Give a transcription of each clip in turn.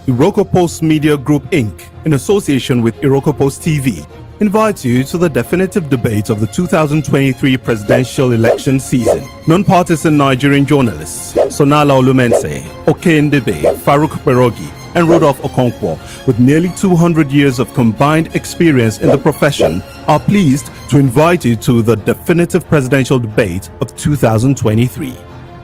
Irokopost Media Group Inc., in association with Irokopost TV, invites you to the definitive debate of the 2023 presidential election season. Non-partisan Nigerian journalists Sonala Olumense, Okendebe, Farouk Berogi, and Rudolph Okonkwo, with nearly 200 years of combined experience in the profession, are pleased to invite you to the definitive presidential debate of 2023.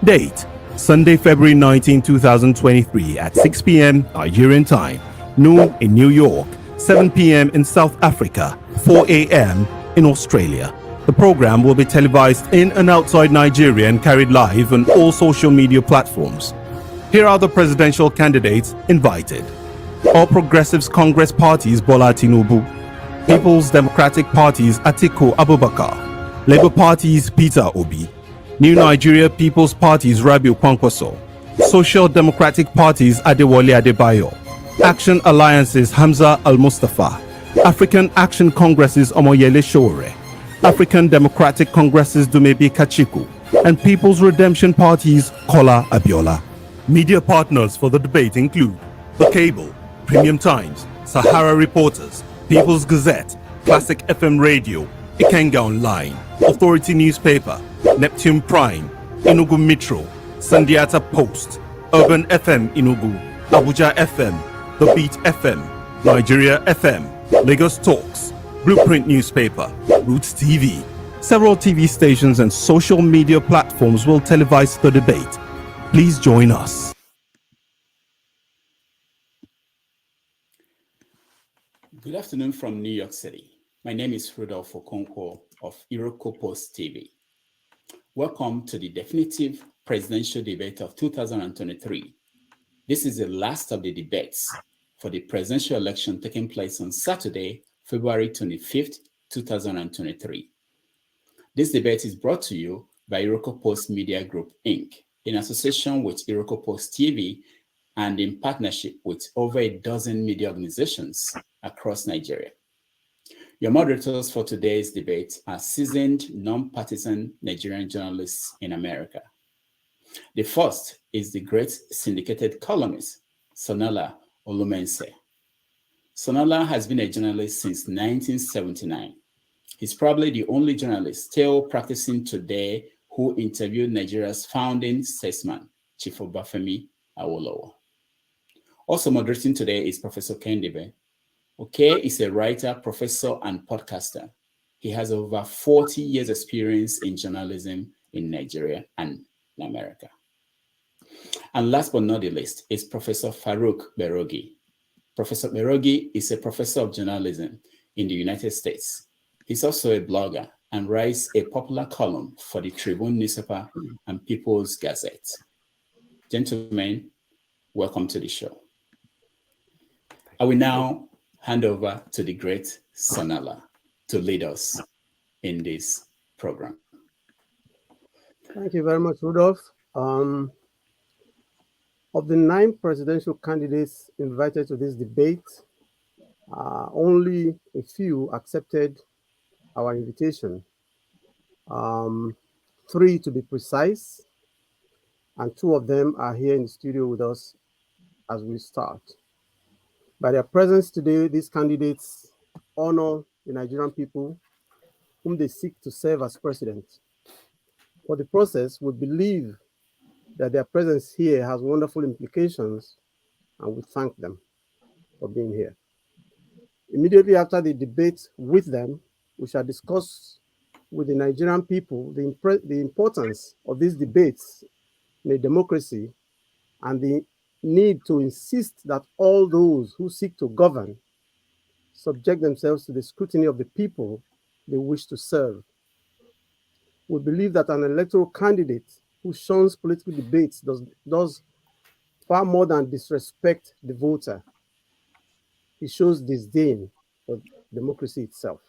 Date: Sunday, February 19, 2023 at 6 p.m. Nigerian time, noon in New York, 7 p.m. in South Africa, 4 a.m. in Australia. The program will be televised in and outside Nigeria and carried live on all social media platforms. Here are the presidential candidates invited. All Progressives Congress Party's Bola Tinubu, People's Democratic Party's Atiku Abubakar, Labour Party's Peter Obi, New Nigeria People's Party's Rabiu Kwankwaso, Social Democratic Party's Adewole Adebayo, Action Alliance's Hamza Al-Mustafa, African Action Congress's Omoyele Sowore, African Democratic Congress's Dumebi Kachikwu, and People's Redemption Party's Kola Abiola. Media partners for the debate include The Cable, Premium Times, Sahara Reporters, People's Gazette, Classic FM Radio, Ikenga Online, Authority Newspaper, Neptune Prime, Enugu Metro, Sandiata Post, Urban FM Enugu, Abuja FM, The Beat FM, Nigeria FM, Lagos Talks, Blueprint Newspaper, Roots TV. Several TV stations and social media platforms will televise the debate. Please join us. Good afternoon from New York City. My name is Rudolph Okonkwo of Irokopost TV. Welcome to the definitive presidential debate of 2023. This is the last of the debates for the presidential election taking place on Saturday, February 25th, 2023. This debate is brought to you by Irokopost Media Group Inc. in association with Irokopost TV and in partnership with over a dozen media organizations across Nigeria. Your moderators for today's debate are seasoned, non-partisan Nigerian journalists in America. The first is the great syndicated columnist, Sonala Olumense. Sonala has been a journalist since 1979. He's probably the only journalist still practicing today who interviewed Nigeria's founding statesman, Chief Obafemi Awolowo. Also moderating today is Professor Kendebe. Okay is a writer, professor, and podcaster. He has over 40 years experience in journalism in Nigeria and in America. And last but not the least is Professor Farouk Berogi. Professor Berogi is a professor of journalism in the United States. He's also a blogger and writes a popular column for the Tribune newspaper and People's Gazette. Gentlemen, welcome to the show. I will now hand over to the great Sonala to lead us in this program. Thank you very much, Rudolph. Of the 9 presidential candidates invited to this debate, only a few accepted our invitation. 3 to be precise, and 2 of them are here in the studio with us as we start. By their presence today, these candidates honor the Nigerian people whom they seek to serve as president. For the process, we believe that their presence here has wonderful implications, and we thank them for being here. Immediately after the debate with them, we shall discuss with the Nigerian people the importance of these debates in a democracy and the need to insist that all those who seek to govern subject themselves to the scrutiny of the people they wish to serve. We believe that an electoral candidate who shuns political debates does far more than disrespect the voter. He shows disdain for democracy itself.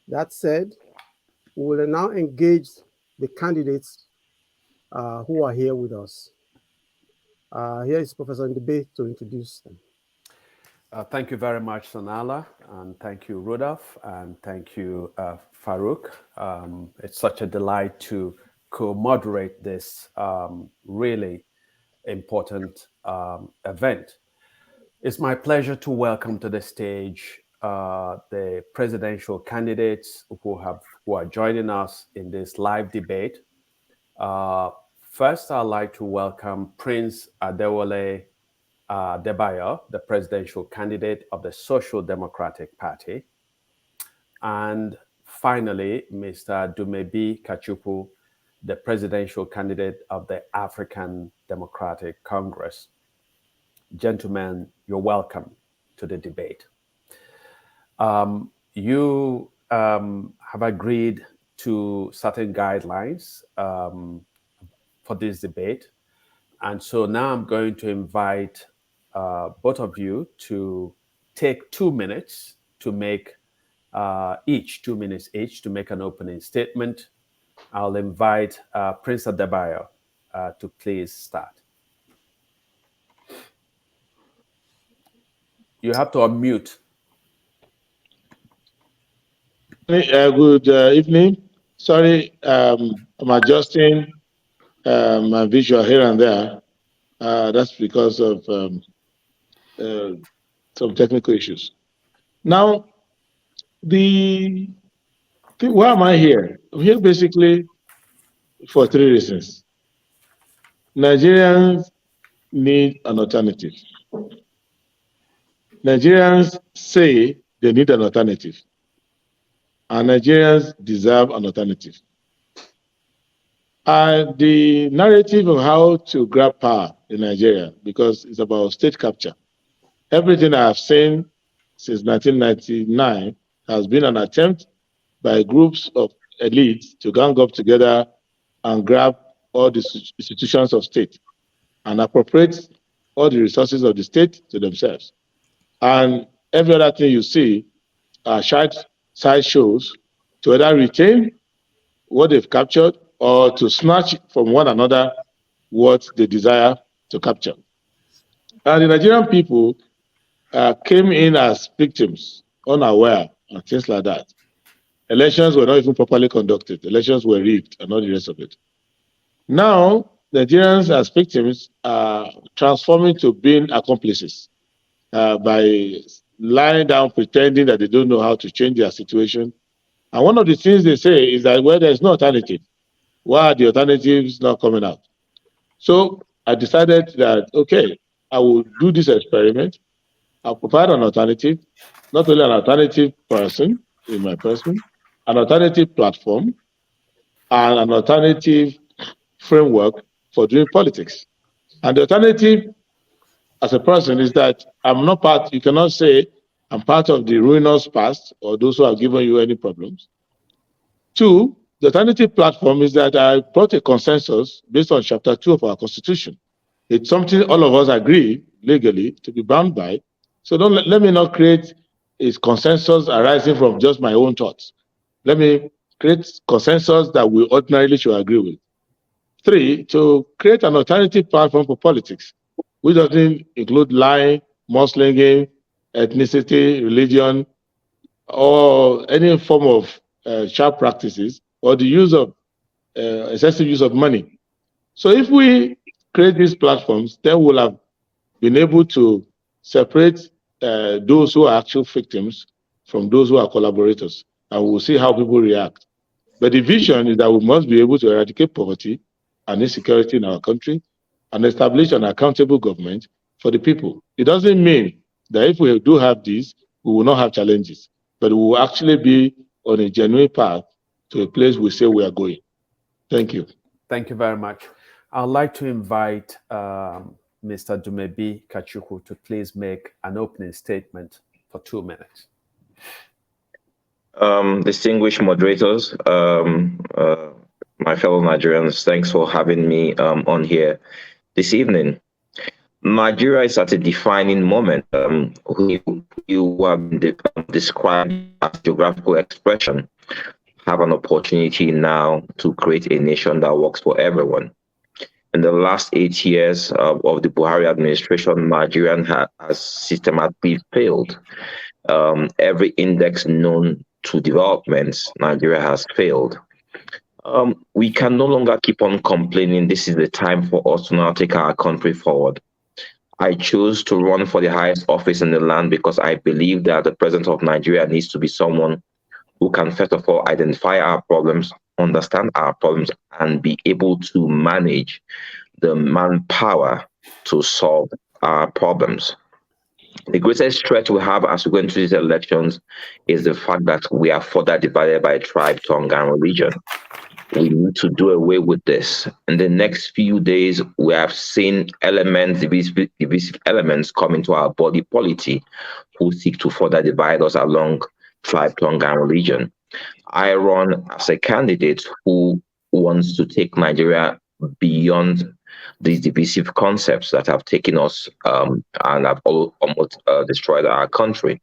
That said, we will now engage the candidates who are here with us. Here is Professor Ndebe to introduce them. Thank you very much, Sonala, and thank you, Rudolph, and thank you, Farouk. It's such a delight to co-moderate this really important event. It's my pleasure to welcome to the stage the presidential candidates who are joining us in this live debate. First, I'd like to welcome Prince Adewole Adebayo, the presidential candidate of the Social Democratic Party. And finally, Mr. Dumebi Kachikwu, the presidential candidate of the African Democratic Congress. Gentlemen, you're welcome to the debate. You have agreed to certain guidelines for this debate. And so now I'm going to invite both of you to take 2 minutes to make 2 minutes each to make an opening statement. I'll invite Prince Adebayo to please start. You have to unmute. Good evening. Sorry, I'm adjusting my visual here and there. That's because of some technical issues. Now, why am I here? I'm here basically for 3 reasons. Nigerians need an alternative. Nigerians say they need an alternative. And Nigerians deserve an alternative. The narrative of how to grab power in Nigeria, because it's about state capture. Everything I have seen since 1999 has been an attempt by groups of elites to gang up together and grab all the institutions of state and appropriate all the resources of the state to themselves. And every other thing you see are side shows to either retain what they've captured or to snatch from one another what they desire to capture. And the Nigerian people came in as victims, unaware, and things like that. Elections were not even properly conducted. Elections were rigged and all the rest of it. Now, Nigerians as victims are transforming to being accomplices by lying down, pretending that they don't know how to change their situation. And one of the things they say is that, well, there's no alternative. Why are the alternatives not coming out? So I decided that, okay, I will do this experiment. I'll provide an alternative, not only an alternative person in my person, an alternative platform, and an alternative framework for doing politics. And the alternative as a person is that I'm not part, you cannot say I'm part of the ruinous past or those who have given you any problems. 2, the alternative platform is that I brought a consensus based on Chapter 2 of our Constitution. It's something all of us agree legally to be bound by. So let me not create a consensus arising from just my own thoughts. Let me create consensus that we ordinarily should agree with. 3, to create an alternative platform for politics, which doesn't include lying, mudslinging, ethnicity, religion, or any form of sharp practices, or the use of excessive use of money. So if we create these platforms, then we'll have been able to separate those who are actual victims from those who are collaborators, and we'll see how people react. But the vision is that we must be able to eradicate poverty and insecurity in our country and establish an accountable government for the people. It doesn't mean that if we do have these, we will not have challenges, but we will actually be on a genuine path to a place we say we are going. Thank you. Thank you very much. I'd like to invite Mr. Dumebi Kachikwu to please make an opening statement for 2 minutes. Distinguished moderators, my fellow Nigerians, thanks for having me on here this evening. Nigeria is at a defining moment. You have described as geographical expression have an opportunity now to create a nation that works for everyone. In the last 8 years of the Buhari administration, Nigeria has systematically failed. Every index known to developments, Nigeria has failed. We can no longer keep on complaining. This is the time for us to now take our country forward. I chose to run for the highest office in the land because I believe that the president of Nigeria needs to be someone who can, first of all, identify our problems, understand our problems, and be able to manage the manpower to solve our problems. The greatest threat we have as we go into these elections is the fact that we are further divided by tribe, tongue, and religion. We need to do away with this. In the next few days, we have seen divisive elements come into our body politic who seek to further divide us along tribe, tongue, and religion. I run as a candidate who wants to take Nigeria beyond these divisive concepts that have taken us and have almost destroyed our country.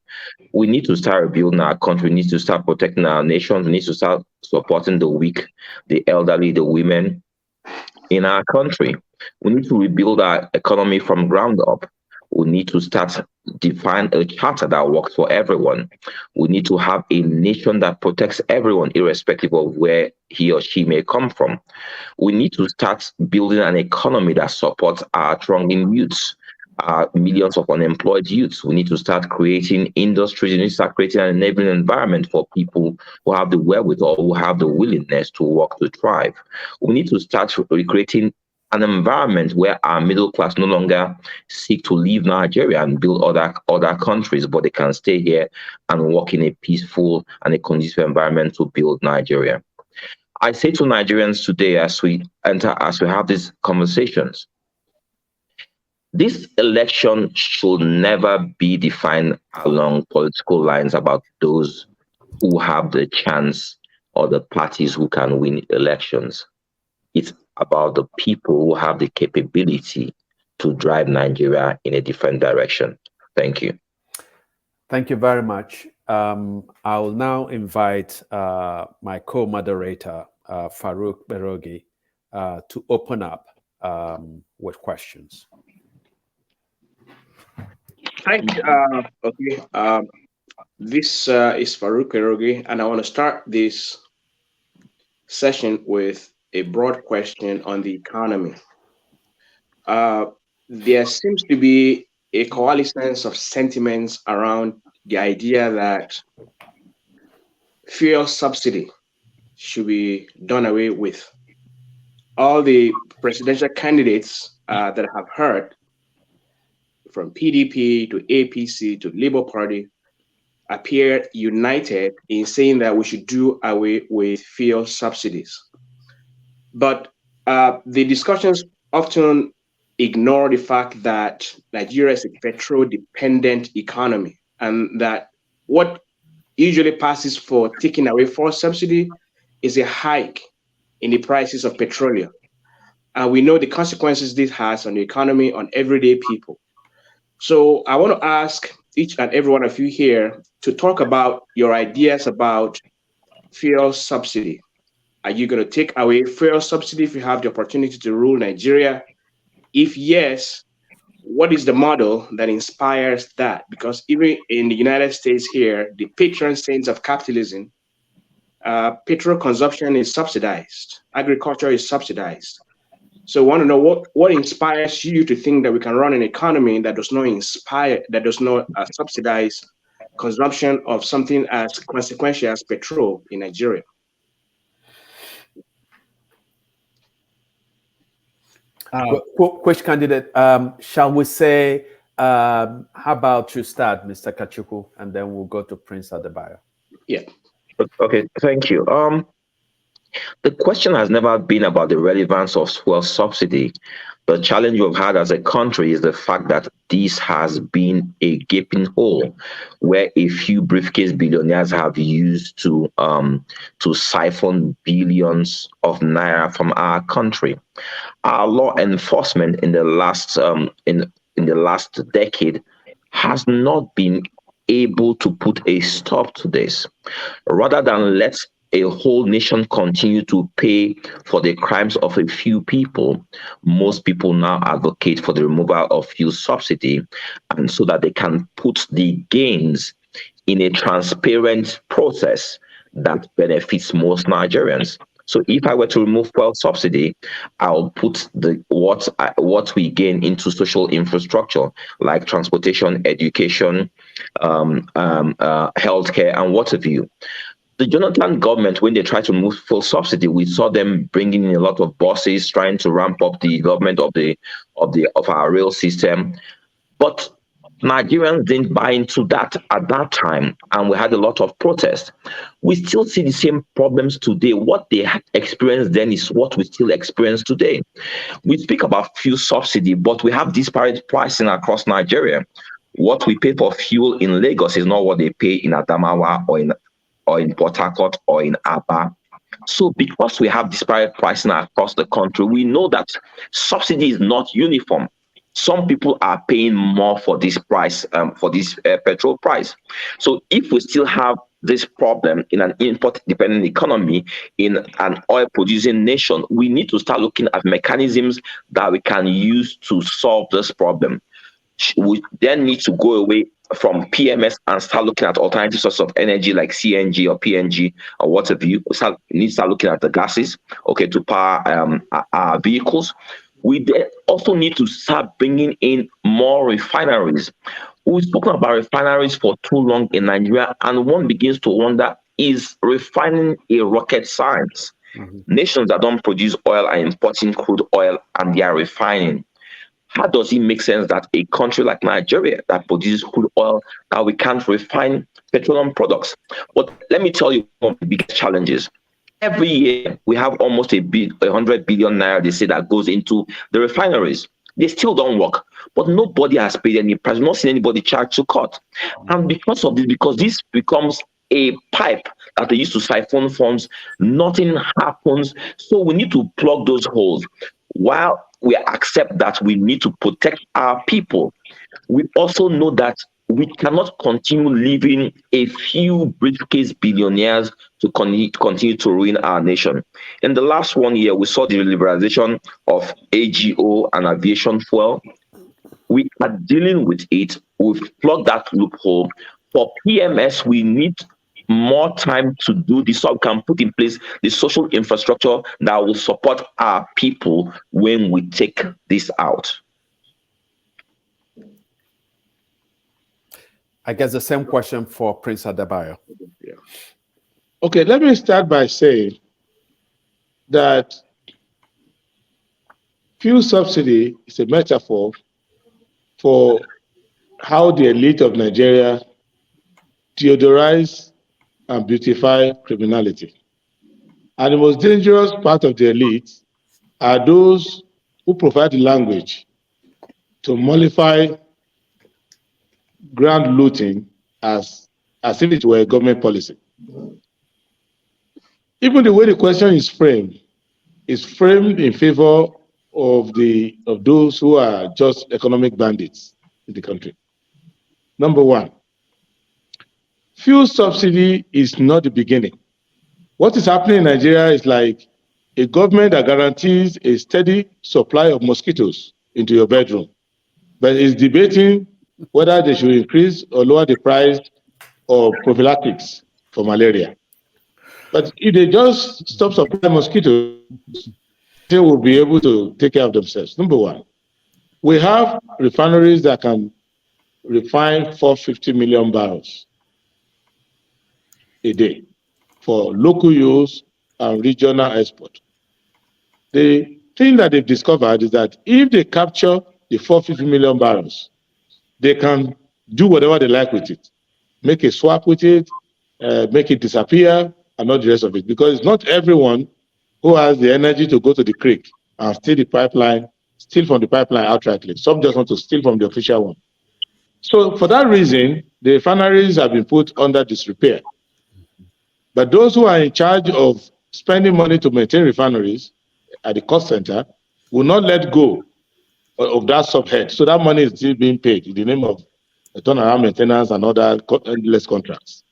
We need to start rebuilding our country. We need to start protecting our nation. We need to start supporting the weak, the elderly, the women in our country. We need to rebuild our economy from ground up. We need to start define a charter that works for everyone. We need to have a nation that protects everyone, irrespective of where he or she may come from. We need to start building an economy that supports our thriving youths, millions of unemployed youths. We need to start creating industries. We need to start creating an enabling environment for people who have the wherewithal, who have the willingness to work to thrive. We need to start recreating an environment where our middle class no longer seek to leave Nigeria and build other countries, but they can stay here and work in a peaceful and a conducive environment to build Nigeria. I say to Nigerians today, as we have these conversations, this election should never be defined along political lines about those who have the chance or the parties who can win elections. It's about the people who have the capability to drive Nigeria in a different direction. Thank you. Thank you very much. I'll now invite my co-moderator, Farouk Berogi, to open up with questions. Thank you. This is Farouk Berogi, and I want to start this session with a broad question on the economy. There seems to be a coalescence of sentiments around the idea that fuel subsidy should be done away with. All the presidential candidates that I have heard, from PDP to APC to Labour Party, appear united in saying that we should do away with fuel subsidies. But the discussions often ignore the fact that Nigeria is a petrol-dependent economy, and that what usually passes for taking away fuel subsidy is a hike in the prices of petroleum. And we know the consequences this has on the economy, on everyday people. So I want to ask each and every one of you here to talk about your ideas about fuel subsidy. Are you going to take away fuel subsidy if you have the opportunity to rule Nigeria? If yes, what is the model that inspires that? Because even in the United States here, the patron saints of capitalism, petrol consumption is subsidized, agriculture is subsidized. So I want to know what inspires you to think that we can run an economy that does not subsidize consumption of something as consequential as petrol in Nigeria? Which candidate? Shall we say, how about you start, Mr. Kachikwu, and then we'll go to Prince Adebayo? Yeah. Okay, thank you. The question has never been about the relevance of fuel subsidy. The challenge we've had as a country is the fact that this has been a gaping hole where a few briefcase billionaires have used to siphon billions of naira from our country. Our law enforcement in the last decade has not been able to put a stop to this. Rather than let a whole nation continue to pay for the crimes of a few people, most people now advocate for the removal of fuel subsidy, and so that they can put the gains in a transparent process that benefits most Nigerians. So if I were to remove fuel subsidy, I'll put what we gain into social infrastructure like transportation, education, healthcare, and what have you. The Jonathan government, when they tried to remove fuel subsidy, we saw them bringing in a lot of buses, trying to ramp up the development of our rail system. But Nigerians didn't buy into that at that time, and we had a lot of protest. We still see the same problems today. What they had experienced then is what we still experience today. We speak about fuel subsidy, but we have disparate pricing across Nigeria. What we pay for fuel in Lagos is not what they pay in Adamawa or in Port Harcourt or in Aba. So because we have disparate pricing across the country, we know that subsidy is not uniform. Some people are paying more for this price, for this petrol price. So if we still have this problem in an import-dependent economy, in an oil-producing nation, we need to start looking at mechanisms that we can use to solve this problem. We then need to go away from PMS and start looking at alternative sources of energy like CNG or PNG or whatever. You need to start looking at the gases, okay, to power our vehicles. We then also need to start bringing in more refineries. We've spoken about refineries for too long in Nigeria, and one begins to wonder, is refining a rocket science? Nations that don't produce oil are importing crude oil and they are refining. How does it make sense that a country like Nigeria that produces crude oil, that we can't refine petroleum products? But let me tell you one of the biggest challenges. Every year, we have almost 100 billion naira, they say, that goes into the refineries. They still don't work, but nobody has paid any price. We've not seen anybody charge to cut. And because of this, because this becomes a pipe that they use to siphon funds, nothing happens. So we need to plug those holes. While we accept that we need to protect our people, we also know that we cannot continue leaving a few briefcase billionaires to continue to ruin our nation. In the last 1 year, we saw the liberalization of AGO and aviation fuel. We are dealing with it. We've plugged that loophole. For PMS, we need more time to do this so we can put in place the social infrastructure that will support our people when we take this out. I guess the same question for Prince Adebayo. Yeah. Okay, let me start by saying that fuel subsidy is a metaphor for how the elite of Nigeria deodorize and beautify criminality. And the most dangerous part of the elite are those who provide the language to mollify grand looting as if it were a government policy. Even the way the question is framed in favor of those who are just economic bandits in the country. Number one, fuel subsidy is not the beginning. What is happening in Nigeria is like a government that guarantees a steady supply of mosquitoes into your bedroom, but is debating whether they should increase or lower the price of prophylactics for malaria. But if they just stop supplying mosquitoes, they will be able to take care of themselves. Number one, we have refineries that can refine 450 million barrels a day for local use and regional export. The thing that they've discovered is that if they capture the 450 million barrels, they can do whatever they like with it, make a swap with it, make it disappear, and not the rest of it. Because it's not everyone who has the energy to go to the creek and steal from the pipeline outrightly. Some just want to steal from the official one. So for that reason, the refineries have been put under disrepair. But those who are in charge of spending money to maintain refineries at the cost center will not let go of that subhead. So that money is still being paid in the name of turnaround maintenance and other endless contracts.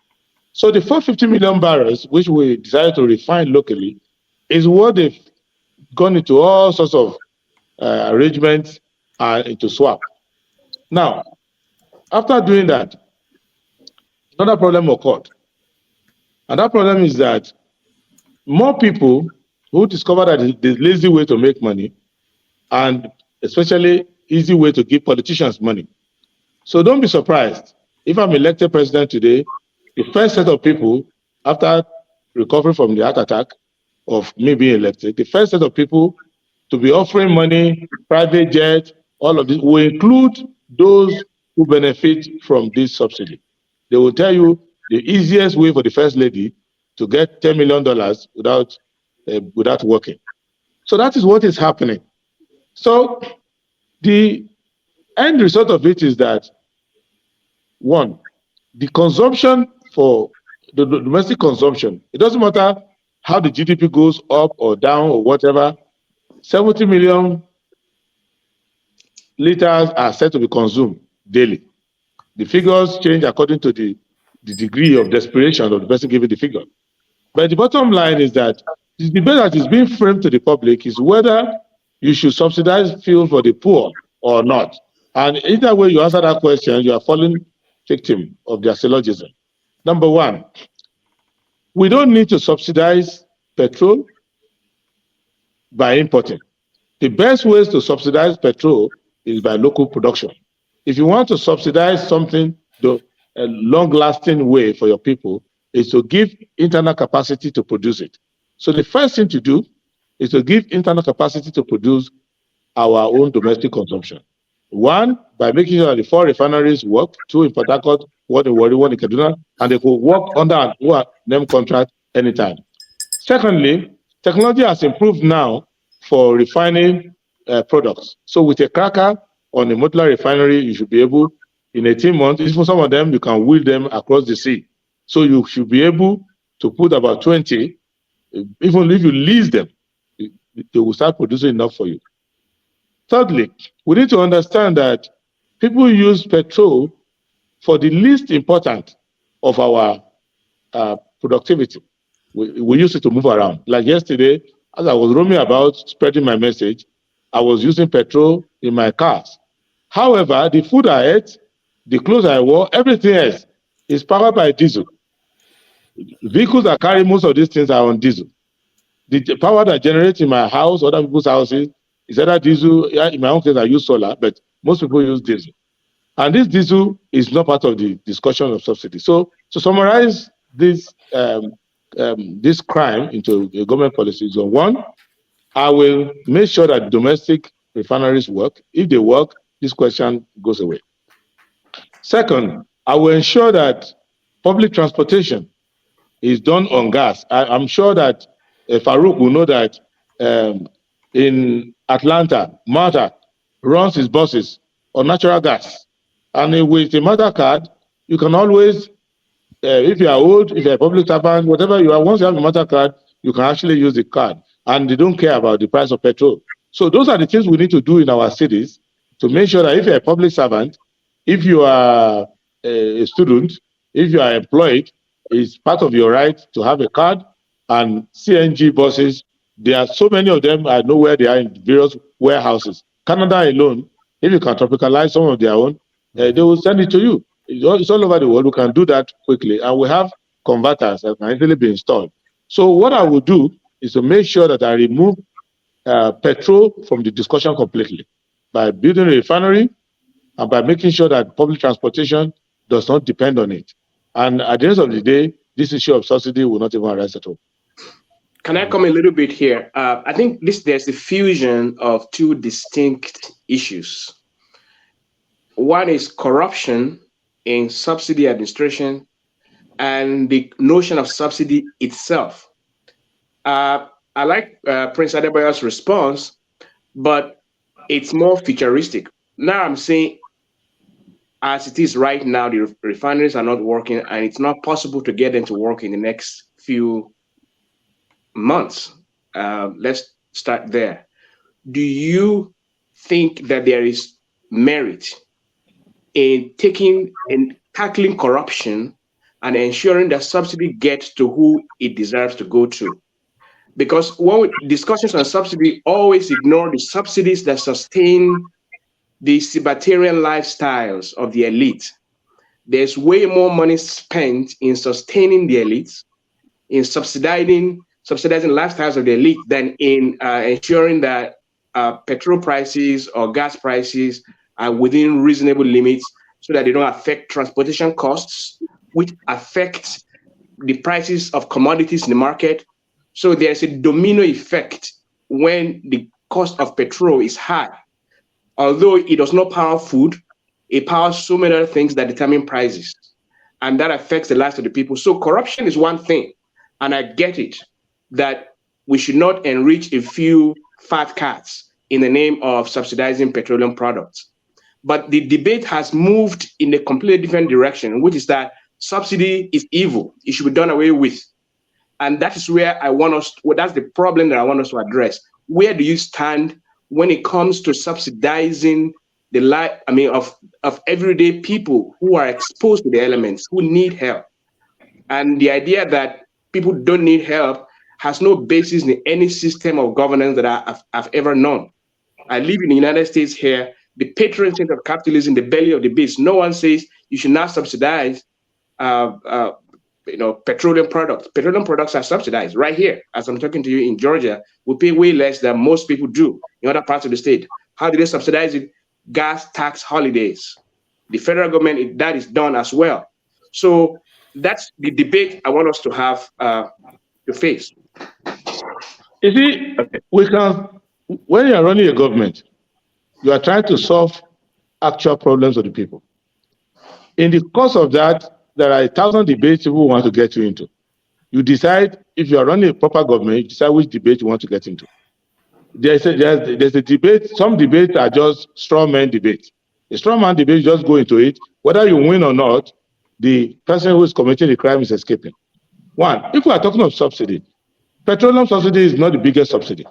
So the 450 million barrels, which we decided to refine locally, is what they've gone into all sorts of arrangements into swap. Now, after doing that, another problem occurred. And that problem is that more people who discovered that there's lazy way to make money and especially easy way to give politicians money. So don't be surprised if I'm elected president today, the first set of people after recovering from the heart attack of me being elected, the first set of people to be offering money, private jet, all of this will include those who benefit from this subsidy. They will tell you the easiest way for the first lady to get $10 million without working. So that is what is happening. So the end result of it is that, one, the consumption for the domestic consumption, it doesn't matter how the GDP goes up or down or whatever, 70 million liters are said to be consumed daily. The figures change according to the degree of desperation of the person giving the figure. But the bottom line is that the debate that is being framed to the public is whether you should subsidize fuel for the poor or not. And either way you answer that question, you are falling victim of their syllogism. Number one, we don't need to subsidize petrol by importing. The best ways to subsidize petrol is by local production. If you want to subsidize something, a long-lasting way for your people is to give internal capacity to produce it. So the first thing to do is to give internal capacity to produce our own domestic consumption. One, by making sure that the 4 refineries work, 2 in Port Harcourt, 1 in Warri, 1 in Kaduna, and they could work under an O&M contract anytime. Secondly, technology has improved now for refining products. So with a cracker on a modular refinery, you should be able, in 18 months, even some of them, you can wheel them across the sea. So you should be able to put about 20, even if you lease them, they will start producing enough for you. Thirdly, we need to understand that people use petrol for the least important of our productivity. We use it to move around. Like yesterday, as I was roaming about spreading my message, I was using petrol in my cars. However, the food I ate, the clothes I wore, everything else is powered by diesel. Vehicles that carry most of these things are on diesel. The power that generates in my house, other people's houses, is either diesel. In my own case, I use solar, but most people use diesel. And this diesel is not part of the discussion of subsidy. So to summarize this crime into a government policy, so one, I will make sure that domestic refineries work. If they work, this question goes away. Second, I will ensure that public transportation is done on gas. I'm sure that Farouk will know that in Atlanta, Marta runs his buses on natural gas. And with a Marta card, you can always, if you are old, if you're a public servant, whatever you are, once you have a Marta card, you can actually use the card. And they don't care about the price of petrol. So those are the things we need to do in our cities to make sure that if you're a public servant, if you are a student, if you are employed, it's part of your right to have a card. And CNG buses, there are so many of them, I know where they are in various warehouses. Canada alone, if you can tropicalize some of their own, they will send it to you. It's all over the world. We can do that quickly. And we have converters that can easily be installed. So what I will do is to make sure that I remove petrol from the discussion completely by building a refinery and by making sure that public transportation does not depend on it. And at the end of the day, this issue of subsidy will not even arise at all. Can I come a little bit here? I think there's a fusion of 2 distinct issues. One is corruption in subsidy administration and the notion of subsidy itself. I like Prince Adebayo's response, but it's more futuristic. Now I'm saying, as it is right now, the refineries are not working, and it's not possible to get them to work in the next few months. Let's start there. Do you think that there is merit in tackling corruption and ensuring that subsidy gets to who it deserves to go to? Because discussions on subsidy always ignore the subsidies that sustain the Sabbatarian lifestyles of the elite. There's way more money spent in sustaining the elites, in subsidizing subsidizing lifestyles of the elite than in ensuring that petrol prices or gas prices are within reasonable limits so that they don't affect transportation costs, which affect the prices of commodities in the market. So there's a domino effect when the cost of petrol is high. Although it does not power food, it powers so many other things that determine prices. And that affects the lives of the people. So corruption is one thing. And I get it that we should not enrich a few fat cats in the name of subsidizing petroleum products. But the debate has moved in a completely different direction, which is that subsidy is evil. It should be done away with. And that is where I want us, well, that's the problem that I want us to address. Where do you stand when it comes to subsidizing the life, of everyday people who are exposed to the elements, who need help? And the idea that people don't need help has no basis in any system of governance that I've ever known. I live in the United States here, the patron saint of capitalism, the belly of the beast. No one says you should not subsidize petroleum products. Petroleum products are subsidized right here. As I'm talking to you in Georgia, we pay way less than most people do in other parts of the state. How do they subsidize it? Gas tax holidays. The federal government, that is done as well. So that's the debate I want us to have to face. You see, when you are running a government, you are trying to solve actual problems of the people. In the course of that, there are 1,000 debates people want to get you into. You decide, if you are running a proper government, you decide which debate you want to get into. There's a debate, some debates are just straw man debates. A straw man debate, you just go into it. Whether you win or not, the person who is committing the crime is escaping. One, if we are talking of subsidy, petroleum subsidy is not the biggest subsidy.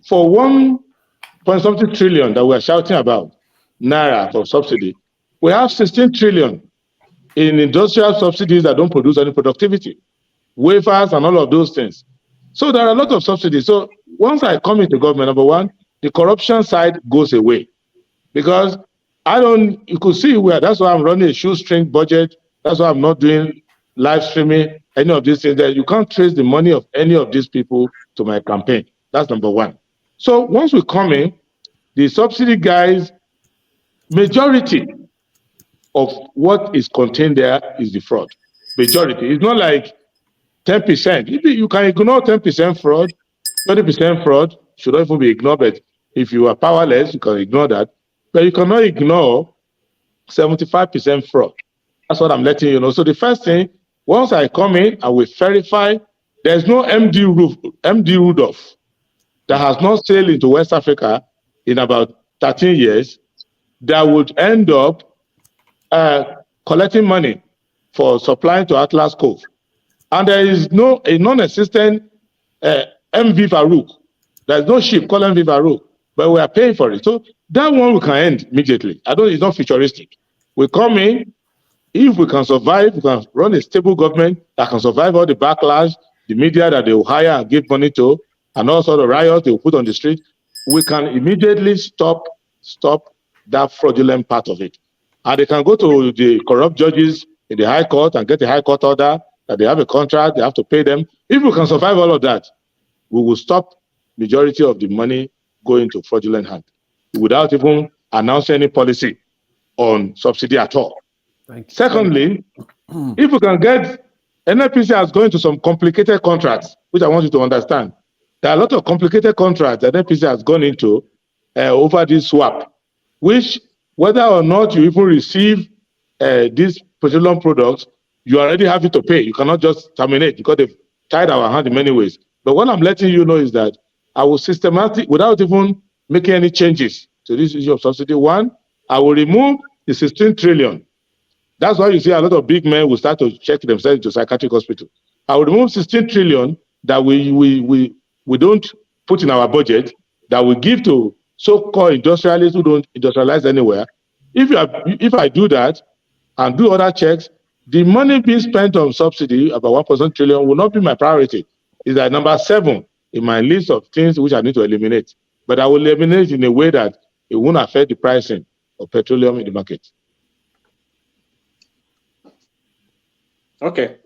For 1.something trillion that we are shouting about, naira for subsidy, we have 16 trillion in industrial subsidies that don't produce any productivity, wafers and all of those things. So there are a lot of subsidies. So once I come into government, number one, the corruption side goes away. Because you could see where, that's why I'm running a shoestring budget. That's why I'm not doing live streaming, any of these things. That you can't trace the money of any of these people to my campaign. That's number one. So once we come in, the subsidy guys, majority of what is contained there is the fraud. Majority. It's not like 10%. You can ignore 10% fraud, 20% fraud should not even be ignored. But if you are powerless, you can ignore that. But you cannot ignore 75% fraud. That's what I'm letting you know. So the first thing, once I come in, I will verify there's no MD Rudolph that has not sailed into West Africa in about 13 years that would end up collecting money for supplying to Atlas Cove. And there is a non-existent MV Farouk. There's no ship called MV Farouk, but we are paying for it. So that one we can end immediately. It's not futuristic. We come in, if we can survive, we can run a stable government that can survive all the backlash, the media that they will hire and give money to, and also the riots they will put on the street. We can immediately stop that fraudulent part of it. And they can go to the corrupt judges in the High Court and get a High Court order that they have a contract, they have to pay them. If we can survive all of that, we will stop majority of the money going to fraudulent hand without even announcing any policy on subsidy at all. Secondly, if we can get NNPC has gone into some complicated contracts, which I want you to understand. There are a lot of complicated contracts that NNPC has gone into over this swap, which whether or not you even receive these petroleum products, you already have it to pay. You cannot just terminate because they've tied our hand in many ways. But what I'm letting you know is that I will systematically, without even making any changes to this issue of subsidy, one, I will remove the 16 trillion. That's why you see a lot of big men will start to check themselves into psychiatric hospital. I will remove 16 trillion that we don't put in our budget, that we give to so-called industrialists who don't industrialize anywhere. If I do that and do other checks, the money being spent on subsidy, about 1% trillion, will not be my priority. It's at number 7 in my list of things which I need to eliminate. But I will eliminate in a way that it won't affect the pricing of petroleum in the market. Okay.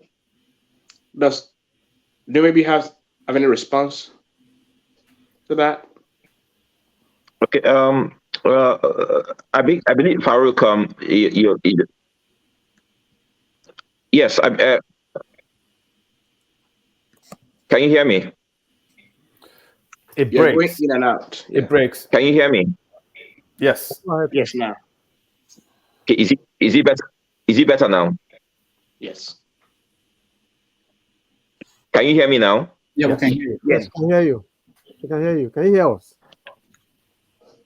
Does Dumebi have have any response to that? Okay. I believe Farouk. Yes. Can you hear me? It You're going breaks. in and out. Yeah. It breaks. Can you hear me? Yes. Go ahead, Yes, please. now. Okay, is it better? Is it better now? Yes. Can you hear me now? Yeah, we Yes. can hear you. Yes, we can hear you. We can hear you. Can you hear us?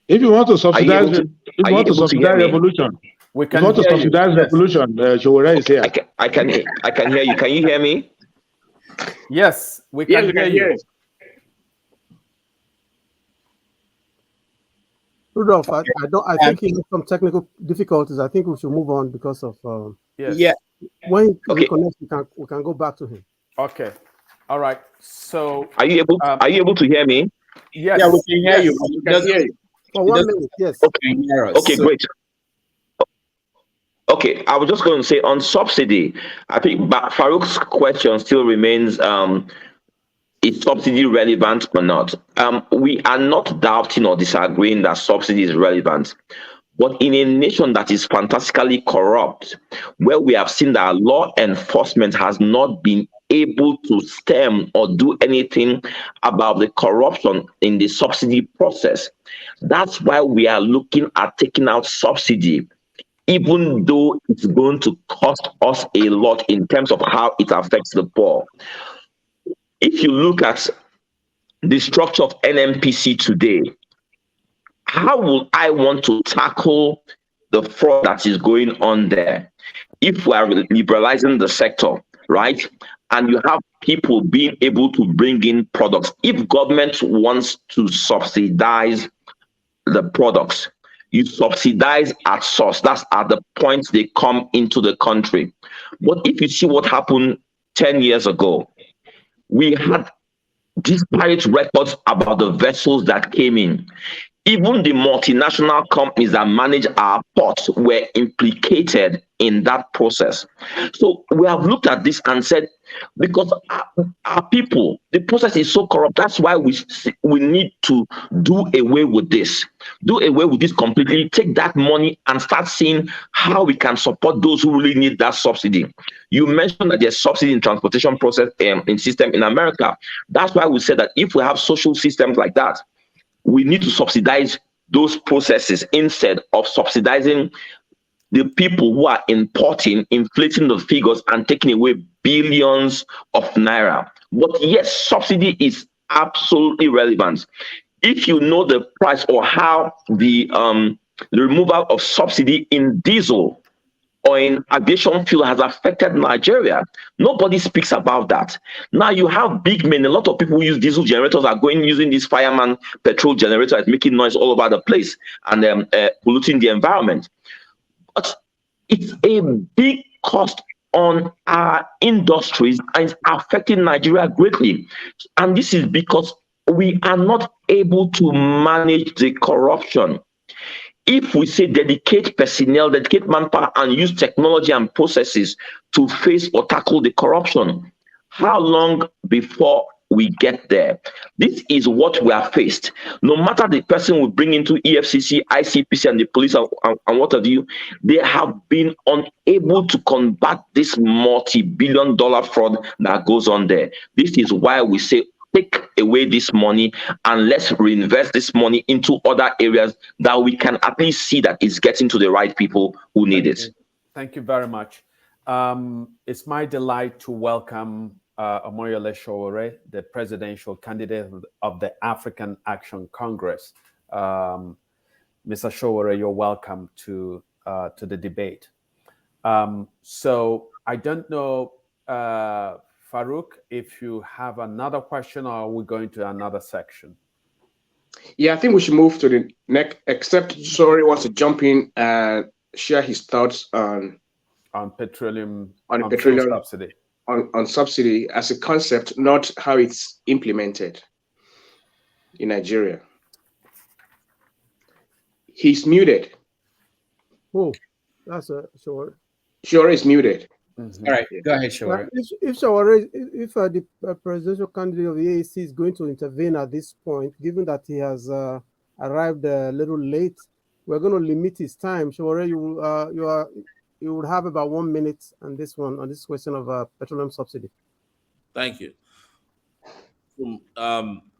If you want to Are you subsidize, able to? Are you able to hear me? revolution, We if can you want to hear you. subsidize Yes. revolution, Sowore is here. I can hear you. Can you hear me? Yes, we Yes, can we hear can you. hear you. Rudolph, I think he has some technical difficulties. I think we should move on because of Yes. Yeah. when he Okay. reconnects, we can go back to him. Okay. All right. So Are you able to hear me? yes. Yeah, we can hear Yes. you. We can hear you. For It 1 doesn't minute, yes. hear us. Okay, So, great. Okay, I was just going to say on subsidy, I think Farouk's question still remains: is subsidy relevant or not? We are not doubting or disagreeing that subsidy is relevant. But in a nation that is fantastically corrupt, where we have seen that law enforcement has not been able to stem or do anything about the corruption in the subsidy process, that's why we are looking at taking out subsidy, even though it's going to cost us a lot in terms of how it affects the poor. If you look at the structure of NMPC today, how will I want to tackle the fraud that is going on there if we are liberalizing the sector, right? And you have people being able to bring in products. If government wants to subsidize the products, you subsidize at source. That's at the point they come into the country. But if you see what happened 10 years ago, we had disparate records about the vessels that came in. Even the multinational companies that manage our ports were implicated in that process. So we have looked at this and said, because our people, the process is so corrupt, that's why we need to do away with this. Do away with this completely, take that money and start seeing how we can support those who really need that subsidy. You mentioned that there's subsidy in transportation process in system in America. That's why we said that if we have social systems like that, we need to subsidize those processes instead of subsidizing the people who are importing, inflating the figures and taking away billions of naira. But yes, subsidy is absolutely relevant. If you know the price or how the removal of subsidy in diesel or in aviation fuel has affected Nigeria, nobody speaks about that. Now you have big men, a lot of people who use diesel generators are going using this fireman petrol generator, it's making noise all over the place and polluting the environment. But it's a big cost on our industries and it's affecting Nigeria greatly. And this is because we are not able to manage the corruption. If we say dedicate personnel, dedicate manpower, and use technology and processes to face or tackle the corruption, how long before we get there? This is what we are faced. No matter the person we bring into EFCC, ICPC, and the police and what have you, they have been unable to combat this multi-billion-dollar fraud that goes on there. This is why we say take away this money and let's reinvest this money into other areas that we can at least see that it's getting to the right people who need it. Thank you very much. It's my delight to welcome Omoyele Sowore, the presidential candidate of the African Action Congress. Mr. Sowore, you're welcome to the debate. So I don't know, Farouk, if you have another question, or are we going to another section? Yeah, I think we should move to the next, except Sowore wants to jump in and share his thoughts on petroleum, on petroleum subsidy. On subsidy as a concept, not how it's implemented in Nigeria. He's muted. Oh, that's Sowore. Sowore is muted. Mhm. All right, Yeah. go ahead, Now, Sowore. if Sowore, if the presidential candidate of the AAC is going to intervene at this point, given that he has arrived a little late, we're going to limit his time. Sowore, you will have about 1 minute on this question of petroleum subsidy. Thank you.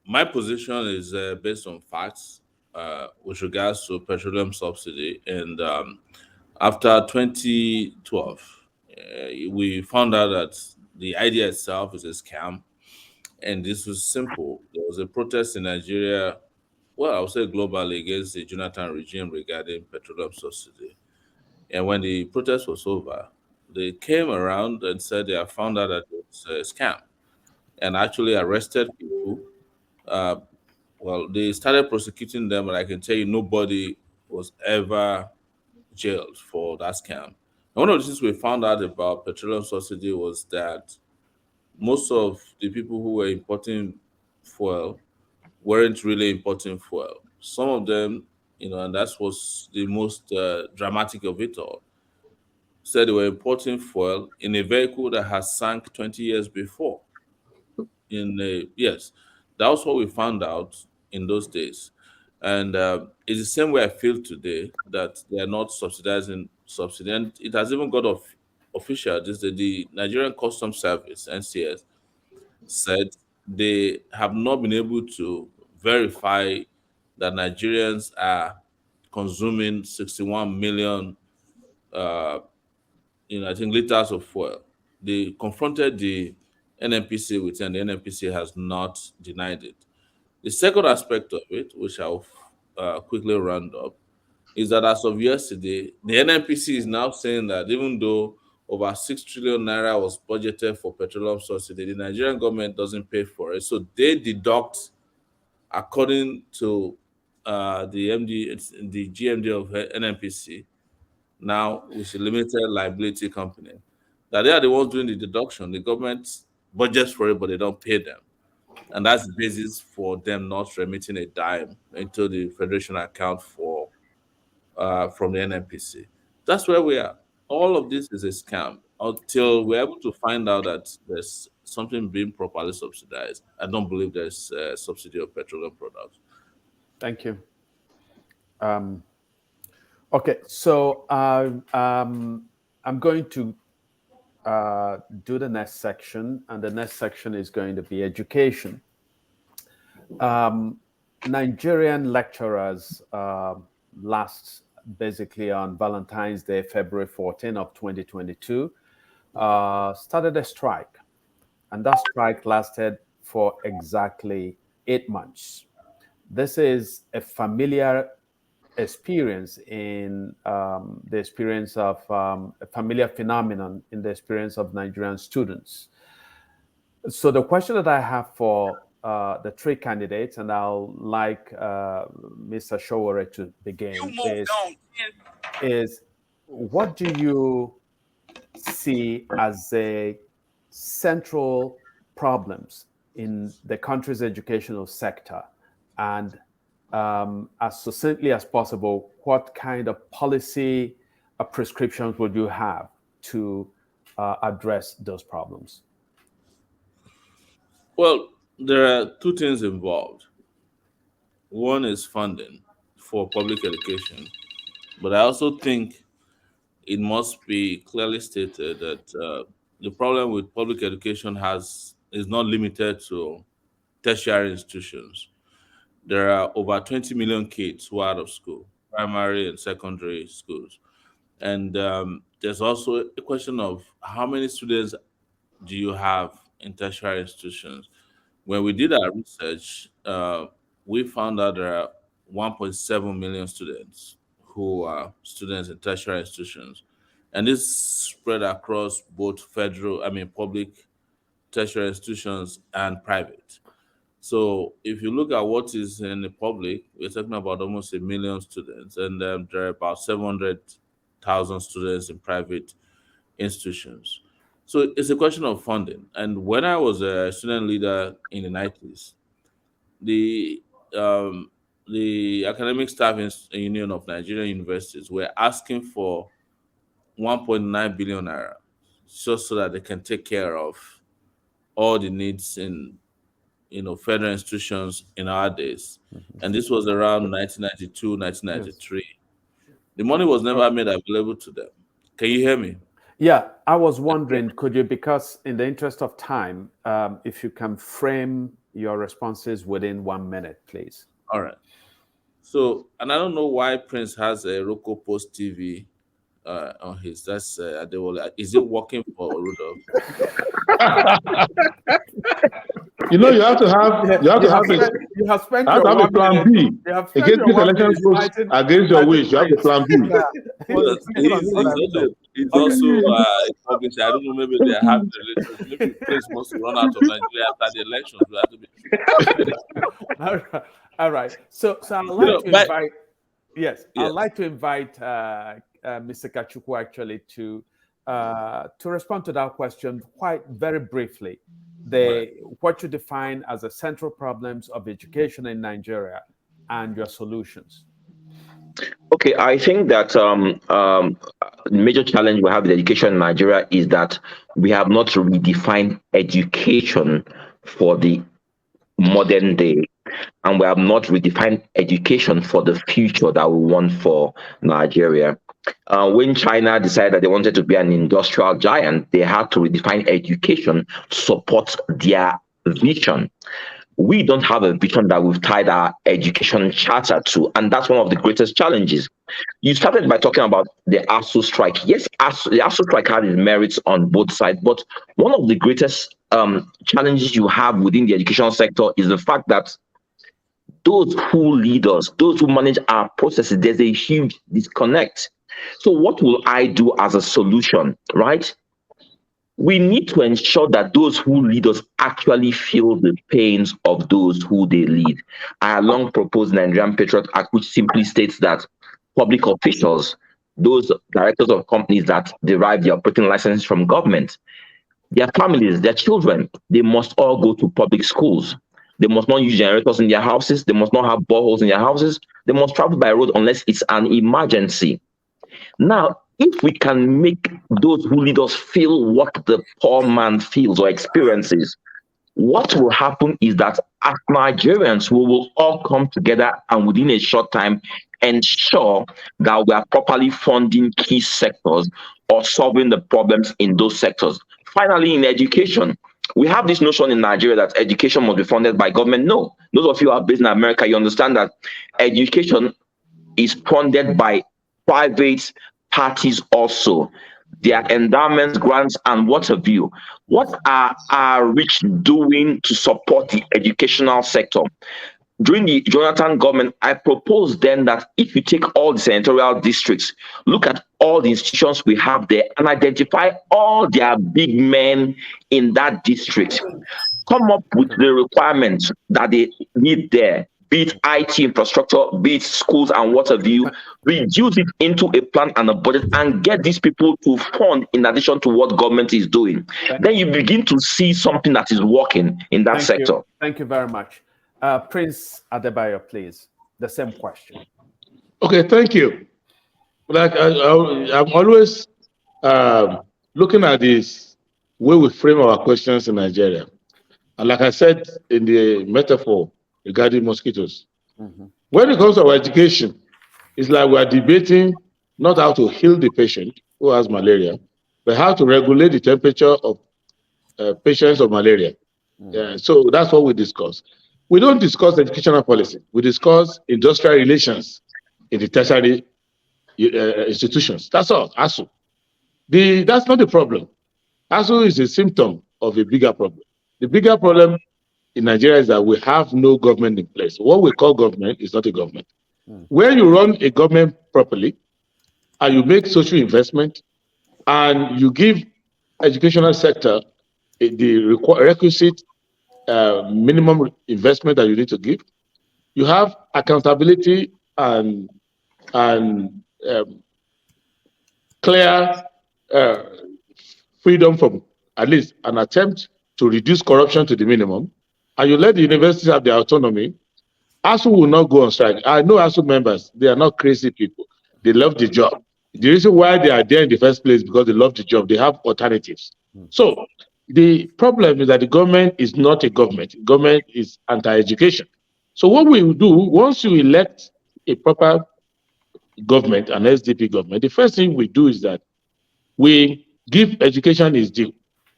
My position is based on facts with regards to petroleum subsidy. And after 2012, we found out that the idea itself is a scam. And this was simple. There was a protest in Nigeria, well, I would say globally, against the Jonathan regime regarding petroleum subsidy. And when the protest was over, they came around and said they have found out that it's a scam and actually arrested people. Uh, well, they started prosecuting them, and I can tell you nobody was ever jailed for that scam. And one of the things we found out about petroleum subsidy was that most of the people who were importing fuel weren't really importing fuel. Some of them, and that was the most dramatic of it all, said they were importing fuel in a vehicle that has sank 20 years before. Yes, that was what we found out in those days. And it's the same way I feel today that they are not subsidizing subsidy. And it has even got official. The Nigerian Customs Service, NCS, said they have not been able to verify that Nigerians are consuming 61 million, uh, I think, liters of fuel. They confronted the NNPC with, and the NNPC has not denied it. The second aspect of it, which I'll quickly round up, is that as of yesterday, the NNPC is now saying that even though over 6 trillion naira was budgeted for petroleum subsidy, the Nigerian government doesn't pay for it. So they deduct, according to the GMD of NNPC, now with a limited liability company, that they are the ones doing the deduction. The government budgets for it, but they don't pay them. And that's the basis for them not remitting a dime into the federation account from the NNPC. That's where we are. All of this is a scam until we're able to find out that there's something being properly subsidized. I don't believe there's a subsidy of petroleum products. Thank you. Okay, so I'm going to do the next section, and the next section is going to be education. Nigerian lecturers basically on Valentine's Day, February 14 of 2022, started a strike. And that strike lasted for exactly 8 months. This is a familiar experience in the experience of a familiar phenomenon in the experience of Nigerian students. So the question that I have for the three candidates, and I'll like Mr. Sowore to begin, is what do you see as the central problems in the country's educational sector? And as succinctly as possible, what kind of policy prescriptions would you have to address those problems? Well, there are two things involved. One is funding for public education, but I also think it must be clearly stated that the problem with public education is not limited to tertiary institutions. There are over 20 million kids who are out of school, primary and secondary schools. And there's also a question of how many students do you have in tertiary institutions? When we did our research, we found out there are 1.7 million students who are students in tertiary institutions. And this spread across both public tertiary institutions and private. So if you look at what is in the public, we're talking about almost 1 million students, and there are about 700,000 students in private institutions. So it's a question of funding. And when I was a student leader in the 90s, the um, the Academic Staff Union of Nigerian Universities were asking for 1.9 billion naira just so that they can take care of all the needs in federal institutions in our days. And this was around 1992, 1993. Yes. The money was never made available to them. Can you hear me? Yeah, I was wondering, could you, because in the interest of time, if you can frame your responses within 1 minute, please. All right. So, and I don't know why Prince has a Irokopost TV on his. That's Adewole. Is it working for Rudolph? You know, you have to have a plan B. Against the election force, against your wish, you have a plan B. He's also a publisher. I don't know, maybe they have the relationship. Maybe Prince wants to run out of Nigeria after the elections. We have to be. All right. So I'd like to invite. Yes, I'd like to invite Mr. Kachikwu actually to respond to that question quite very briefly. What you define as the central problems of education in Nigeria and your solutions. Okay, I think that the major challenge we have with education in Nigeria is that we have not redefined education for the modern day, and we have not redefined education for the future that we want for Nigeria. When China decided that they wanted to be an industrial giant, they had to redefine education to support their vision. We don't have a vision that we've tied our education charter to, and that's one of the greatest challenges. You started by talking about the ASU strike. Yes, the ASU strike had its merits on both sides, but one of the greatest challenges you have within the education sector is the fact that those who lead us, those who manage our processes, there's a huge disconnect. So what will I do as a solution, right? We need to ensure that those who lead us actually feel the pains of those who they lead. I have long proposed Nigerian Patriot Act, which simply states that public officials, those directors of companies that derive their operating license from government, their families, their children, they must all go to public schools. They must not use generators in their houses. They must not have boreholes in their houses. They must travel by road unless it's an emergency. Now, if we can make those who lead us feel what the poor man feels or experiences, what will happen is that as Nigerians, we will all come together and within a short time ensure that we are properly funding key sectors or solving the problems in those sectors. Finally, in education, we have this notion in Nigeria that education must be funded by government. No, those of you who are based in America, you understand that education is funded by private parties also. Their endowments, grants, and what have you. What are our rich doing to support the educational sector? During the Jonathan government, I proposed then that if you take all the senatorial districts, look at all the institutions we have there and identify all their big men in that district, come up with the requirements that they need there, be it IT infrastructure, be it schools and what have you, reduce it into a plan and a budget and get these people to fund in addition to what government is doing. Then you begin to see something that is working in that sector. Thank you very much. Prince Adebayo, please, the same question. Okay, thank you. Like I'm always looking at this way we frame our questions in Nigeria. And like I said in the metaphor regarding mosquitoes, when it comes to our education, it's like we are debating not how to heal the patient who has malaria, but how to regulate the temperature of patients of malaria. So that's what we discuss. We don't discuss educational policy. We discuss industrial relations in the tertiary institutions. That's all, ASU. That's not the problem. ASU is a symptom of a bigger problem. The bigger problem in Nigeria is that we have no government in place. What we call government is not a government. When you run a government properly, and you make social investment, and you give educational sector the requisite minimum investment that you need to give, you have accountability and clear freedom from at least an attempt to reduce corruption to the minimum, and you let the universities have their autonomy. ASU will not go on strike. I know ASU members, they are not crazy people. They love the job. The reason why they are there in the first place is because they love the job. They have alternatives. So the problem is that the government is not a government. Government is anti-education. So what we will do, once you elect a proper government, an SDP government, the first thing we do is that we give education its due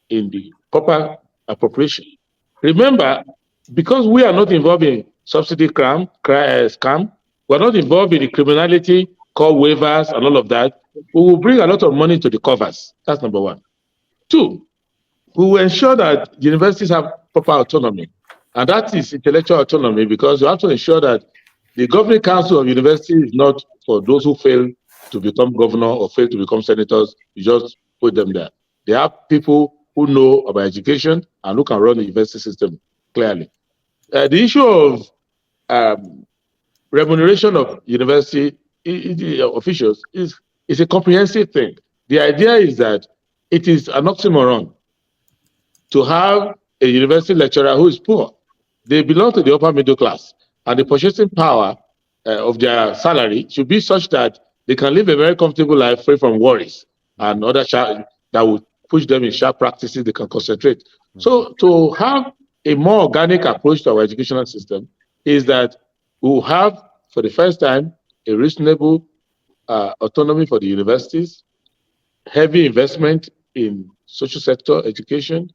in the proper appropriation. Remember, because we are not involved in subsidy scam, we're not involved in the criminality, called waivers, and all of that. We will bring a lot of money to the covers. That's number one. Two, we will ensure that universities have proper autonomy. And that is intellectual autonomy because you have to ensure that the governing council of university is not for those who fail to become governor or fail to become senators. You just put them there. They have people who know about education and who can run the university system clearly. The issue of remuneration of university officials is a comprehensive thing. The idea is that it is an oxymoron to have a university lecturer who is poor. They belong to the upper middle class, and the purchasing power of their salary should be such that they can live a very comfortable life free from worries and other that would push them in sharp practices they can concentrate. So to have a more organic approach to our educational system is that we will have, for the first time, a reasonable autonomy for the universities, heavy investment in social sector education.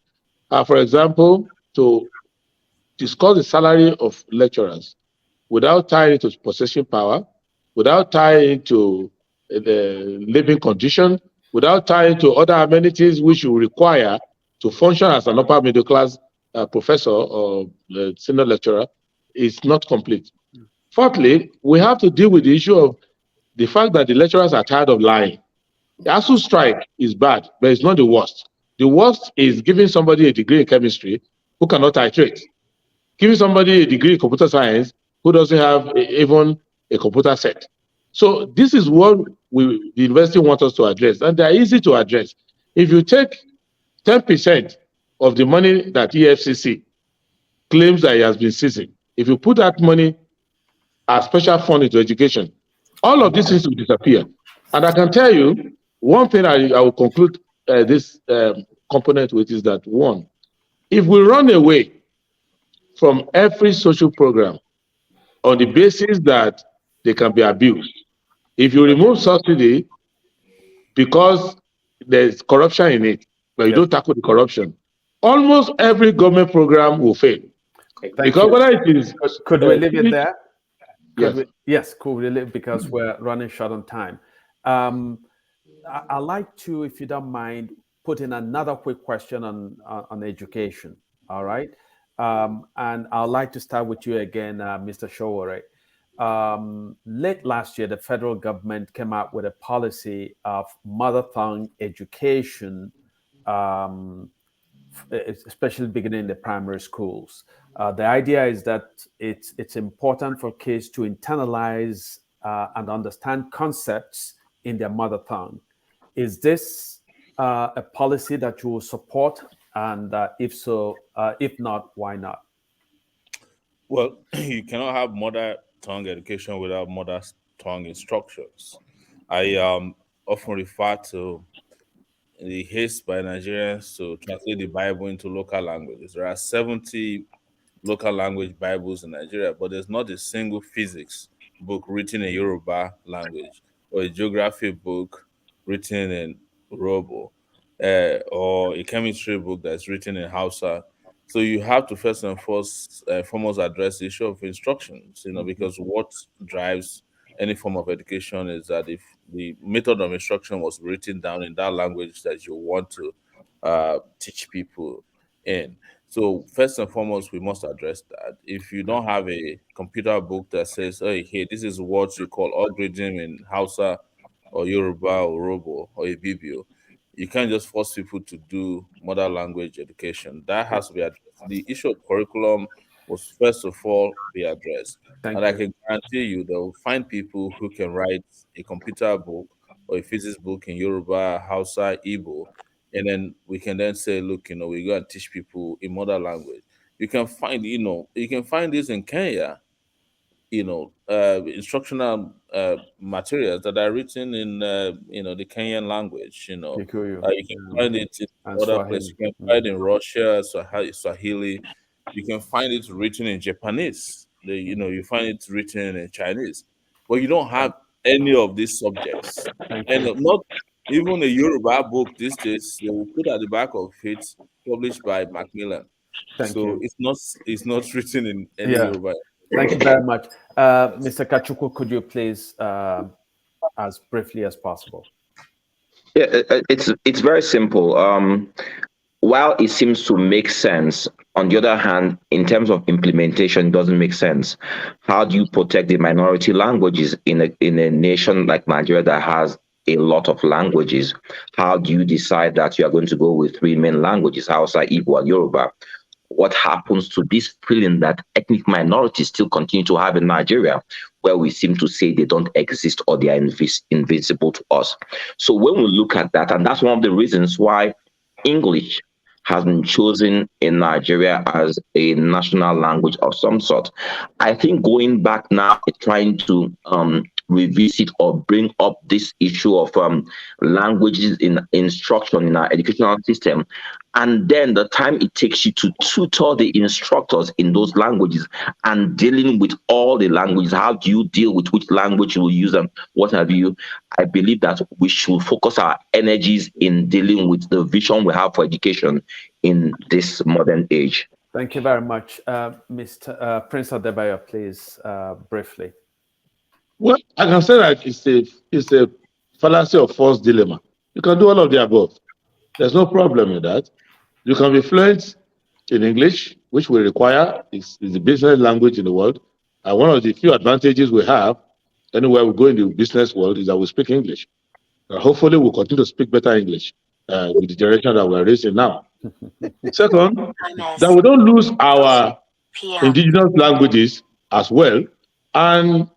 For example, to discuss the salary of lecturers without tying it to possession power, without tying it to the living condition, without tying to other amenities which you require to function as an upper middle class professor or senior lecturer is not complete. Fourthly, we have to deal with the issue of the fact that the lecturers are tired of lying. The ASU strike is bad, but it's not the worst. The worst is giving somebody a degree in chemistry who cannot titrate, giving somebody a degree in computer science who doesn't have even a computer set. So this is what the university wants us to address, and they're easy to address. If you take 10% of the money that EFCC claims that it has been seizing, if you put that money as special fund into education, all of these things will disappear. And I can tell you, one thing I will conclude this component with is that, one, if we run away from every social program on the basis that they can be abused, if you remove subsidy because there's corruption in it, but you don't tackle the corruption, almost every government program will fail. Because whether it is... Could we leave it there? Yes. Could we leave, because we're running short on time. I'd like to, if you don't mind, put in another quick question on education. All right. And I'd like to start with you again, Mr. Sowore. Late last year, the federal government came out with a policy of mother tongue education, especially beginning in the primary schools. The idea is that it's important for kids to internalize and understand concepts in their mother tongue. Is this a policy that you will support? And if so, if not, why not? Well, you cannot have mother tongue education without mother tongue instructions. I often refer to the haste by Nigerians to translate the Bible into local languages. There are 70 local language Bibles in Nigeria, but there's not a single physics book written in Yoruba language or a geography book written in Robo or a chemistry book that's written in Hausa. So you have to first and foremost address the issue of instructions, because what drives any form of education is that if the method of instruction was written down in that language that you want to teach people in. So first and foremost, we must address that. If you don't have a computer book that says, hey, this is what you call algorithm in Hausa or Yoruba or Robo or Ibibio, you can't just force people to do mother language education. That has to be addressed. The issue of curriculum must first of all be addressed. I can guarantee you they'll find people who can write a computer book or a physics book in Yoruba, Hausa, Igbo, and then we can then say, look, we go and teach people in mother language. You can find this in Kenya. instructional materials that are written in the Kenyan language. Kikuyu, You can find it in and other places. Swahili. You can find it in Russia, Swahili. You can find it written in Japanese. You find it written in Chinese, but you don't have any of these subjects, Thank and you. not even a Yoruba book these days. They will put at the back of it, published by Macmillan. Thank So you. it's not written in any Yeah. Yoruba. Thank you very much. Mr. Kachikwu, could you please, as briefly as possible? Yeah, it's very simple. While it seems to make sense, on the other hand, in terms of implementation, it doesn't make sense. How do you protect the minority languages in a nation like Nigeria that has a lot of languages? How do you decide that you are going to go with three main languages, Hausa, Igbo, and Yoruba? What happens to this feeling that ethnic minorities still continue to have in Nigeria, where we seem to say they don't exist or they are invisible to us? So when we look at that, and that's one of the reasons why English has been chosen in Nigeria as a national language of some sort. I think going back now, trying to revisit or bring up this issue of languages in instruction in our educational system, and then the time it takes you to tutor the instructors in those languages and dealing with all the languages. How do you deal with which language you will use and what have you? I believe that we should focus our energies in dealing with the vision we have for education in this modern age. Thank you very much. Mr. Prince Adebayo, please, briefly. Well, I can say that it's a fallacy of false dilemma. You can do all of the above. There's no problem with that. You can be fluent in English, which we require, is the business language in the world. And one of the few advantages we have anywhere we go in the business world is that we speak English. Hopefully, we'll continue to speak better English with the generation that we're raising now. Second, that we don't lose our indigenous languages as well. And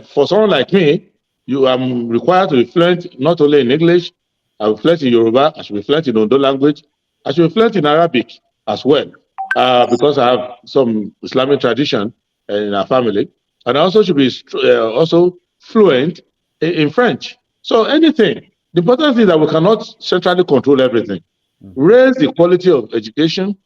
for someone like me, you am required to be fluent not only in English, I will be fluent in Yoruba, I should be fluent in Ondo language, I should be fluent in Arabic as well, because I have some Islamic tradition in our family. And I also should be also fluent in French. So anything. The important thing is that we cannot centrally control everything. Raise the quality of education,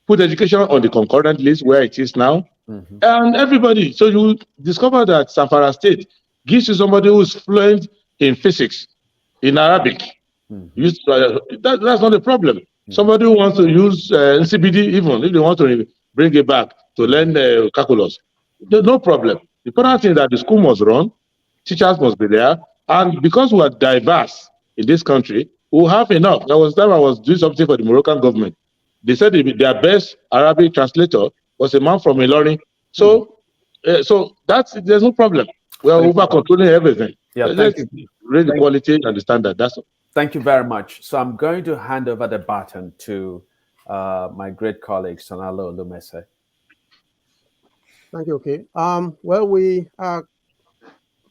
put education on the concurrent list where it is now, and everybody. So you discover that Zamfara State gives you somebody who's fluent in physics, in Arabic. That's not a problem. Somebody who wants to use NCBD, even if they want to bring it back to learn calculus, no problem. The important thing is that the school must run, teachers must be there, and because we are diverse in this country, we have enough. There was time I was doing something for the Moroccan government. They said their best Arabic translator was a man from Ilorin. So, there's no problem. We are over controlling everything. Yeah, Let's raise the quality and the standard. That's all. Thank you very much. So I'm going to hand over the baton to my great colleague, Sonalo Olumese. Thank you. Okay. Well, we are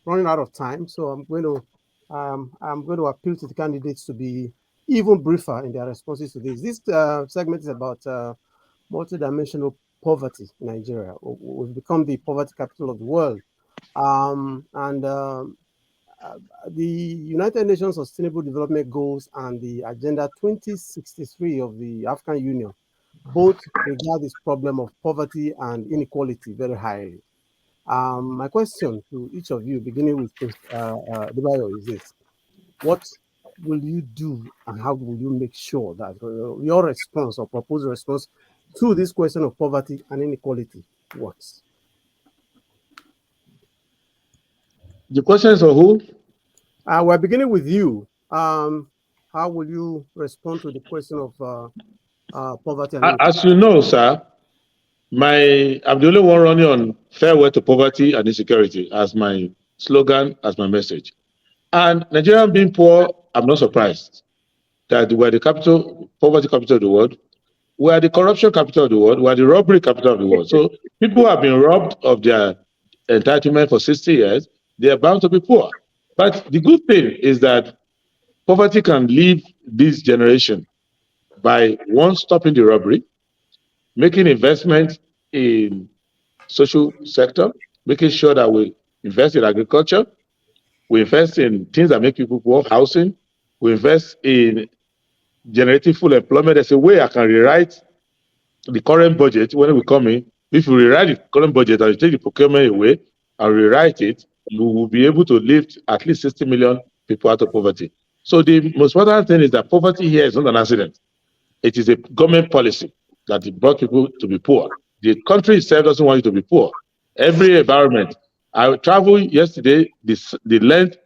running out of time, so I'm going to appeal to the candidates to be even briefer in their responses to this. This segment is about multidimensional poverty in Nigeria. We've become the poverty capital of the world, the United Nations Sustainable Development Goals and the Agenda 2063 of the African Union both regard this problem of poverty and inequality very highly. My question to each of you, beginning with Adebayo, is this: what will you do and how will you make sure that your response or proposed response to this question of poverty and inequality works? The question is for who? We're beginning with you. How will you respond to the question of poverty and inequality? As you know, sir, I'm the only one running on farewell to poverty and insecurity as my slogan, as my message. And Nigeria being poor, I'm not surprised that we're the poverty capital of the world. We're the corruption capital of the world. We're the robbery capital of the world. So people have been robbed of their entitlement for 60 years. They are bound to be poor. But the good thing is that poverty can leave this generation by, one, stopping the robbery, making investment in social sector, making sure that we invest in agriculture, we invest in things that make people poor, housing, we invest in generating full employment. There's a way I can rewrite the current budget when we come in. If we rewrite the current budget and you take the procurement away and rewrite it, we will be able to lift at least 60 million people out of poverty. So the most important thing is that poverty here is not an accident. It is a government policy that it brought people to be poor. The country itself doesn't want you to be poor. Every environment. I traveled yesterday. The length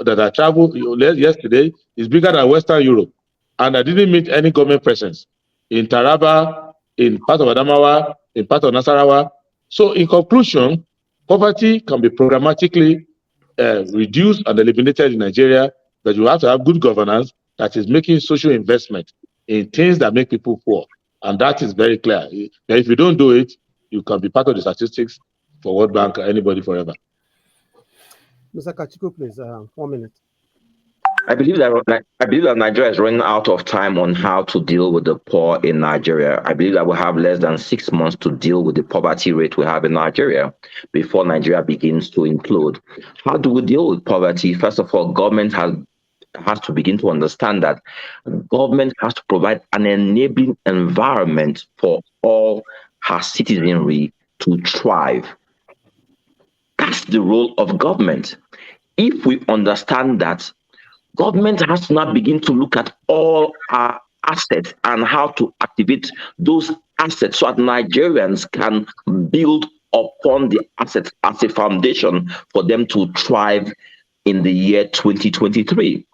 that I traveled yesterday is bigger than Western Europe, and I didn't meet any government presence in Taraba, in part of Adamawa, in part of Nasarawa. So, in conclusion, poverty can be programmatically reduced and eliminated in Nigeria, but you have to have good governance that is making social investment in things that make people poor. And that is very clear. If you don't do it, you can be part of the statistics for World Bank or anybody forever. Mr. Kachikwu, please, 1 minute. I believe that Nigeria is running out of time on how to deal with the poor in Nigeria. I believe that we have less than 6 months to deal with the poverty rate we have in Nigeria before Nigeria begins to implode. How do we deal with poverty? First of all, government has to begin to understand that government has to provide an enabling environment for all her citizenry to thrive. That's the role of government. If we understand that, government has to now begin to look at all our assets and how to activate those assets so that Nigerians can build upon the assets as a foundation for them to thrive in the year 2023.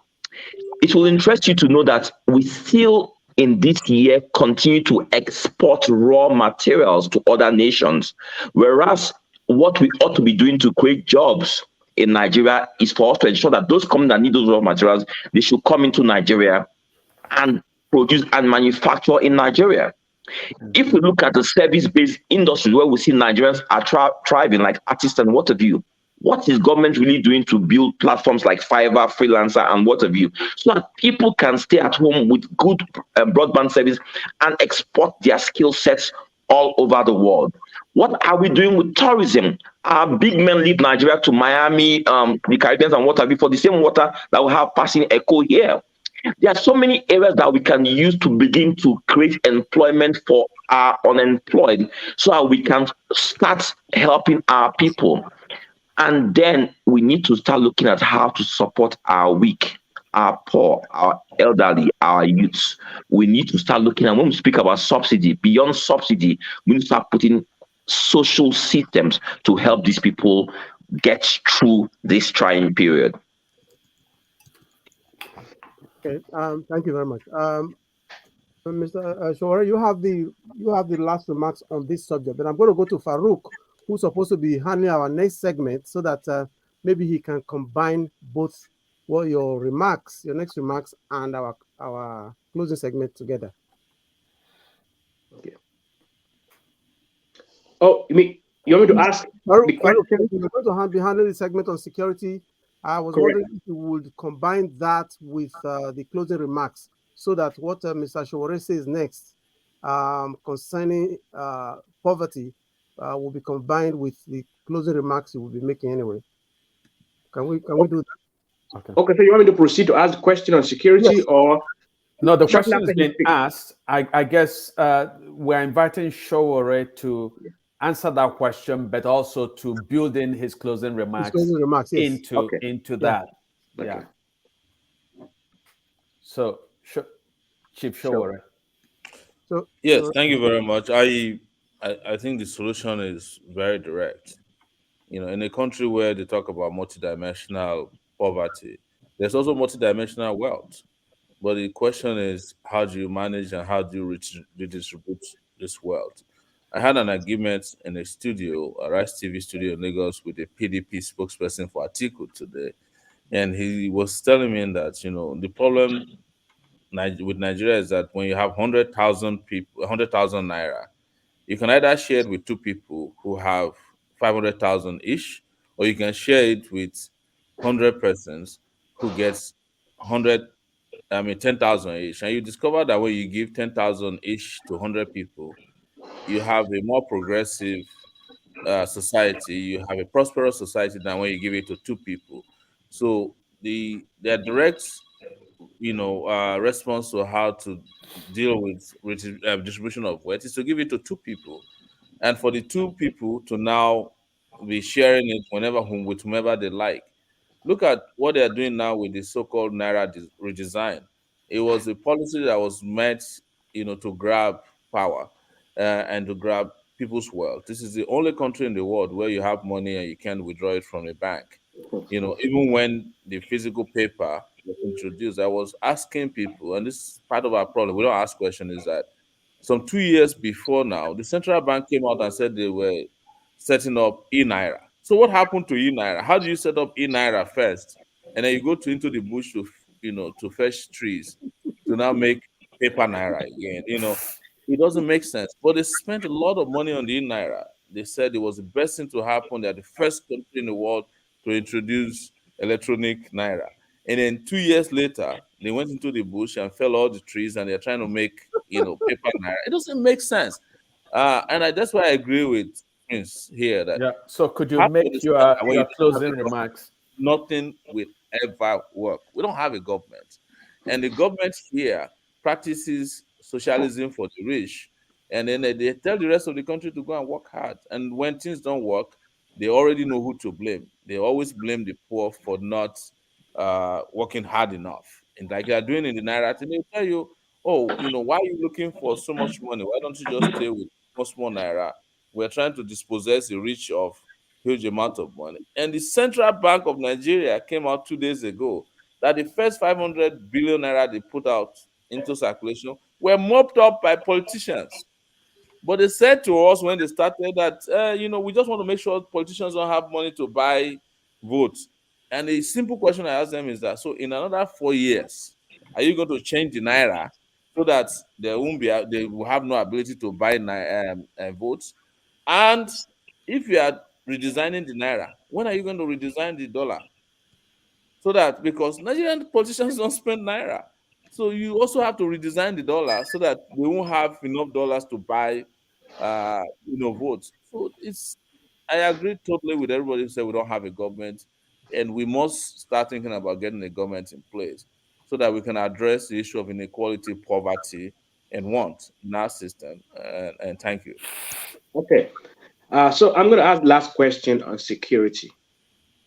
It will interest you to know that we still in this year continue to export raw materials to other nations, whereas what we ought to be doing to create jobs in Nigeria is for us to ensure that those companies that need those raw materials, they should come into Nigeria and produce and manufacture in Nigeria. If we look at the service-based industries where we see Nigerians are thriving, like artists and what have you, what is government really doing to build platforms like Fiverr, Freelancer, and what have you, so that people can stay at home with good broadband service and export their skill sets all over the world? What are we doing with tourism? Our big men leave Nigeria to Miami, the Caribbean, and what have you, for the same water that we have passing Echo here. There are so many areas that we can use to begin to create employment for our unemployed so that we can start helping our people. And then we need to start looking at how to support our weak, our poor, our elderly, our youths. We need to start looking at, when we speak about subsidy, beyond subsidy, we need to start putting social systems to help these people get through this trying period. Okay, thank you very much. Mr. Sowore, you have the last remarks on this subject. Then I'm going to go to Farouk, who's supposed to be handling our next segment, so that maybe he can combine both your next remarks, and our closing segment together. Okay. Oh, you want me to ask the question? You're going to be handling the segment on security. I was wondering if you would combine that with the closing remarks, so that what Mr. Sowore says next concerning poverty will be combined with the closing remarks he will be making anyway. Can we do that? Okay, so you want me to proceed to ask the question on security? Yes. Or no? The question has been asked. I guess we're inviting Sowore to answer that question, but also to build in his closing remarks, yes. into that. Okay. Yeah. So, Chief Sowore. So yes, thank you very much. I think the solution is very direct. In a country where they talk about multidimensional poverty, there's also multidimensional wealth. But the question is, how do you manage and how do you redistribute this wealth? I had an argument in a studio, a Rice TV studio in Lagos, with a PDP spokesperson for Atiku today. And he was telling me that, the problem with Nigeria is that when you have 100,000 people, 100,000 naira, you can either share it with two people who have 500,000 each, or you can share it with 100 persons who gets 10,000 each. And you discover that when you give 10,000 each to 100 people, you have a more progressive society, you have a prosperous society than when you give it to two people. So their direct, response to how to deal with distribution of wealth is to give it to two people, and for the two people to now be sharing it with whomever they like. Look at what they are doing now with the so-called naira redesign. It was a policy that was meant, to grab power and to grab people's wealth. This is the only country in the world where you have money and you can't withdraw it from a bank. Even when the physical paper was introduced, I was asking people, and this is part of our problem. We don't ask questions. Is that some 2 years before now, the central bank came out and said they were setting up e-naira. So what happened to e-naira? How do you set up e-naira first, and then you go into the bush to to fetch trees to now make paper naira again? It doesn't make sense. But they spent a lot of money on the e-naira. They said it was the best thing to happen. They're the first country in the world to introduce electronic naira. And then 2 years later, they went into the bush and fell all the trees, and they're trying to make paper naira. It doesn't make sense. That's why I agree with Prince here that Yeah. So could you have to make understand that when you your don't have closing a government, remarks? nothing will ever work. We don't have a government, and the government here practices socialism for the rich, and then they tell the rest of the country to go and work hard. And when things don't work, they already know who to blame. They always blame the poor for not working hard enough. And like they are doing in the narrative, they tell you, oh, why are you looking for so much money? Why don't you just stay with small naira? We're trying to dispossess the rich of huge amount of money. And the Central Bank of Nigeria came out 2 days ago that the first 500 billion naira they put out into circulation were mopped up by politicians. But they said to us when they started that, we just want to make sure politicians don't have money to buy votes. And a simple question I asked them is that, so in another 4 years, are you going to change the naira so that they will have no ability to buy votes? And if you are redesigning the naira, when are you going to redesign the dollar? So that, because Nigerian politicians don't spend naira, so you also have to redesign the dollar so that they won't have enough dollars to buy, votes. So I agree totally with everybody who said we don't have a government, and we must start thinking about getting a government in place so that we can address the issue of inequality, poverty, and want in our system. And thank you. Okay. So I'm going to ask last question on security.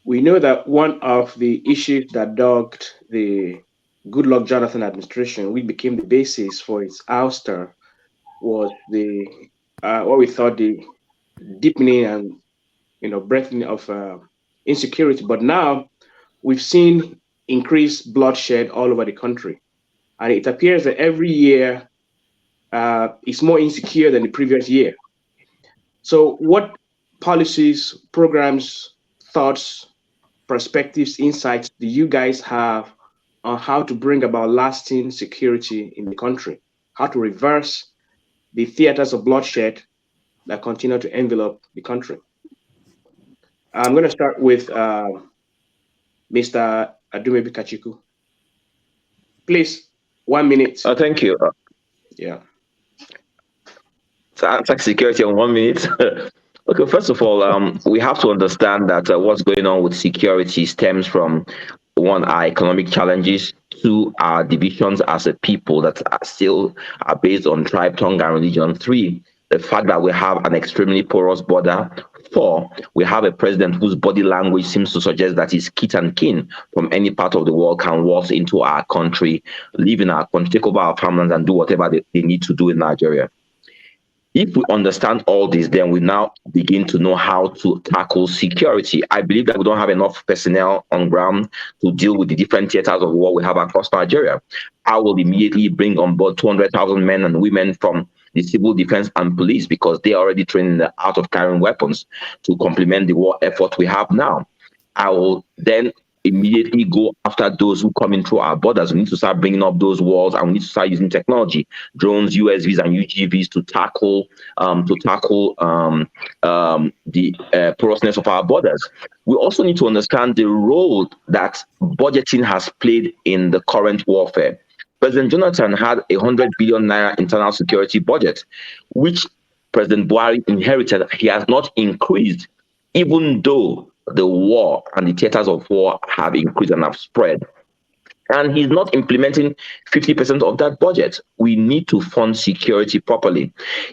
We know that one of the issues that dogged the Goodluck Jonathan administration, which became the basis for its ouster, was the what we thought the deepening and breadthening of insecurity. But now we've seen increased bloodshed all over the country, and it appears that every year is more insecure than the previous year. So, what policies, programs, thoughts, perspectives, insights do you guys have on how to bring about lasting security in the country? How to reverse the theaters of bloodshed that continue to envelop the country? I'm going to start with Mr. Dumebi Kachikwu. Please, 1 minute. Thank you. Yeah. Tax security in 1 minute. Okay, first of all, we have to understand that what's going on with security stems from, one, our economic challenges, two, our divisions as a people that are based on tribe, tongue, and religion, three, the fact that we have an extremely porous border, four, we have a president whose body language seems to suggest that his kith and kin from any part of the world can waltz into our country, live in our country, take over our farmlands, and do whatever they need to do in Nigeria. If we understand all this, then we now begin to know how to tackle security. I believe that we don't have enough personnel on ground to deal with the different theaters of war we have across Nigeria. I will immediately bring on board 200,000 men and women from the civil defense and police, because they are already trained in the art of carrying weapons to complement the war effort we have now. I will then immediately go after those who come in through our borders. We need to start bringing up those walls, and we need to start using technology, drones, USVs, and UGVs to tackle the porousness of our borders. We also need to understand the role that budgeting has played in the current warfare. President Jonathan had 100 billion naira internal security budget, which President Buhari inherited, he has not increased, even though the war and the theaters of war have increased and have spread. And he's not implementing 50% of that budget. We need to fund security properly.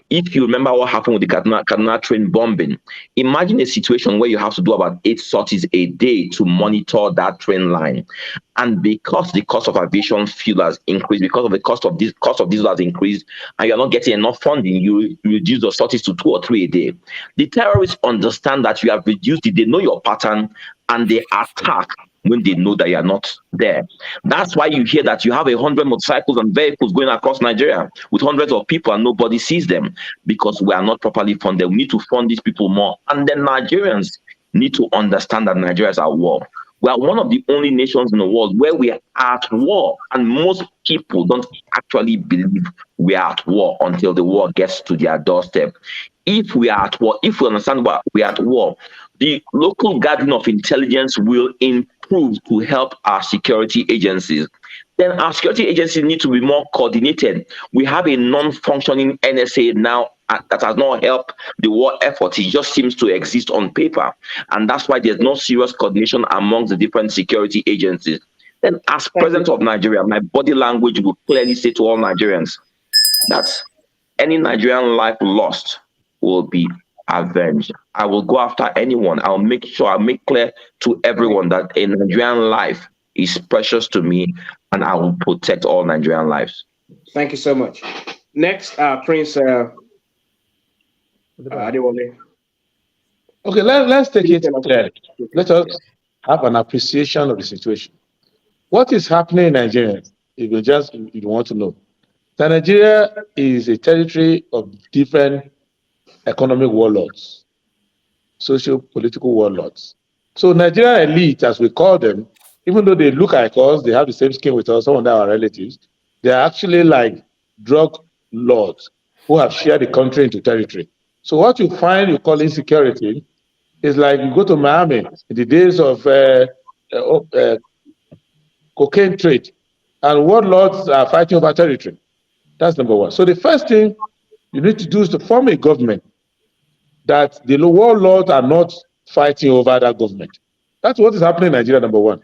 If you remember what happened with the Kaduna train bombing, imagine a situation where you have to do about 8 sorties a day to monitor that train line. And because the cost of aviation fuel has increased, because of the cost of diesel has increased, and you're not getting enough funding, you reduce the sorties to 2 or 3 a day. The terrorists understand that you have reduced it, they know your pattern, and they attack when they know that you are not there. That's why you hear that you have 100 motorcycles and vehicles going across Nigeria with hundreds of people and nobody sees them, because we are not properly funded. We need to fund these people more. And then Nigerians need to understand that Nigeria is at war. We are one of the only nations in the world where we are at war, and most people don't actually believe we are at war until the war gets to their doorstep. If we are at war, if we understand we are at war, the local gathering of intelligence will improve to help our security agencies. Then our security agencies need to be more coordinated. We have a non-functioning NSA now that has not helped the war effort. It just seems to exist on paper. And that's why there's no serious coordination amongst the different security agencies. Then as president of Nigeria, my body language will clearly say to all Nigerians that any Nigerian life lost will be avenged. I will go after anyone. I'll make clear to everyone that a Nigerian life is precious to me, and I will protect all Nigerian lives. Thank you so much. Next, Prince Adewole. Okay, let's take it clear. Let us have an appreciation of the situation. What is happening in Nigeria, if you want to know, that Nigeria is a territory of different economic warlords, socio-political warlords. So Nigerian elite, as we call them, even though they look like us, they have the same skin with us, some of them are relatives, they are actually like drug lords who have shared the country into territory. So what you find you call insecurity is like you go to Miami in the days of cocaine trade, and warlords are fighting over territory. That's number one. So the first thing you need to do is to form a government that the warlords are not fighting over that government. That's what is happening in Nigeria, number one.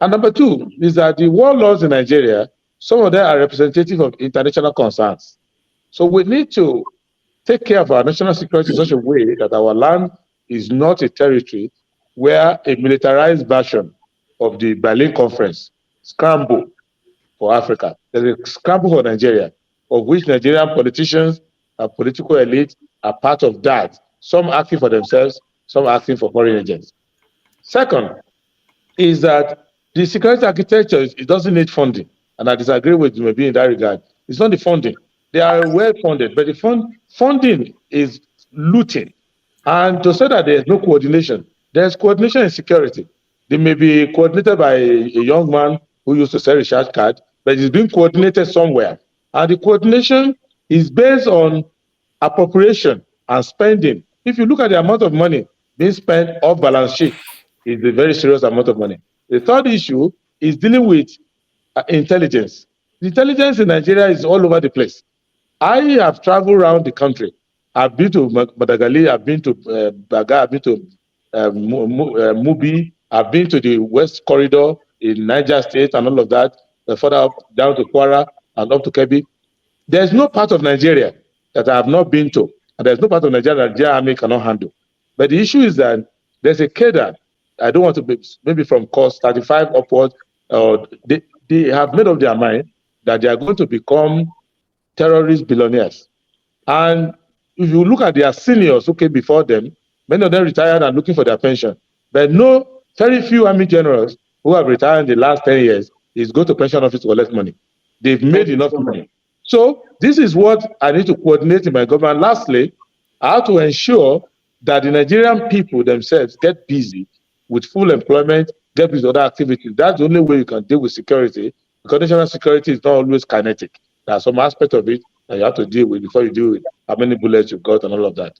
And number two is that the warlords in Nigeria, some of them are representative of international concerns. So we need to take care of our national security in such a way that our land is not a territory where a militarized version of the Berlin Conference scramble for Africa. There's a scramble for Nigeria, of which Nigerian politicians and political elite are part of that. Some acting for themselves, some acting for foreign agents. Second is that the security architecture, it doesn't need funding. And I disagree with Dumebi in that regard. It's not the funding. They are well funded, but the funding is looting. And to say that there's no coordination, there's coordination in security. They may be coordinated by a young man who used to sell recharge card, but it's being coordinated somewhere. And the coordination is based on appropriation and spending. If you look at the amount of money being spent off balance sheet, it's a very serious amount of money. The third issue is dealing with intelligence. The intelligence in Nigeria is all over the place. I have traveled around the country. I've been to Madagali, I've been to Baga, I've been to Mubi, I've been to the West Corridor in Niger State and all of that, further up down to Kwara and up to Kebbi. There's no part of Nigeria that I have not been to, and there's no part of Nigeria that Nigeria Army cannot handle. But the issue is that there's a cadre, I don't want to be, maybe from course 35 upward, they have made up their mind that they are going to become terrorist billionaires. And if you look at their seniors who came before them, many of them retired and looking for their pension. But very few army generals who have retired in the last 10 years is go to pension office to collect money. They've made enough money. So this is what I need to coordinate in my government. Lastly, I have to ensure that the Nigerian people themselves get busy with full employment, get busy with other activities. That's the only way you can deal with security, because national security is not always kinetic. There's some aspect of it that you have to deal with before you deal with how many bullets you've got and all of that.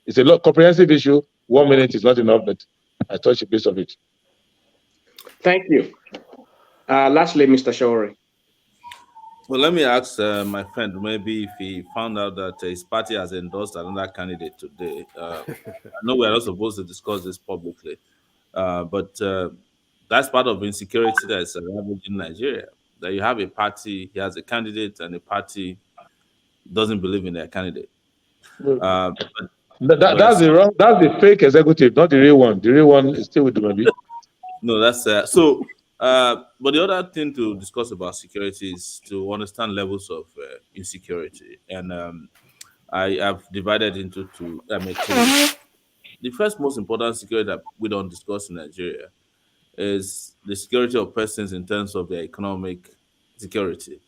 It's a comprehensive issue. 1 minute is not enough, but I touched a piece of it. Thank you. Lastly, Mr. Sowore. Well, let me ask my friend maybe if he found out that his party has endorsed another candidate today. I know we are not supposed to discuss this publicly, but that's part of insecurity that is ravaging Nigeria. That you have a party, he has a candidate, and the party doesn't believe in their candidate. But go ahead. That's the fake executive, not the real one. The real one is still with Dumebi. No, that's so. But the other thing to discuss about security is to understand levels of insecurity, and I have divided into two. I mean, three. The first most important security that we don't discuss in Nigeria is the security of persons in terms of their economic security.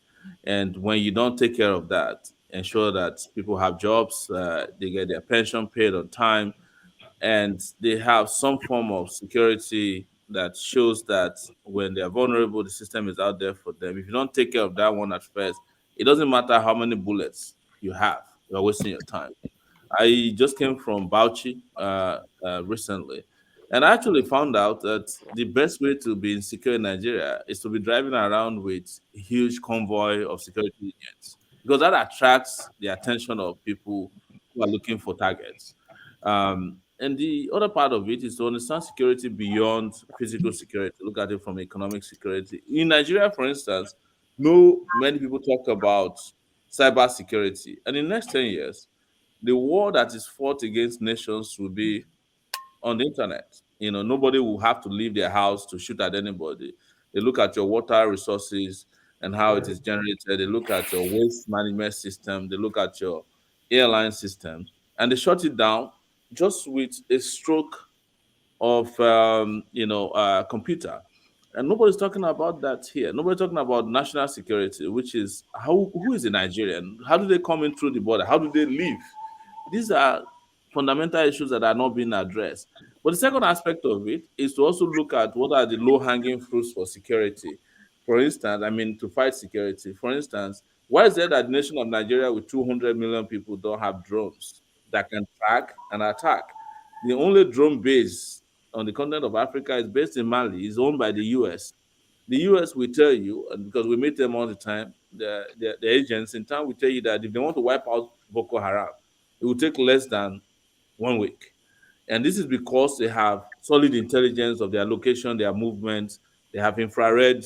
And when you don't take care of that, ensure that people have jobs, they get their pension paid on time, and they have some form of security that shows that when they're vulnerable, the system is out there for them. If you don't take care of that one at first, it doesn't matter how many bullets you have, you're wasting your time. I just came from Bauchi recently, and I actually found out that the best way to be insecure in Nigeria is to be driving around with a huge convoy of security agents because that attracts the attention of people who are looking for targets. And the other part of it is to understand security beyond physical security. Look at it from economic security. In Nigeria, for instance, no many people talk about cyber security, and in the next 10 years the war that is fought against nations will be on the internet. You know, nobody will have to leave their house to shoot at anybody. They look at your water resources and how it is generated. They look at your waste management system. They look at your airline system, and they shut it down just with a stroke of computer. And nobody's talking about that here. Nobody's talking about national security, which is who is a Nigerian? How do they come in through the border? How do they live? These are fundamental issues that are not being addressed. But the second aspect of it is to also look at what are the low-hanging fruits for security. For instance, I mean, to fight security. For instance, why is it that the nation of Nigeria with 200 million people don't have drones that can track and attack? The only drone base on the continent of Africa is based in Mali, is owned by the US. The US will tell you, and because we meet them all the time, the agents in town will tell you that if they want to wipe out Boko Haram, it will take less than 1 week. And this is because they have solid intelligence of their location, their movements. They have infrared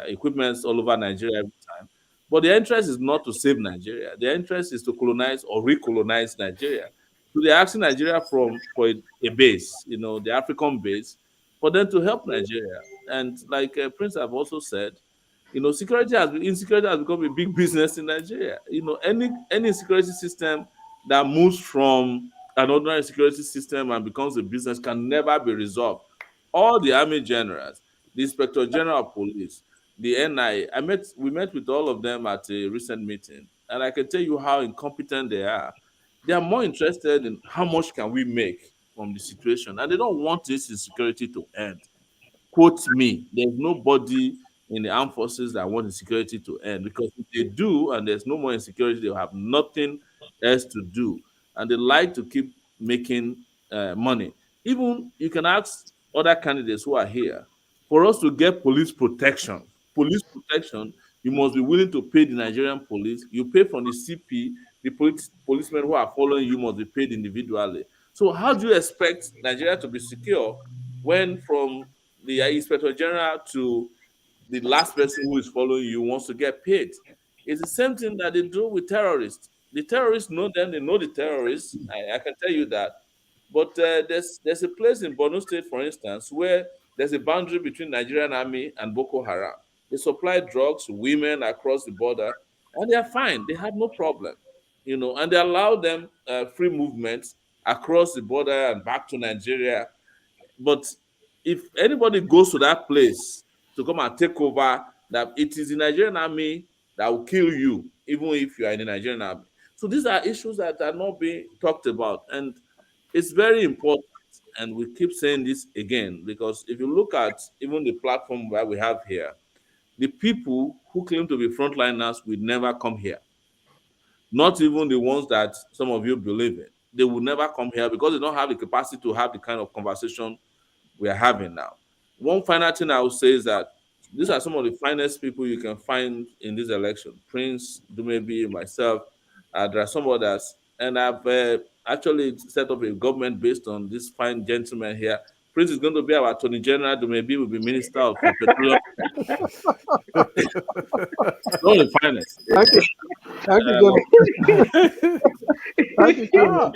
equipments all over Nigeria every time. But their interest is not to save Nigeria. Their interest is to colonize or recolonize Nigeria. So they're asking Nigeria for a base, the African base, for them to help Nigeria. And like Prince have also said, insecurity has become a big business in Nigeria. Any security system that moves from an ordinary security system and becomes a business can never be resolved. All the army generals, the inspector general of police, the NIA, we met with all of them at a recent meeting, and I can tell you how incompetent they are. They are more interested in how much can we make from the situation, and they don't want this insecurity to end. Quote me, there's nobody in the armed forces that want insecurity to end, because if they do and there's no more insecurity, they'll have nothing else to do. And they like to keep making money. Even you can ask other candidates who are here, for us to get police protection, you must be willing to pay the Nigerian police. You pay from the CP, the policemen who are following you must be paid individually. So how do you expect Nigeria to be secure when from the inspector general to the last person who is following you wants to get paid? It's the same thing that they do with terrorists. The terrorists know them, they know the terrorists. I can tell you that. But there's a place in Borno State, for instance, where there's a boundary between Nigerian army and Boko Haram. They supply drugs to women across the border, and they are fine. They have no problem, and they allow them free movement across the border and back to Nigeria. But if anybody goes to that place to come and take over, that it is the Nigerian army that will kill you, even if you are in the Nigerian army. So these are issues that are not being talked about, and it's very important. And we keep saying this again, because if you look at even the platform that we have here, the people who claim to be frontliners will never come here. Not even the ones that some of you believe in. They will never come here because they don't have the capacity to have the kind of conversation we are having now. One final thing I will say is that these are some of the finest people you can find in this election. Prince, Dumebi, myself, there are some others. And I've actually set up a government based on this fine gentleman here. Prince is going to be our Attorney General. Dumebi will be Minister of Petroleum. All the finest. Thank you. Thank you, gentlemen. Thank you, gentlemen.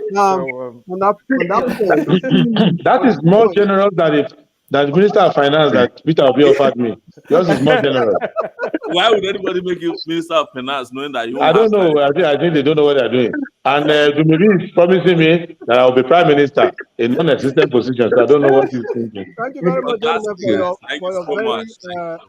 On that point, That is more generous than the Minister of Finance that Peter Obi offered me. Yours is more generous. Why would anybody make you Minister of Finance knowing that you? I don't know. I think they don't know what they're doing. And Dumebi is promising me that I'll be Prime Minister in non-existent positions. So I don't know what he's thinking. thank you very much, gentlemen, for your very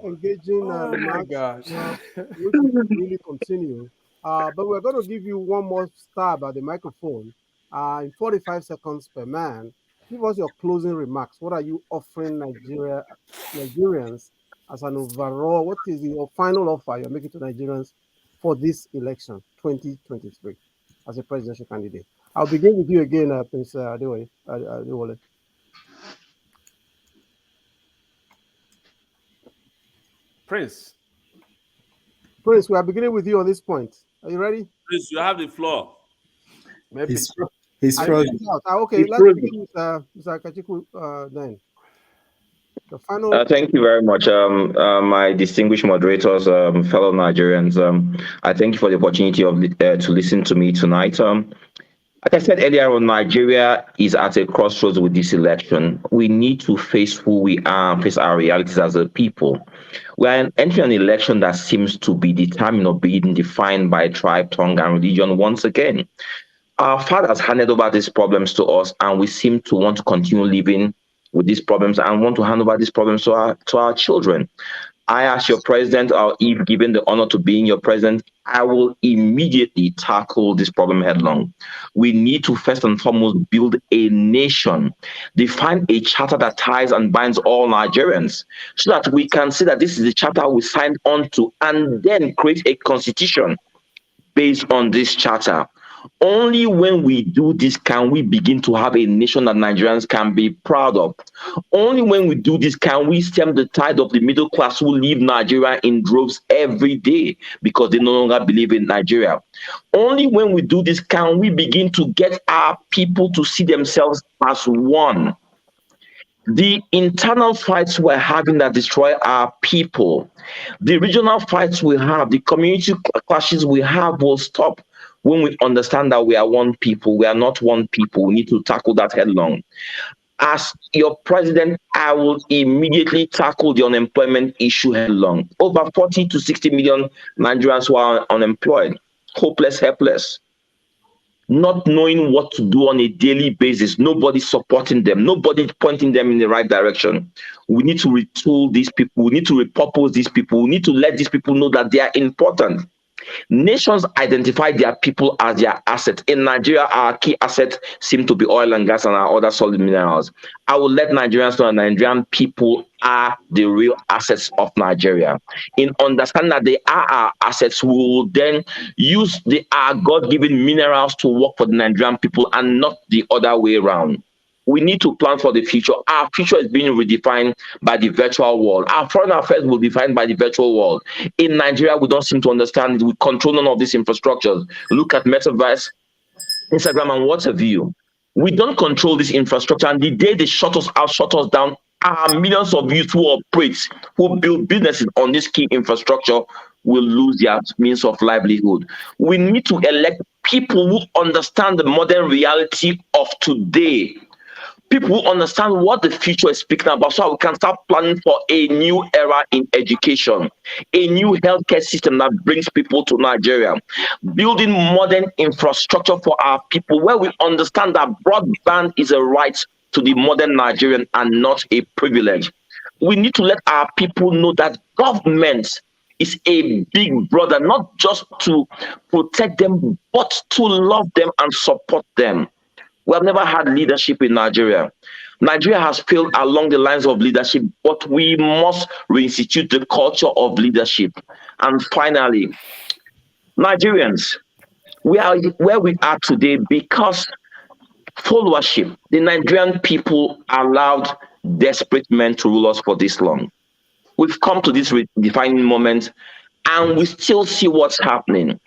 engaging remarks, which will really continue. But we're going to give you one more stab at the microphone in 45 seconds per man. Give us your closing remarks. What are you offering Nigerians as an overall? What is your final offer you're making to Nigerians for this election, 2023, as a presidential candidate? I'll begin with you again, Prince Adewole. Prince, we are beginning with you on this point. Are you ready? Prince, you have the floor. maybe. He's frozen. Okay, let's begin with Mr. Kachikwu then. The final. Thank you very much, my distinguished moderators, fellow Nigerians. I thank you for the opportunity to listen to me tonight. Like I said earlier on, Nigeria is at a crossroads with this election. We need to face who we are, face our realities as a people. We are entering an election that seems to be determined or being defined by tribe, tongue, and religion once again. Our fathers handed over these problems to us, and we seem to want to continue living with these problems and want to hand over these problems to our children. I, as your president, or if given the honor to being your president, I will immediately tackle this problem headlong. We need to first and foremost build a nation, define a charter that ties and binds all Nigerians, so that we can say that this is the charter we signed on to, and then create a constitution based on this charter. Only when we do this can we begin to have a nation that Nigerians can be proud of. Only when we do this can we stem the tide of the middle class who leave Nigeria in droves every day because they no longer believe in Nigeria. Only when we do this can we begin to get our people to see themselves as one. The internal fights we're having that destroy our people, the regional fights we have, the community clashes we have will stop when we understand that we are one people. We are not one people. We need to tackle that headlong. As your president, I will immediately tackle the unemployment issue headlong. Over 40 to 60 million Nigerians who are unemployed, hopeless, helpless, not knowing what to do on a daily basis, nobody supporting them, nobody pointing them in the right direction. We need to retool these people. We need to repurpose these people. We need to let these people know that they are important. Nations identify their people as their asset. In Nigeria, our key asset seem to be oil and gas and our other solid minerals. I will let Nigerians know that Nigerian people are the real assets of Nigeria. In understanding that they are our assets, we will then use our God-given minerals to work for the Nigerian people and not the other way around. We need to plan for the future. Our future is being redefined by the virtual world. Our foreign affairs will be defined by the virtual world. In Nigeria, we don't seem to understand it. We control none of these infrastructures. Look at Metaverse, Instagram, and what have you. We don't control this infrastructure. And the day they shut us out, shut us down, our millions of youth who operate, who build businesses on this key infrastructure will lose their means of livelihood. We need to elect people who understand the modern reality of today. People who understand what the future is speaking about, so we can start planning for a new era in education, a new healthcare system that brings people to Nigeria, building modern infrastructure for our people, where we understand that broadband is a right to the modern Nigerian and not a privilege. We need to let our people know that government is a big brother, not just to protect them, but to love them and support them. We have never had leadership in Nigeria. Nigeria has failed along the lines of leadership, but we must reinstitute the culture of leadership. And finally, Nigerians, we are where we are today because followership. The Nigerian people allowed desperate men to rule us for this long. we've come to this defining moment, and we still see what's happening.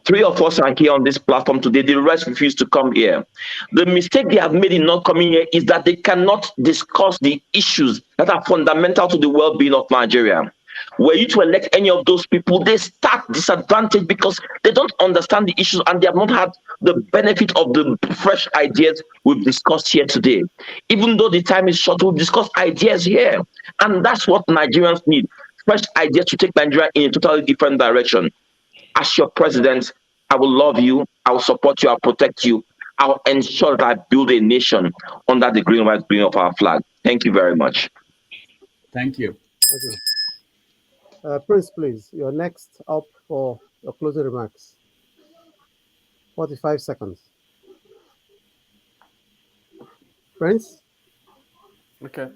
Three of us are here on this platform today. The rest refuse to come here. The mistake they have made in not coming here is that they cannot discuss the issues that are fundamental to the well-being of Nigeria. Were you to elect any of those people, they start disadvantaged because they don't understand the issues and they have not had the benefit of the fresh ideas we've discussed here today. Even though the time is short, we've discussed ideas here. And that's what Nigerians need. Fresh ideas to take Nigeria in a totally different direction. As your president, I will love you, I will support you, I'll protect you, I'll ensure that I build a nation under the green, white, green of our flag. Thank you very much. Thank you. Prince, please, you're next up for your closing remarks. 45 seconds. Prince? Okay.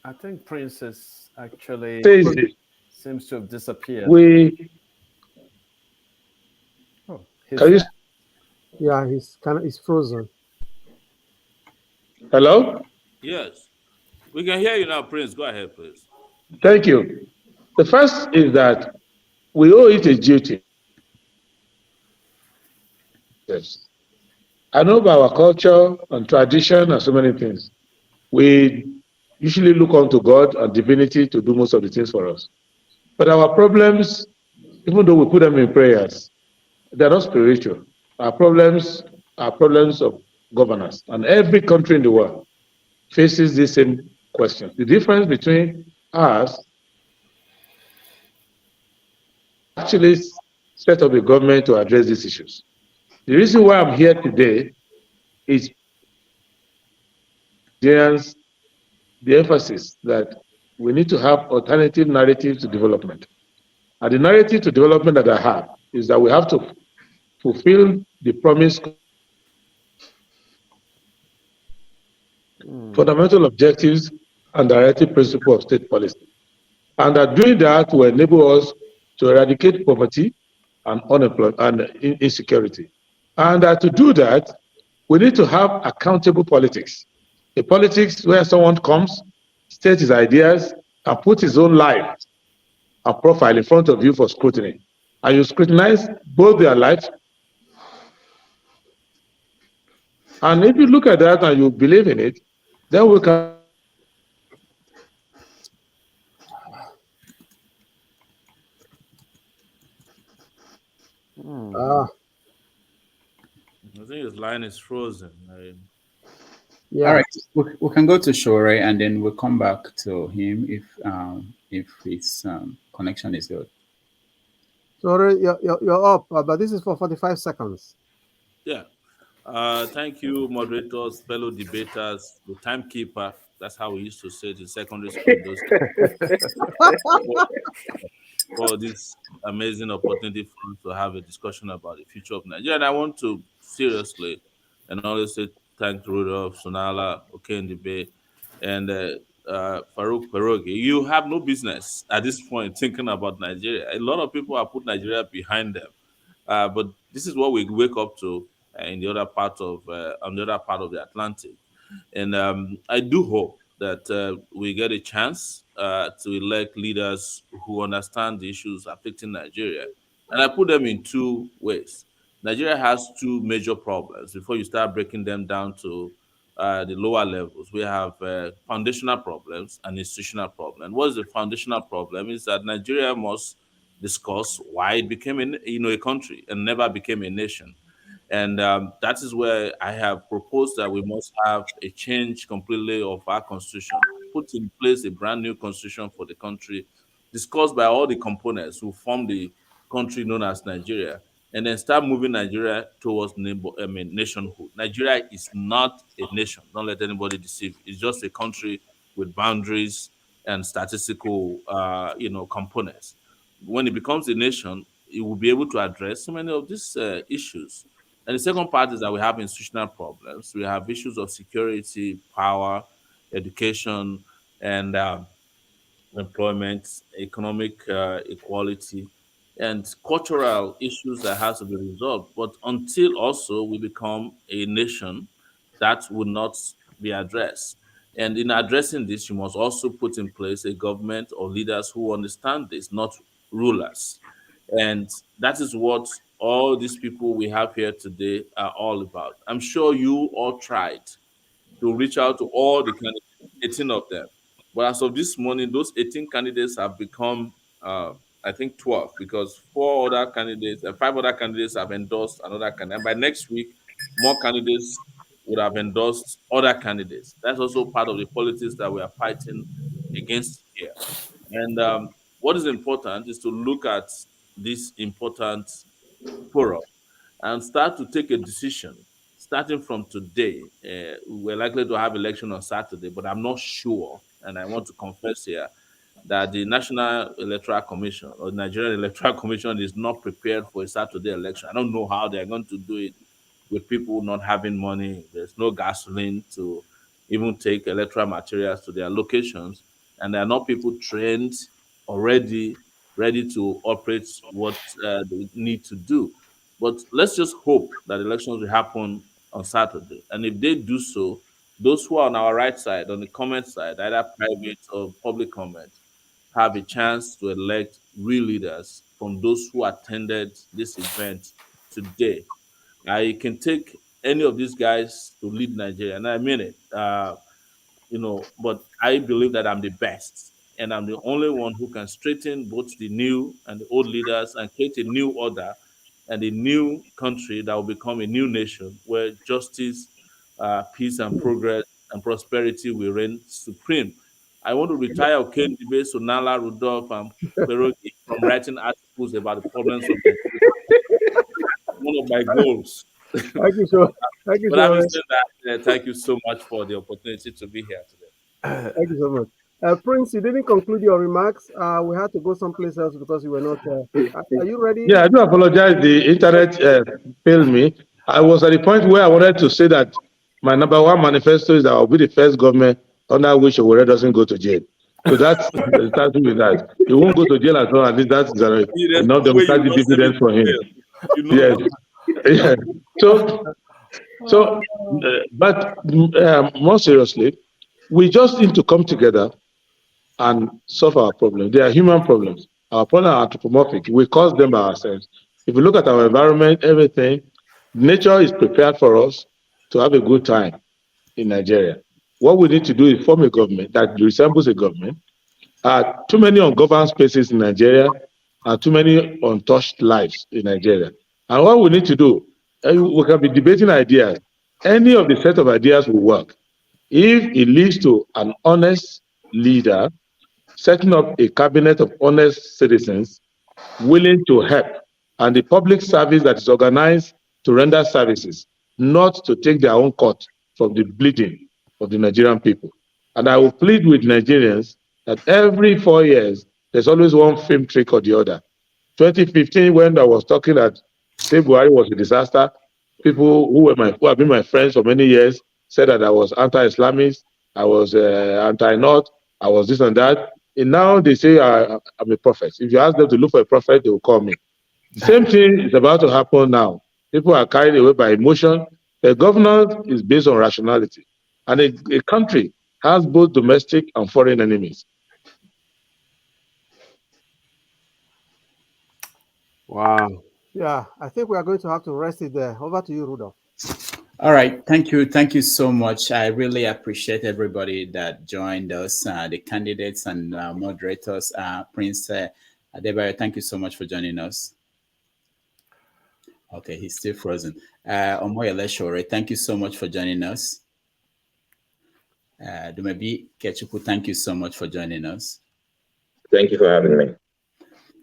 I think Prince is actually seems to have disappeared. Yeah, he's frozen. Hello? Yes. We can hear you now, Prince. Go ahead, please. Thank you. The first is that we owe it a duty. Yes. I know about our culture and tradition and so many things. We usually look unto God and divinity to do most of the things for us. But our problems, even though we put them in prayers, they're not spiritual. Our problems are problems of governance. And every country in the world faces the same question. The difference between us actually set up a government to address these issues. The reason why I'm here today is the emphasis that we need to have alternative narratives to development. And the narrative to development that I have is that we have to fulfill the promise, fundamental objectives, and directive principle of state policy. And that doing that will enable us to eradicate poverty and unemployment and insecurity. And to do that, we need to have accountable politics. A politics where someone comes, states his ideas, and puts his own life and profile in front of you for scrutiny. And you scrutinize both their life. And if you look at that and you believe in it, then we can. I think his line is frozen. Yeah. All right, we can go to Sowore and then we'll come back to him if his connection is good. Sowore, you're up, but this is for 45 seconds. Yeah. Thank you, moderators, fellow debaters, the timekeeper. That's how we used to say it in secondary school. For this amazing opportunity for us to have a discussion about the future of Nigeria. And I want to seriously and always say thank to Rudolph, Sonala, Okendibe, and Farouk Perogi. You have no business at this point thinking about Nigeria. A lot of people have put Nigeria behind them. But this is what we wake up to in the other part of on the other part of the Atlantic. And I do hope that we get a chance to elect leaders who understand the issues affecting Nigeria. And I put them in two ways. Nigeria has two major problems before you start breaking them down to the lower levels. We have foundational problems and institutional problems. What is the foundational problem? Is that Nigeria must discuss why it became a country and never became a nation. And that is where I have proposed that we must have a change completely of our constitution, put in place a brand new constitution for the country, discussed by all the components who form the country known as Nigeria, and then start moving Nigeria towards nationhood. Nigeria is not a nation. Don't let anybody deceive you. It's just a country with boundaries and statistical, components. When it becomes a nation, it will be able to address so many of these issues. And the second part is that we have institutional problems. We have issues of security, power, education, and employment, economic equality, and cultural issues that has to be resolved. But until also we become a nation, that will not be addressed. And in addressing this, you must also put in place a government or leaders who understand this, not rulers. And that is what all these people we have here today are all about. I'm sure you all tried to reach out to all the candidates, 18 of them. But as of this morning, those 18 candidates have become, I think, 12, because five other candidates have endorsed another candidate. And by next week, more candidates would have endorsed other candidates. That's also part of the politics that we are fighting against here. And what is important is to look at this important forum and start to take a decision starting from today. We're likely to have election on Saturday, but I'm not sure, and I want to confess here that the National Electoral Commission or Nigerian Electoral Commission is not prepared for a Saturday election. I don't know how they're going to do it with people not having money. There's no gasoline to even take electoral materials to their locations, and there are not people trained already, ready to operate what they need to do. But let's just hope that elections will happen on Saturday. And if they do so, those who are on our right side, on the comment side, either private or public comment, have a chance to elect real leaders from those who attended this event today. I can take any of these guys to lead Nigeria, and I mean it. But I believe that I'm the best, and I'm the only one who can straighten both the new and the old leaders and create a new order and a new country that will become a new nation where justice, peace, and progress and prosperity will reign supreme. I want to retire Okene Dibe, Sonala, Rudolph, and Perogi from writing articles about the problems of Nigeria. One of my goals. Thank you so thank you But so having much. said that, thank you so much for the opportunity to be here today. Thank you so much. Prince, you didn't conclude your remarks. We had to go someplace else because you were not. Are you ready? Yeah, I do apologize. The internet failed me. I was at the point where I wanted to say that my number one manifesto is that I'll be the first government under which Owerri doesn't go to jail. So that's starting with that. He won't go to jail at all. At least that's There's enough no way you democratic not send me dividend for to him. jail. You know Yes. that. Yeah. But more seriously, we just need to come together and solve our problems. They are human problems. Our problems are anthropomorphic. We cause them by ourselves. If you look at our environment, everything, nature is prepared for us to have a good time in Nigeria. What we need to do is form a government that resembles a government. Too many ungoverned spaces in Nigeria, too many untouched lives in Nigeria. And what we need to do, we can be debating ideas. Any of the set of ideas will work if it leads to an honest leader setting up a cabinet of honest citizens willing to help, and the public service that is organized to render services, not to take their own cut from the bleeding of the Nigerian people. And I will plead with Nigerians that every 4 years, there's always one film trick or the other. 2015, when I was talking that State Buhari was a disaster, people who have been my friends for many years said that I was anti-Islamist, I was anti-North, I was this and that. And now they say I'm a prophet. If you ask them to look for a prophet, they will call me. The same thing is about to happen now. People are carried away by emotion. The governance is based on rationality. And a country has both domestic and foreign enemies. Wow. Yeah, I think we are going to have to rest it there. Over to you, Rudolph. All right, thank you so much. I really appreciate everybody that joined us, the candidates and moderators. Prince Adebayo, thank you so much for joining us. Okay, he's still frozen. Omoyele Sowore, thank you so much for joining us. Dumebi Kachikwu, thank you so much for joining us. Thank you for having me.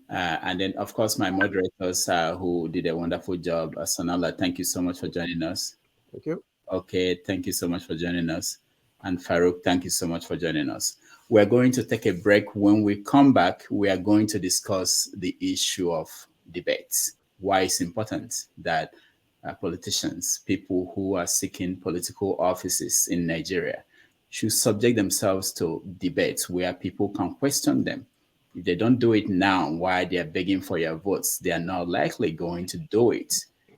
And then, of course, my moderators who did a wonderful job. Sonala, thank you so much for joining us. Thank you. Okay, thank you so much for joining us. And Farouk, thank you so much for joining us. We're going to take a break. When we come back, we are going to discuss the issue of debates. Why it's important that politicians, people who are seeking political offices in Nigeria, should subject themselves to debates where people can question them. If they don't do it now while they are begging for your votes, they are not likely going to do it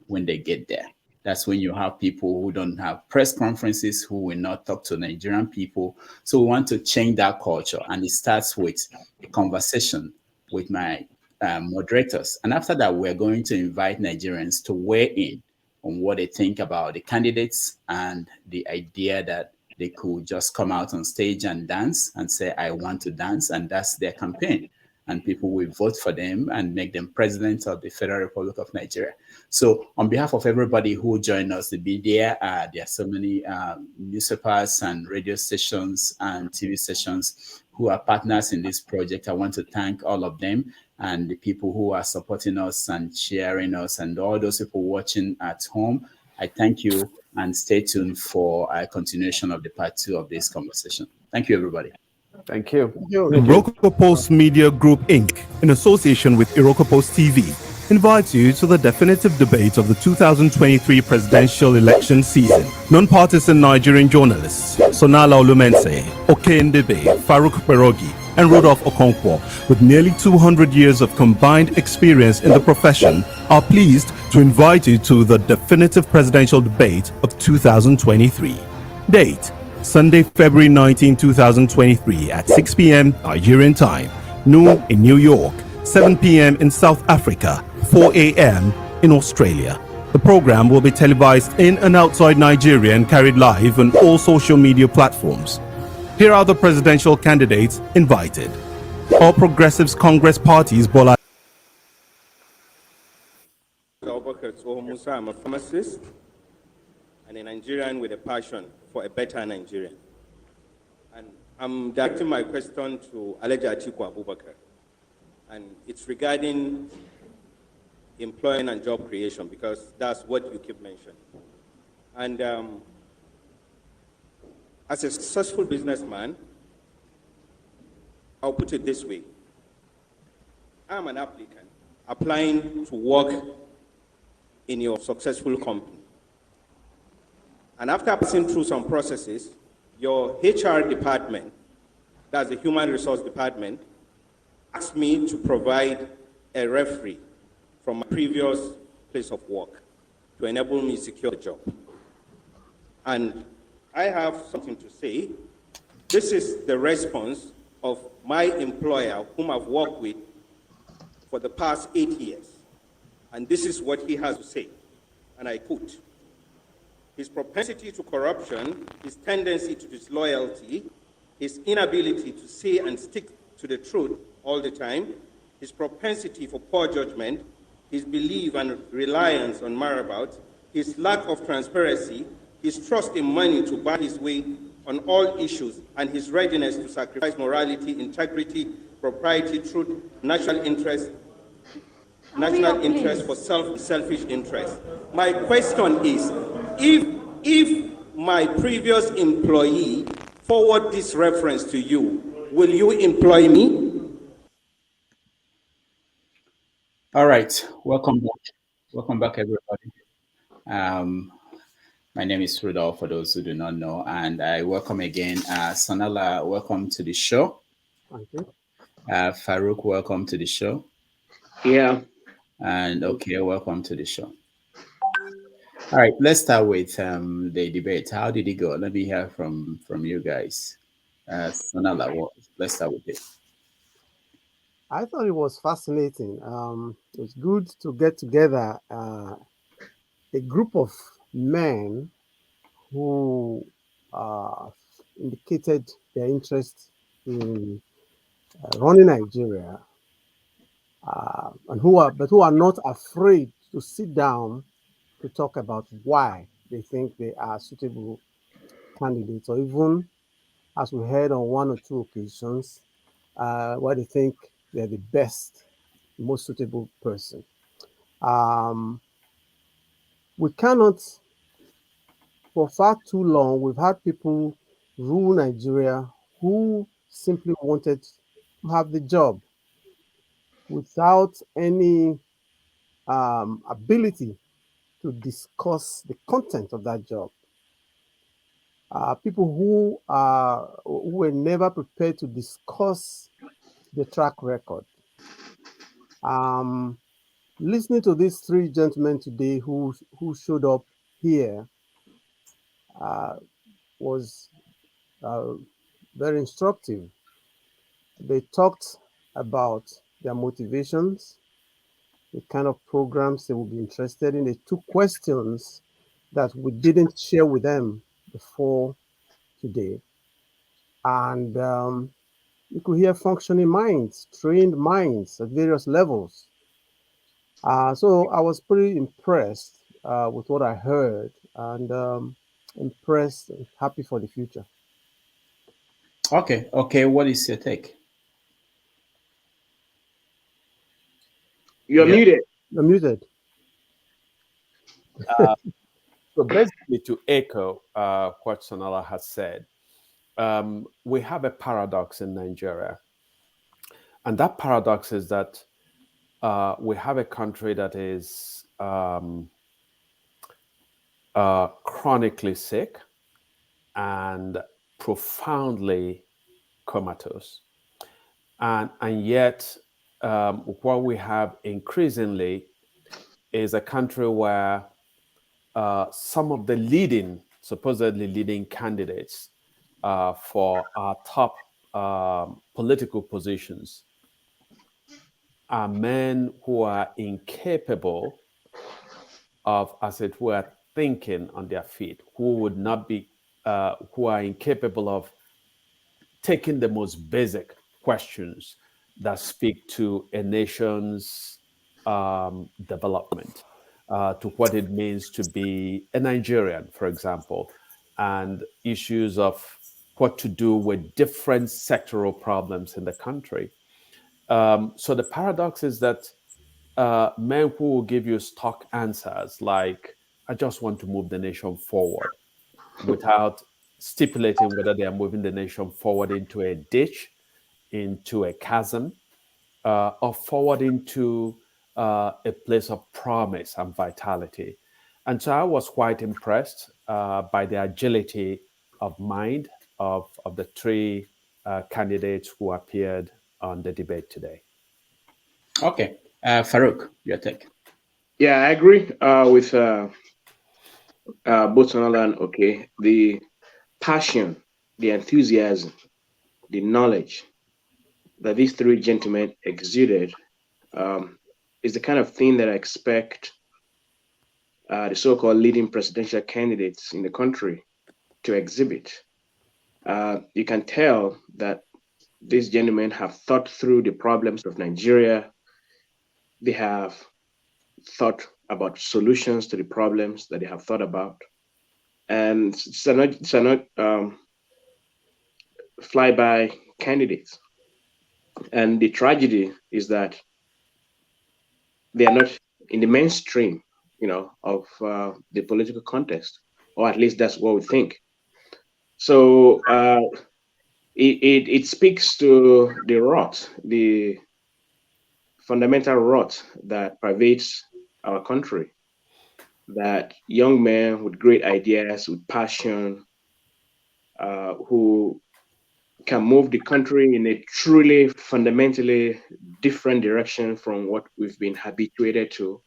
when they get there. That's when you have people who don't have press conferences, who will not talk to Nigerian people. So we want to change that culture. And it starts with a conversation with my moderators. And after that, we're going to invite Nigerians to weigh in on what they think about the candidates and the idea that they could just come out on stage and dance and say, I want to dance. And that's their campaign. And people will vote for them and make them president of the Federal Republic of Nigeria. So on behalf of everybody who joined us to be there are so many newspapers and radio stations and TV stations who are partners in this project. I want to thank all of them and the people who are supporting us and sharing us and all those people watching at home. I thank you and stay tuned for a continuation of the part 2 of this conversation. Thank you, everybody. Thank you. Irokopost Media Group Inc., in association with Irokopost TV, invites you to the definitive debate of the 2023 presidential election season. Non-partisan Nigerian journalists Sonala Olumense, Okendebe, Farouk Perogi, and Rodolph Okonkwo, with nearly 200 years of combined experience in the profession, are pleased to invite you to the definitive presidential debate of 2023. Date: Sunday, February 19, 2023 at 6 p.m. Nigerian time, noon in New York, 7 p.m. in South Africa, 4 a.m. in Australia. The program will be televised in and outside Nigeria and carried live on all social media platforms. Here are the presidential candidates invited. All Progressives Congress parties Bola. I'm a pharmacist and a Nigerian with a passion for a better Nigeria. And I'm directing my question to Alhaji Atiku Abubakar. And it's regarding employment and job creation, because that's what you keep mentioning. And as a successful businessman, I'll put it this way. I'm an applicant applying to work in your successful company. And after passing through some processes, your HR department, that's the human resource department, asked me to provide a referee from my previous place of work to enable me to secure the job. And I have something to say. This is the response of my employer, whom I've worked with for the past 8 years. And this is what he has to say, and I quote: his propensity to corruption, his tendency to disloyalty, his inability to say and stick to the truth all the time, his propensity for poor judgment, his belief and reliance on marabout, his lack of transparency, his trust in money to buy his way on all issues, and his readiness to sacrifice morality, integrity, propriety, truth, national interest for selfish interest. My question is, if my previous employee forward this reference to you, will you employ me? All right, welcome back. Welcome back, everybody. My name is Rudolph, for those who do not know, and I welcome again Sonala. Welcome to the show. Thank you. Farouk, welcome to the show. Yeah. And okay, welcome to the show. All right, let's start with the debate. How did it go? Let me hear from you guys. Sonala, let's start with it. I thought it was fascinating. It's good to get together a group of men who indicated their interest in running Nigeria, and who are not afraid to sit down to talk about why they think they are suitable candidates, or even, as we heard on one or two occasions, why they think they're the best, most suitable person. We cannot, for far too long, we've had people rule Nigeria who simply wanted to have the job without any ability to discuss the content of that job. People who were never prepared to discuss the track record. Listening to these three gentlemen today who showed up here was very instructive. They talked about their motivations, the kind of programs they would be interested in. They took questions that we didn't share with them before today. And you could hear functioning minds, trained minds at various levels. So I was pretty impressed with what I heard, and impressed and happy for the future. Okay. What is your take? You're Yeah. muted. You're muted. So basically, to echo what Sonala has said, we have a paradox in Nigeria. And that paradox is that we have a country that is chronically sick and profoundly comatose. And yet, what we have increasingly is a country where some of the supposedly leading candidates for our top political positions are men who are incapable of, as it were, thinking on their feet, who would not be, who are incapable of taking the most basic questions that speak to a nation's development, to what it means to be a Nigerian, for example, and issues of what to do with different sectoral problems in the country. So the paradox is that men who will give you stock answers like, I just want to move the nation forward, without stipulating whether they are moving the nation forward into a ditch, into a chasm, or forward into a place of promise and vitality. And so I was quite impressed by the agility of mind of the three candidates who appeared on the debate today. Okay. Farouk, your take. Yeah, I agree with both Sonala and Okay. The passion, the enthusiasm, the knowledge that these three gentlemen exuded is the kind of thing that I expect the so-called leading presidential candidates in the country to exhibit. You can tell that these gentlemen have thought through the problems of Nigeria. They have thought about solutions to the problems that they have thought about. And it's not flyby candidates. And the tragedy is that they are not in the mainstream, of the political context, or at least that's what we think. So it speaks to the rot, the fundamental rot that pervades our country. That young men with great ideas, with passion, who can move the country in a truly fundamentally different direction from what we've been habituated to,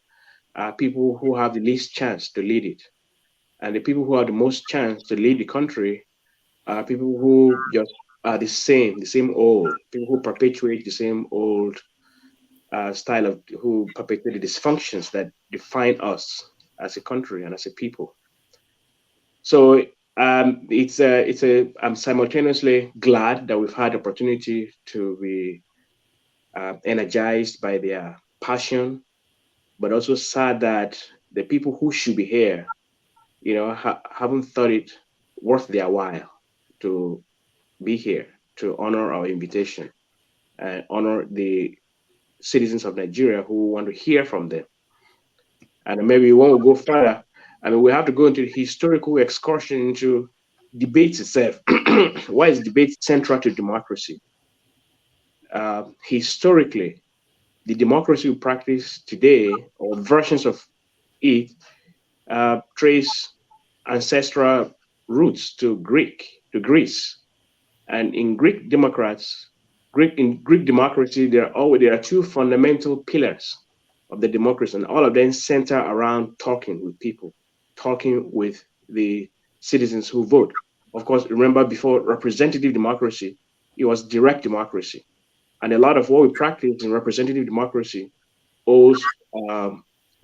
are people who have the least chance to lead it. And the people who have the most chance to lead the country are people who just are the same old, people who perpetuate the same old style of, who perpetuate the dysfunctions that define us as a country and as a people. So I'm simultaneously glad that we've had the opportunity to be energized by their passion, but also sad that the people who should be here, haven't thought it worth their while to be here, to honor our invitation and honor the citizens of Nigeria who want to hear from them. And maybe when we go further, we have to go into the historical excursion into debate itself. Why is debate central to democracy? Historically, the democracy we practice today, or versions of it, trace ancestral roots to Greece. And in Greek democracy, there are two fundamental pillars of the democracy, and all of them center around talking with people, talking with the citizens who vote. Of course, remember before representative democracy, it was direct democracy. And a lot of what we practice in representative democracy owes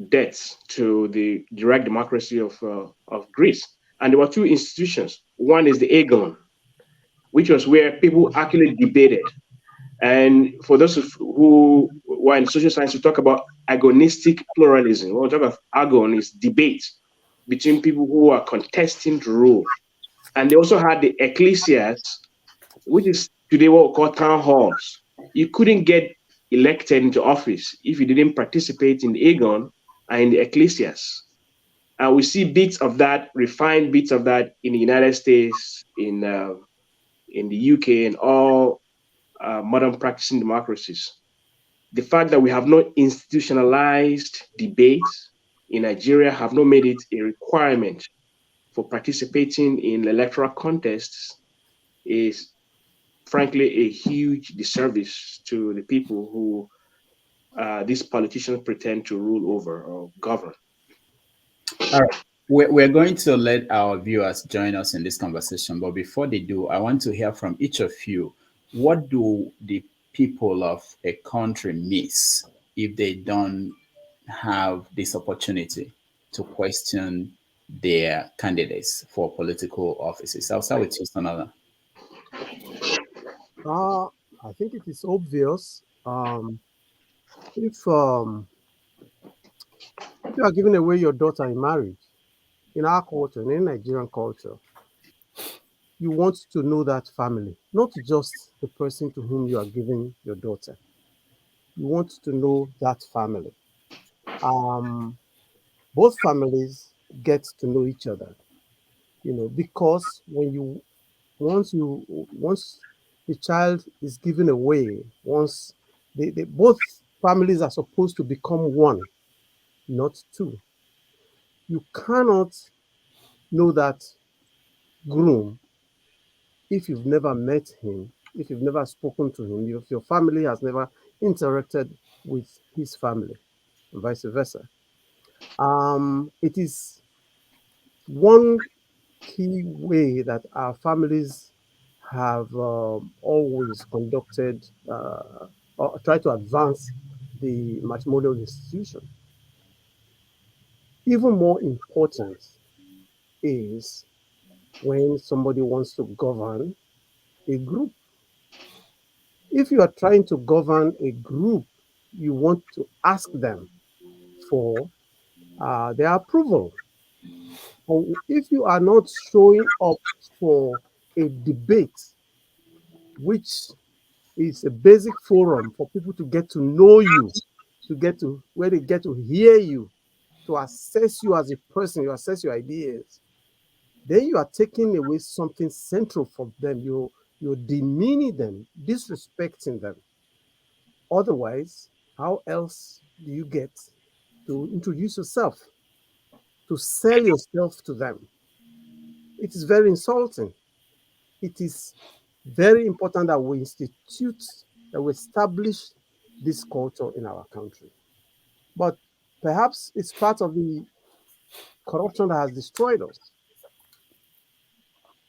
debts to the direct democracy of Greece. And there were two institutions. One is the Aegon, which was where people actually debated. And for those who were in social science, we talk about agonistic pluralism. What we talk about agon is debate between people who are contesting to rule. And they also had the ecclesias, which is today what we call town halls. You couldn't get elected into office if you didn't participate in the Aegon and in the ecclesias. And we see bits of that, refined bits of that in the United States, in the UK, and all modern practicing democracies. The fact that we have not institutionalized debates in Nigeria have not made it a requirement for participating in electoral contests is frankly a huge disservice to the people who these politicians pretend to rule over or govern. All right. We're going to let our viewers join us in this conversation, but before they do, I want to hear from each of you. What do the people of a country miss if they don't have this opportunity to question their candidates for political offices? I'll start with you, Sonala. I think it is obvious. If you are giving away your daughter in marriage, in our culture, in Nigerian culture, you want to know that family, not just the person to whom you are giving your daughter. You want to know that family. Both families get to know each other, because once the child is given away, once both families are supposed to become one, not two. You cannot know that groom if you've never met him, if you've never spoken to him, if your family has never interacted with his family, and vice versa. It is one key way that our families have always conducted or tried to advance the matrimonial institution. Even more important is when somebody wants to govern a group. If you are trying to govern a group, you want to ask them for their approval. And if you are not showing up for a debate, which is a basic forum for people to get to know you, where they get to hear you, to assess you as a person, you assess your ideas, then you are taking away something central from them. You're demeaning them, disrespecting them. Otherwise, how else do you get to introduce yourself, to sell yourself to them? It is very insulting. It is very important that we establish this culture in our country. But perhaps it's part of the corruption that has destroyed us.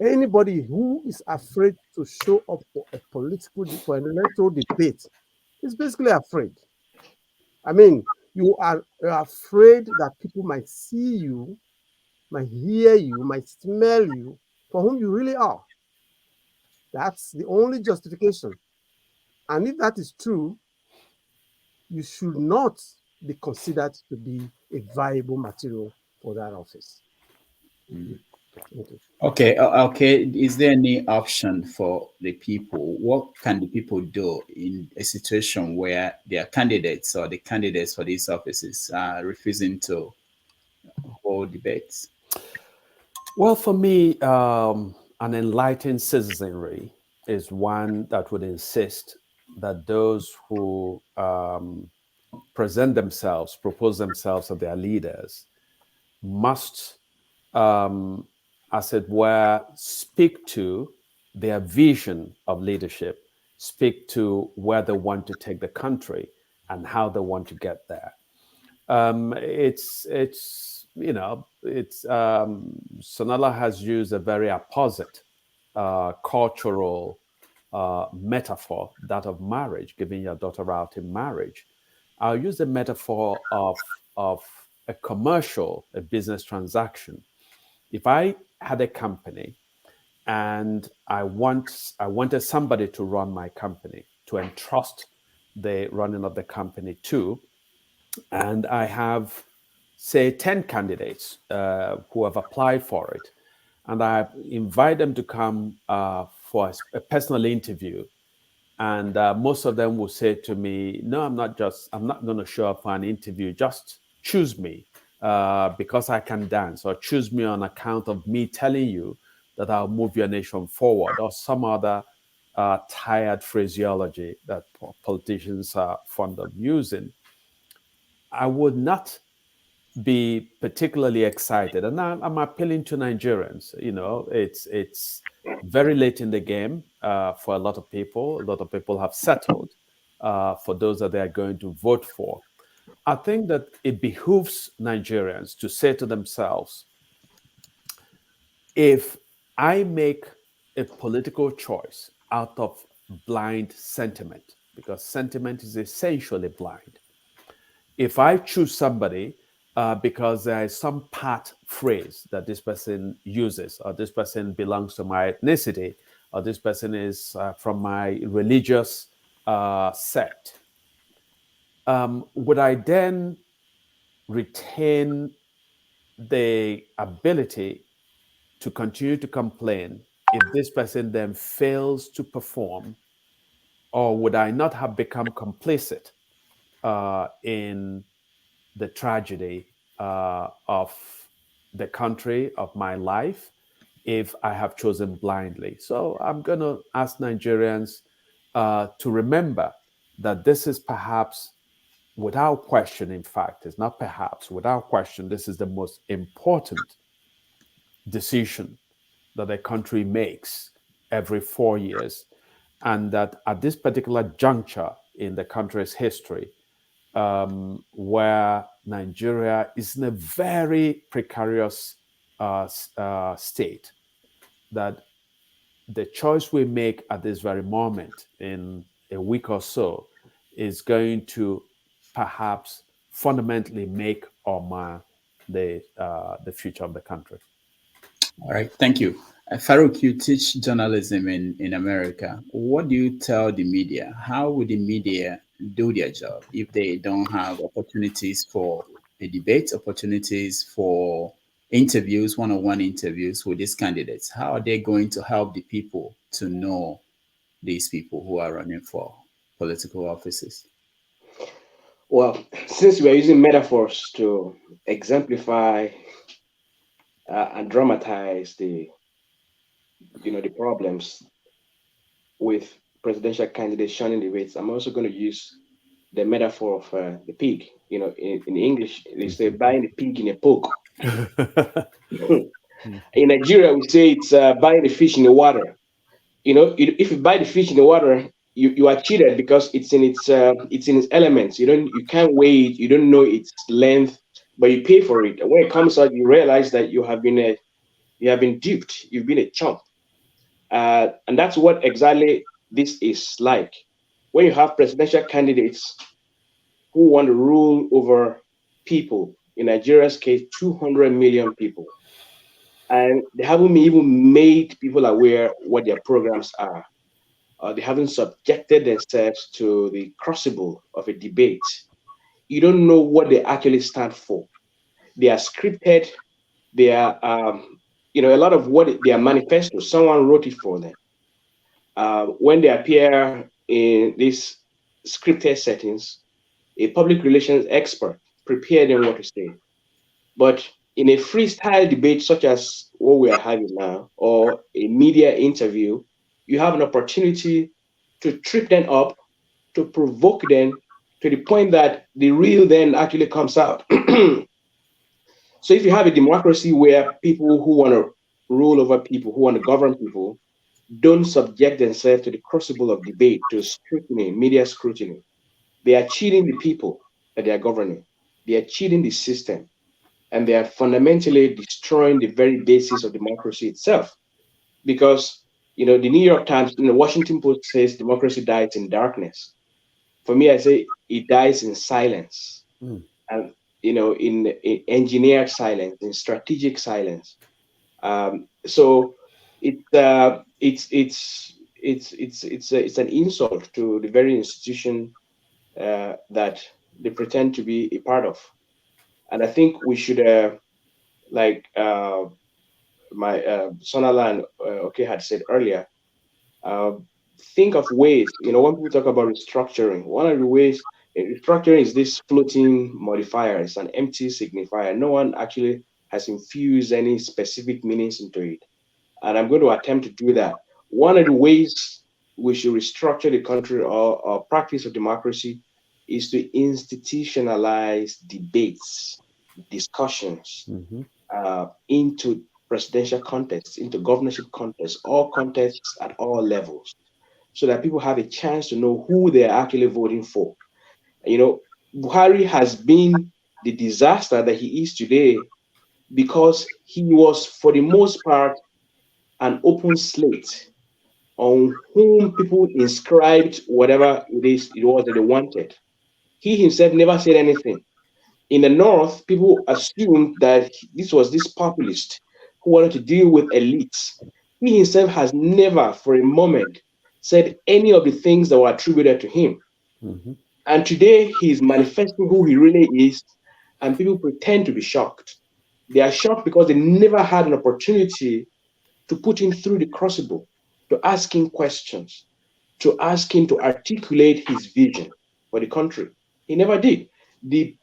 Anybody who is afraid to show up for an electoral debate is basically afraid. I mean, you're afraid that people might see you, might hear you, might smell you for whom you really are. That's the only justification. And if that is true, you should not be considered to be a viable material for that office. Okay. Is there any option for the people? What can the people do in a situation where their candidates or the candidates for these offices are refusing to hold debates? Well, for me, an enlightened citizenry is one that would insist that those who propose themselves as their leaders, must, as it were, speak to their vision of leadership, speak to where they want to take the country and how they want to get there. It's it's Sonola has used a very opposite cultural metaphor, that of marriage, giving your daughter out in marriage. I'll use the metaphor of a commercial, a business transaction. If I had a company and I wanted somebody to run my company, to entrust the running of the company to, and I have, say, 10 candidates who have applied for it, and I invite them to come for a personal interview. And most of them will say to me, no, I'm not going to show up for an interview. Just choose me because I can dance, or choose me on account of me telling you that I'll move your nation forward, or some other tired phraseology that politicians are fond of using. I would not be particularly excited. And I'm appealing to Nigerians. It's very late in the game for a lot of people. A lot of people have settled for those that they are going to vote for. I think that it behooves Nigerians to say to themselves, if I make a political choice out of blind sentiment, because sentiment is essentially blind, if I choose somebody because there is some pat phrase that this person uses, or this person belongs to my ethnicity, or this person is from my religious sect, would I then retain the ability to continue to complain if this person then fails to perform? Or would I not have become complicit in the tragedy of the country, of my life, if I have chosen blindly? So I'm going to ask Nigerians to remember that this is perhaps, without question, in fact, it's not perhaps, without question, this is the most important decision that a country makes every 4 years. And that at this particular juncture in the country's history, where Nigeria is in a very precarious state, that the choice we make at this very moment in a week or so is going to perhaps fundamentally make or mar the future of the country. All right, thank you. Farouk, you teach journalism in America. What do you tell the media? How would the media do their job if they don't have opportunities for a debate, opportunities for interviews, one-on-one interviews with these candidates? How are they going to help the people to know these people who are running for political offices? Well, since we are using metaphors to exemplify and dramatize the problems with presidential candidates shunning debates, I'm also going to use the metaphor of the pig. In English, they say buying the pig in a poke. In Nigeria, we say it's buying the fish in the water. If you buy the fish in the water, you are cheated because it's in its elements. You can't weigh it. You don't know its length, but you pay for it. And when it comes out, you realize that you have been duped. You've been a chump. And that's what exactly this is like. When you have presidential candidates who want to rule over people, in Nigeria's case, 200 million people, and they haven't even made people aware what their programs are. They haven't subjected themselves to the crucible of a debate. You don't know what they actually stand for. They are scripted. They are, a lot of what their manifesto, someone wrote it for them. When they appear in these scripted settings, a public relations expert prepared them what to say. But in a freestyle debate such as what we are having now, or a media interview, you have an opportunity to trip them up, to provoke them to the point that the real then actually comes out. So if you have a democracy where people who want to rule over people, who want to govern people, don't subject themselves to the crucible of debate, to scrutiny, media scrutiny, they are cheating the people that they are governing. They are cheating the system. and they are fundamentally destroying the very basis of democracy itself. Because the New York Times, the Washington Post says democracy dies in darkness. For me, I say it dies in silence, and in engineered silence, in strategic silence. So it's an insult to the very institution that they pretend to be a part of. And I think we should, like my Sonala and okay had said earlier, uh, think of ways. When people talk about restructuring, one of the ways restructuring is this floating modifier. It's an empty signifier. No one actually has infused any specific meanings into it. And I'm going to attempt to do that. One of the ways we should restructure the country or practice of democracy is to institutionalize debates, discussions into presidential contests, into governorship contests, all contests at all levels, so that people have a chance to know who they're actually voting for. Buhari has been the disaster that he is today because he was, for the most part, an open slate on whom people inscribed whatever it was that they wanted. He himself never said anything. In the North, people assumed that this was this populist who wanted to deal with elites. He himself has never, for a moment, said any of the things that were attributed to him. And today, he's manifesting who he really is, and people pretend to be shocked. They are shocked because they never had an opportunity to put him through the crucible, to ask him questions, to ask him to articulate his vision for the country. He never did. The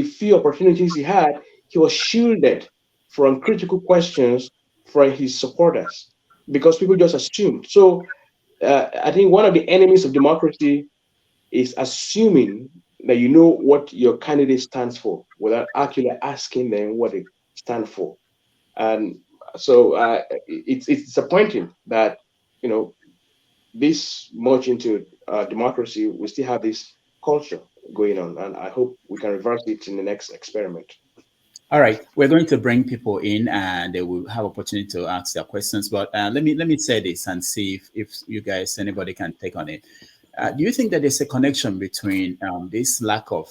few opportunities he had, he was shielded from critical questions from his supporters because people just assumed. So I think one of the enemies of democracy is assuming that you know what your candidate stands for without actually asking them what they stand for. And so it's disappointing that this much into democracy, we still have this culture going on, and I hope we can reverse it in the next experiment. All right, we're going to bring people in, and they will have opportunity to ask their questions. But let me say this and see if you guys, anybody, can take on it. Do you think that there's a connection between this lack of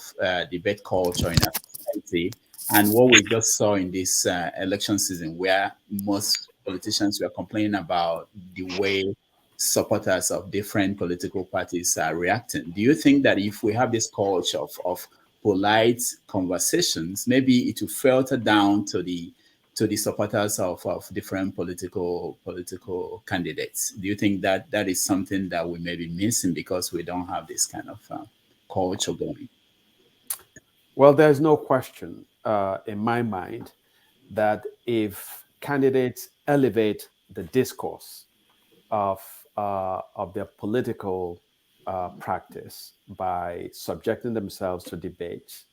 debate culture in our society and what we just saw in this election season, where most politicians were complaining about the way supporters of different political parties are reacting? Do you think that if we have this culture of polite conversations, maybe it will filter down to the supporters of different political candidates? Do you think that that is something that we may be missing because we don't have this kind of culture going? Well, there's no question in my mind that if candidates elevate the discourse of their political practice by subjecting themselves to debates,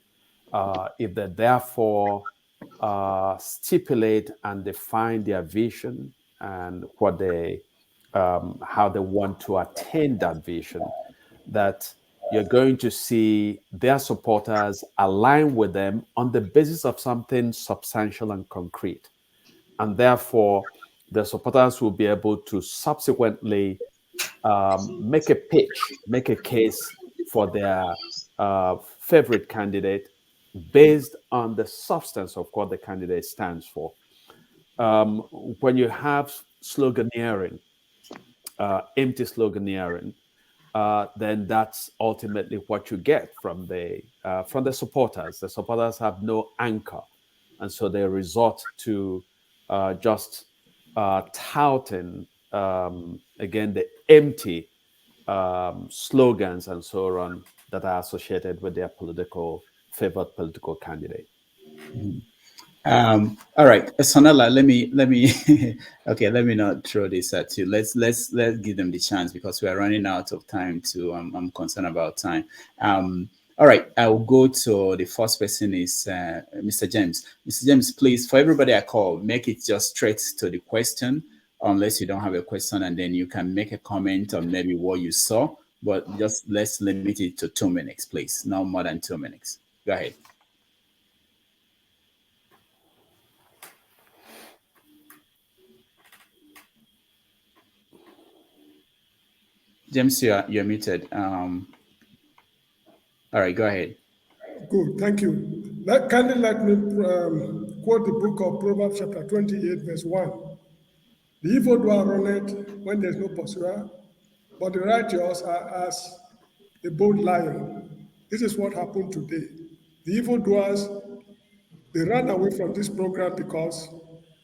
if they therefore stipulate and define their vision and what they how they want to attain that vision, that you're going to see their supporters align with them on the basis of something substantial and concrete. And therefore, the supporters will be able to subsequently make a pitch, make a case for their favorite candidate based on the substance of what the candidate stands for. When you have sloganeering, empty sloganeering, then that's ultimately what you get from the supporters. The supporters have no anchor, and so they resort to just touting again the empty slogans and so on that are associated with their favored political candidate. All right, Sonala, let me okay, let me not throw this at you. Let's give them the chance because we are running out of time too. I'm concerned about time. All right, I will go to the first person is Mr. James. Mr. James, please, for everybody I call, make it just straight to the question, unless you don't have a question, and then you can make a comment on maybe what you saw, but just let's limit it to 2 minutes, please. No more than 2 minutes. Go ahead. James, you're muted. All right, go ahead. Good, thank you. Kindly let me quote the book of Proverbs chapter 28, verse 1. The evil doer runneth when there's no pursuer, but the righteous are as a bold lion. This is what happened today. The evildoers, they ran away from this program because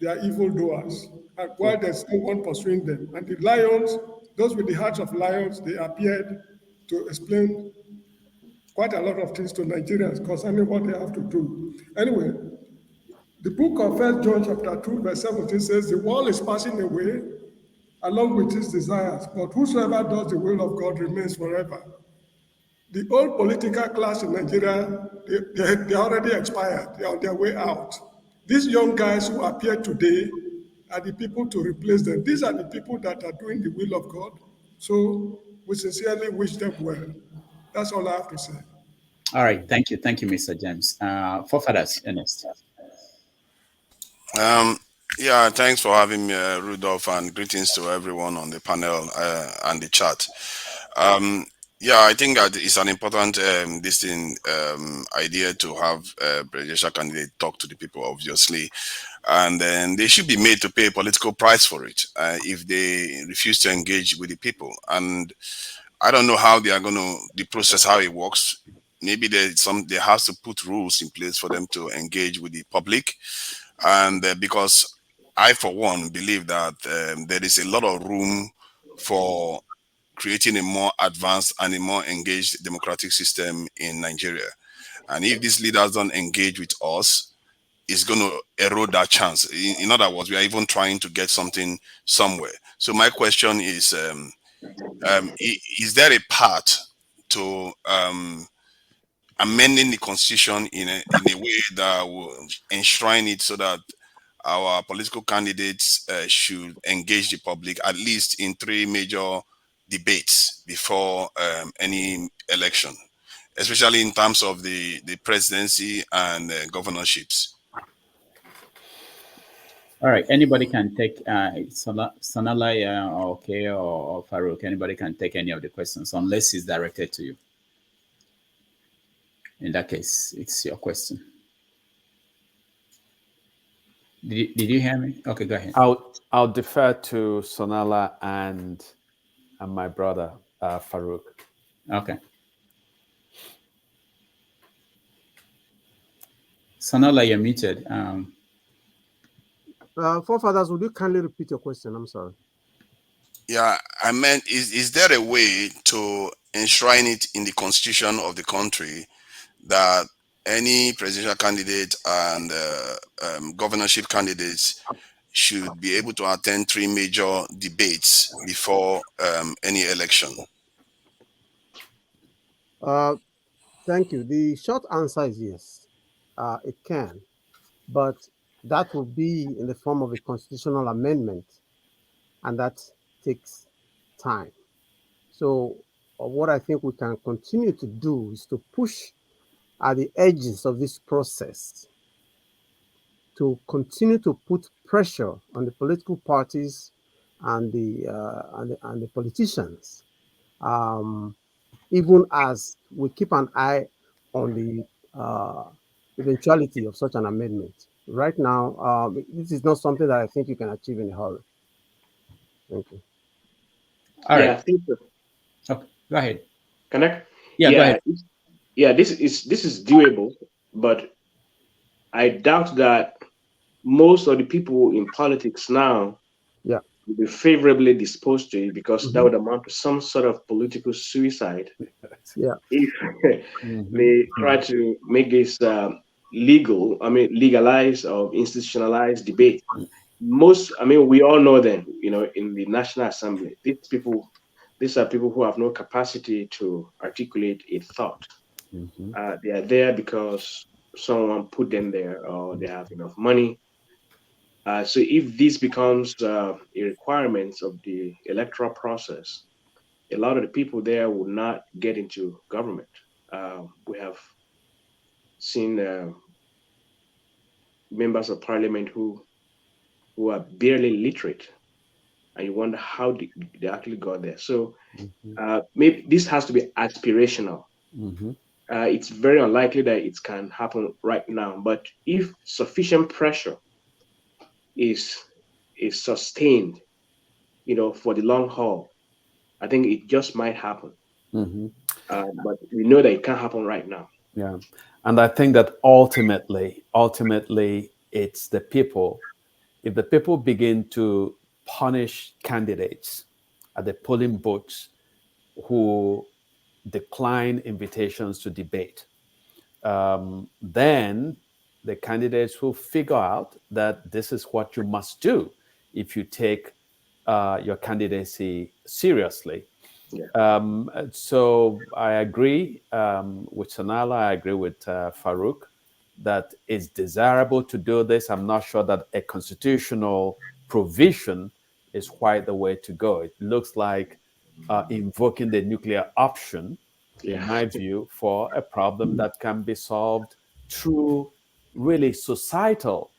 they are evildoers, and while there's no one pursuing them. And the lions, those with the hearts of lions, they appeared to explain quite a lot of things to Nigerians concerning what they have to do. Anyway, the book of 1 John chapter 2, verse 17 says, the world is passing away along with its desires, but whosoever does the will of God remains forever. The old political class in Nigeria, they already expired. They are on their way out. These young guys who appear today are the people to replace them. These are the people that are doing the will of God. So we sincerely wish them well. That's all I have to say. All right, thank you, Mr. James. Forefathers, Ernest. Yeah, thanks for having me, Rudolph, and greetings to everyone on the panel and the chat. Yeah, I think that it's an important idea to have a presidential candidate talk to the people, obviously, and then they should be made to pay a political price for it if they refuse to engage with the people. And I don't know how they are going to the process, how it works. Maybe they have to put rules in place for them to engage with the public, and because I, for one, believe that there is a lot of room for creating a more advanced and a more engaged democratic system in Nigeria. And if these leaders don't engage with us, it's going to erode that chance. In other words, we are even trying to get something somewhere. So my question is there a path to amending the constitution in a way that will enshrine it so that our political candidates should engage the public at least in 3 major debates before any election, especially in terms of the presidency and governorships? All right, anybody can take Sanala, okay, or Farouk. Anybody can take any of the questions unless it's directed to you. In that case, it's your question. Did you hear me? Okay, go ahead. I'll defer to Sonala and my brother Farouk. Okay. Sonala, you're muted. Forefathers, would you kindly repeat your question? I'm sorry. Yeah, I meant, is there a way to enshrine it in the constitution of the country that any presidential candidate and governorship candidates should be able to attend 3 major debates before any election? Thank you. The short answer is yes, it can, but that will be in the form of a constitutional amendment, and that takes time. So what I think we can continue to do is to push at the edges of this process to continue to put pressure on the political parties and the politicians, even as we keep an eye on the eventuality of such an amendment. Right now, this is not something that I think you can achieve in a hurry. Thank you. All right. I think so. Okay, go ahead. Can I? Yeah, go ahead. Yeah, this is doable, but I doubt that most of the people in politics now will be favorably disposed to it, because that would amount to some sort of political suicide. If they try to make this legalize or institutionalize debate. We all know them, in the National Assembly, these are people who have no capacity to articulate a thought. They are there because someone put them there, or they have enough money. So if this becomes a requirement of the electoral process, a lot of the people there will not get into government. We have seen members of parliament who are barely literate, and you wonder how they actually got there. So maybe this has to be aspirational. It's very unlikely that it can happen right now, but if sufficient pressure is sustained, for the long haul, I think it just might happen. But we know that it can't happen right now. Yeah. And I think that ultimately, it's the people. If the people begin to punish candidates at the polling booths who decline invitations to debate, then the candidates will figure out that this is what you must do if you take your candidacy seriously. So I agree with Sanala, I agree with Farouk that it's desirable to do this. I'm not sure that a constitutional provision is quite the way to go. It looks like invoking the nuclear option, in my view, for a problem that can be solved through really societal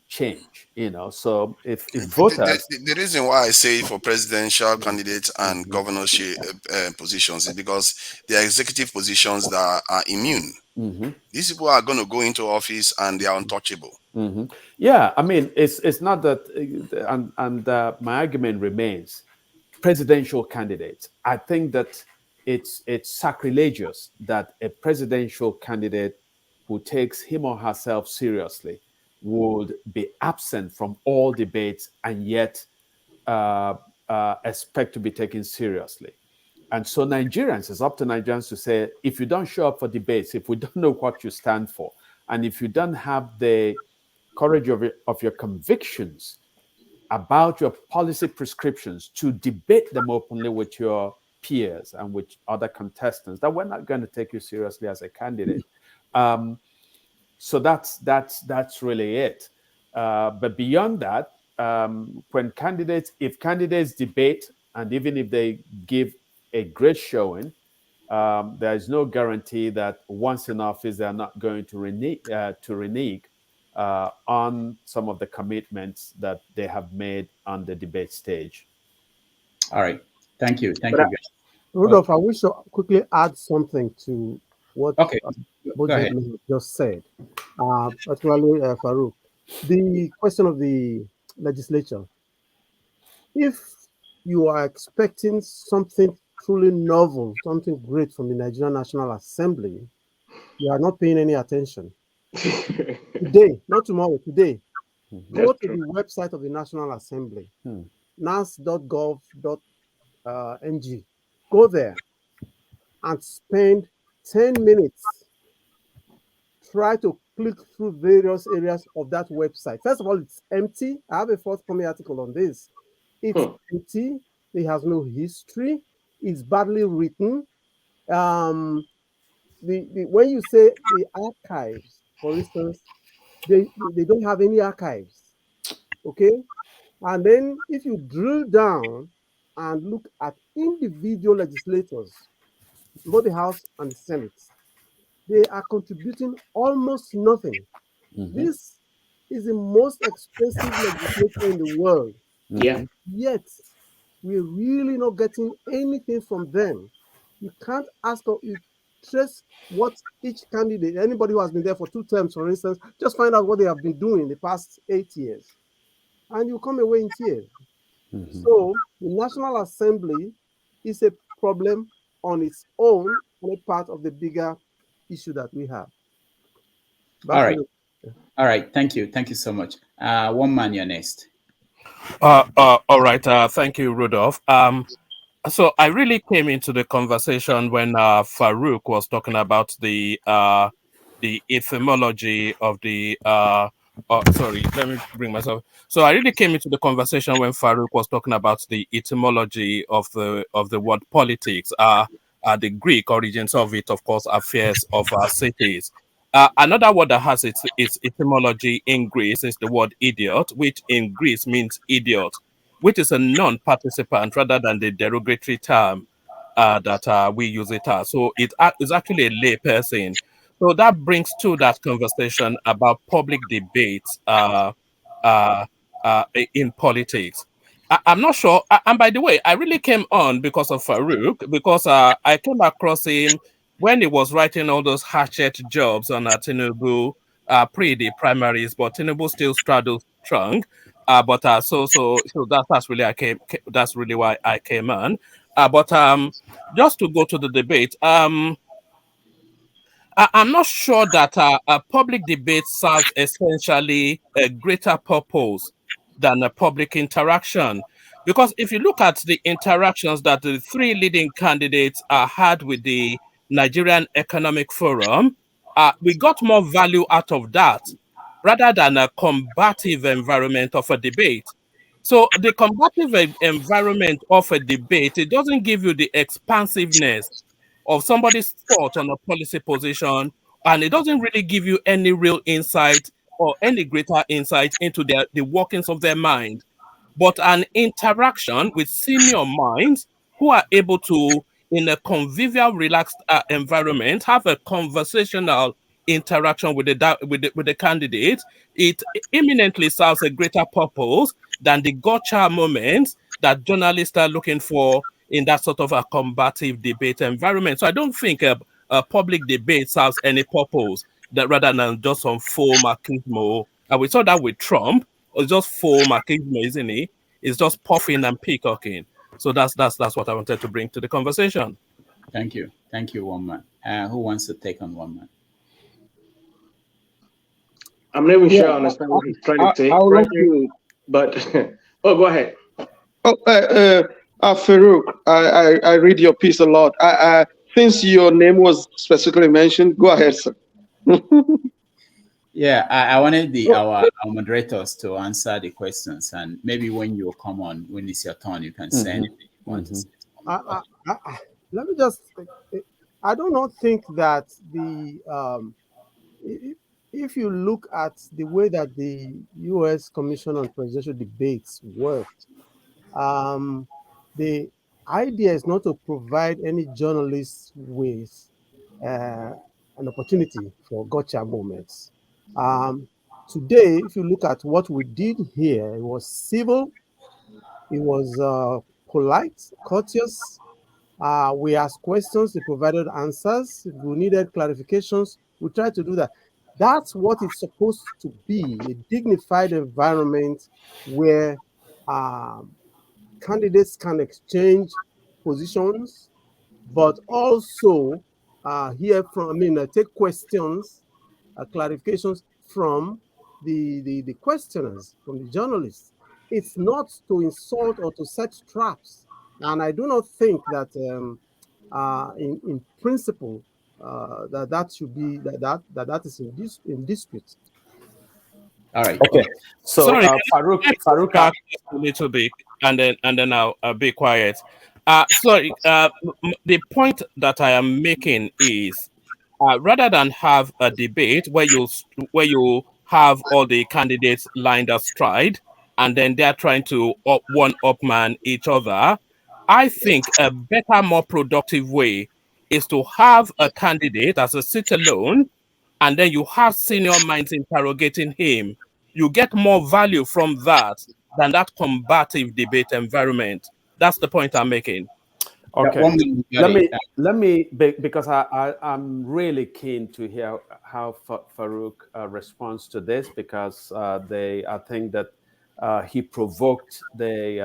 change. So if voters, the reason why I say for presidential candidates and governorship positions is because they are executive positions that are immune. These people are going to go into office and they are untouchable. Yeah, I mean, it's not that, and my argument remains: presidential candidates. I think that it's sacrilegious that a presidential candidate who takes him or herself seriously would be absent from all debates and yet expect to be taken seriously. And so Nigerians, it's up to Nigerians to say, if you don't show up for debates, if we don't know what you stand for, and if you don't have the courage of your convictions about your policy prescriptions to debate them openly with your peers and with other contestants, that we're not going to take you seriously as a candidate. So that's really it. But beyond that, if candidates debate, and even if they give a great showing, there is no guarantee that once in office they are not going to renege on some of the commitments that they have made on the debate stage. All right. Thank you. Thank you, guys. Rudolph, I wish to quickly add something to what both Go ahead. gentlemen just said, particularly Farouk. The question of the legislature. If you are expecting something truly novel, something great from the Nigerian National Assembly, you are not paying any attention. Today, not tomorrow, today, go to the website of the National Assembly, nas.gov.ng. Go there and spend 10 minutes. Try to click through various areas of that website. First of all, it's empty. I have a forthcoming article on this. It's empty. It has no history. It's badly written. When you say the archives, for instance, they don't have any archives. Okay? And then if you drill down and look at individual legislators, both the House and the Senate, they are contributing almost nothing. This is the most expensive legislature in the world. Yet, we're really not getting anything from them. You can't ask, or you trace what each candidate, anybody who has been there for 2 terms, for instance, just find out what they have been doing the past 8 years. And you come away in tears. So the National Assembly is a problem on its own, and a part of the bigger issue that we have. All right. All right. Thank you. Thank you so much. One man, you're next. All right. Thank you, Rudolph. So I really came into the conversation when Farouk was talking about the etymology of the sorry, let me bring myself. So I really came into the conversation when Farouk was talking about the etymology of the word politics. The Greek origins of it, of course, affairs of cities. Another word that has its etymology in Greece is the word idiot, which in Greece means idiot, which is a non-participant rather than the derogatory term that we use it as. So it is actually a lay person. So that brings to that conversation about public debates in politics. I'm not sure. And by the way, I really came on because of Farouk, because I came across him when he was writing all those hatchet jobs on Tinubu pre the primaries, but Tinubu still straddles strong. So that's really that's really why I came on. But just to go to the debate, I'm not sure that a public debate serves essentially a greater purpose than a public interaction. Because if you look at the interactions that the three leading candidates had with the Nigerian Economic Forum, we got more value out of that rather than a combative environment of a debate. So the combative environment of a debate, it doesn't give you the expansiveness of somebody's thought on a policy position, and it doesn't really give you any real insight or any greater insight into the workings of their mind. But an interaction with senior minds who are able to, in a convivial, relaxed environment, have a conversational interaction with the candidate, it eminently serves a greater purpose than the gotcha moments that journalists are looking for in that sort of a combative debate environment. So I don't think a public debate serves any purpose that rather than just some faux machismo. And we saw that with Trump. It's just faux machismo, isn't it? It's just puffing and peacocking. So that's what I wanted to bring to the conversation. Thank you, one man. Who wants to take on one man? I'm not even sure I understand what he's trying to say, I would like to, but oh, go ahead. Farouk, I read your piece a lot. Since your name was specifically mentioned, go ahead, sir. Yeah, I wanted our moderators to answer the questions, and maybe when you come on, when it's your turn, you can say anything you want to say. Let me just. I do not think that if you look at the way that the U.S. Commission on Presidential Debates worked, the idea is not to provide any journalists with an opportunity for gotcha moments. Today, if you look at what we did here, it was civil, it was polite, courteous. We asked questions, they provided answers. If we needed clarifications, we tried to do that. That's what it's supposed to be, a dignified environment where candidates can exchange positions, but also take questions, clarifications from the questioners, from the journalists. It's not to insult or to set traps. And I do not think that in principle that should be that is in dispute. All right. Okay. So Sorry, Farouk, back a little bit, and then I'll be quiet. The point that I am making is, rather than have a debate where you have all the candidates lined astride, and then they're trying to one-up man each other, I think a better, more productive way is to have a candidate as a sit alone, and then you have senior minds interrogating him. You get more value from that than that combative debate environment. That's the point I'm making. okay. Let me because I'm really keen to hear how Farouk responds to this, because I think that he provoked the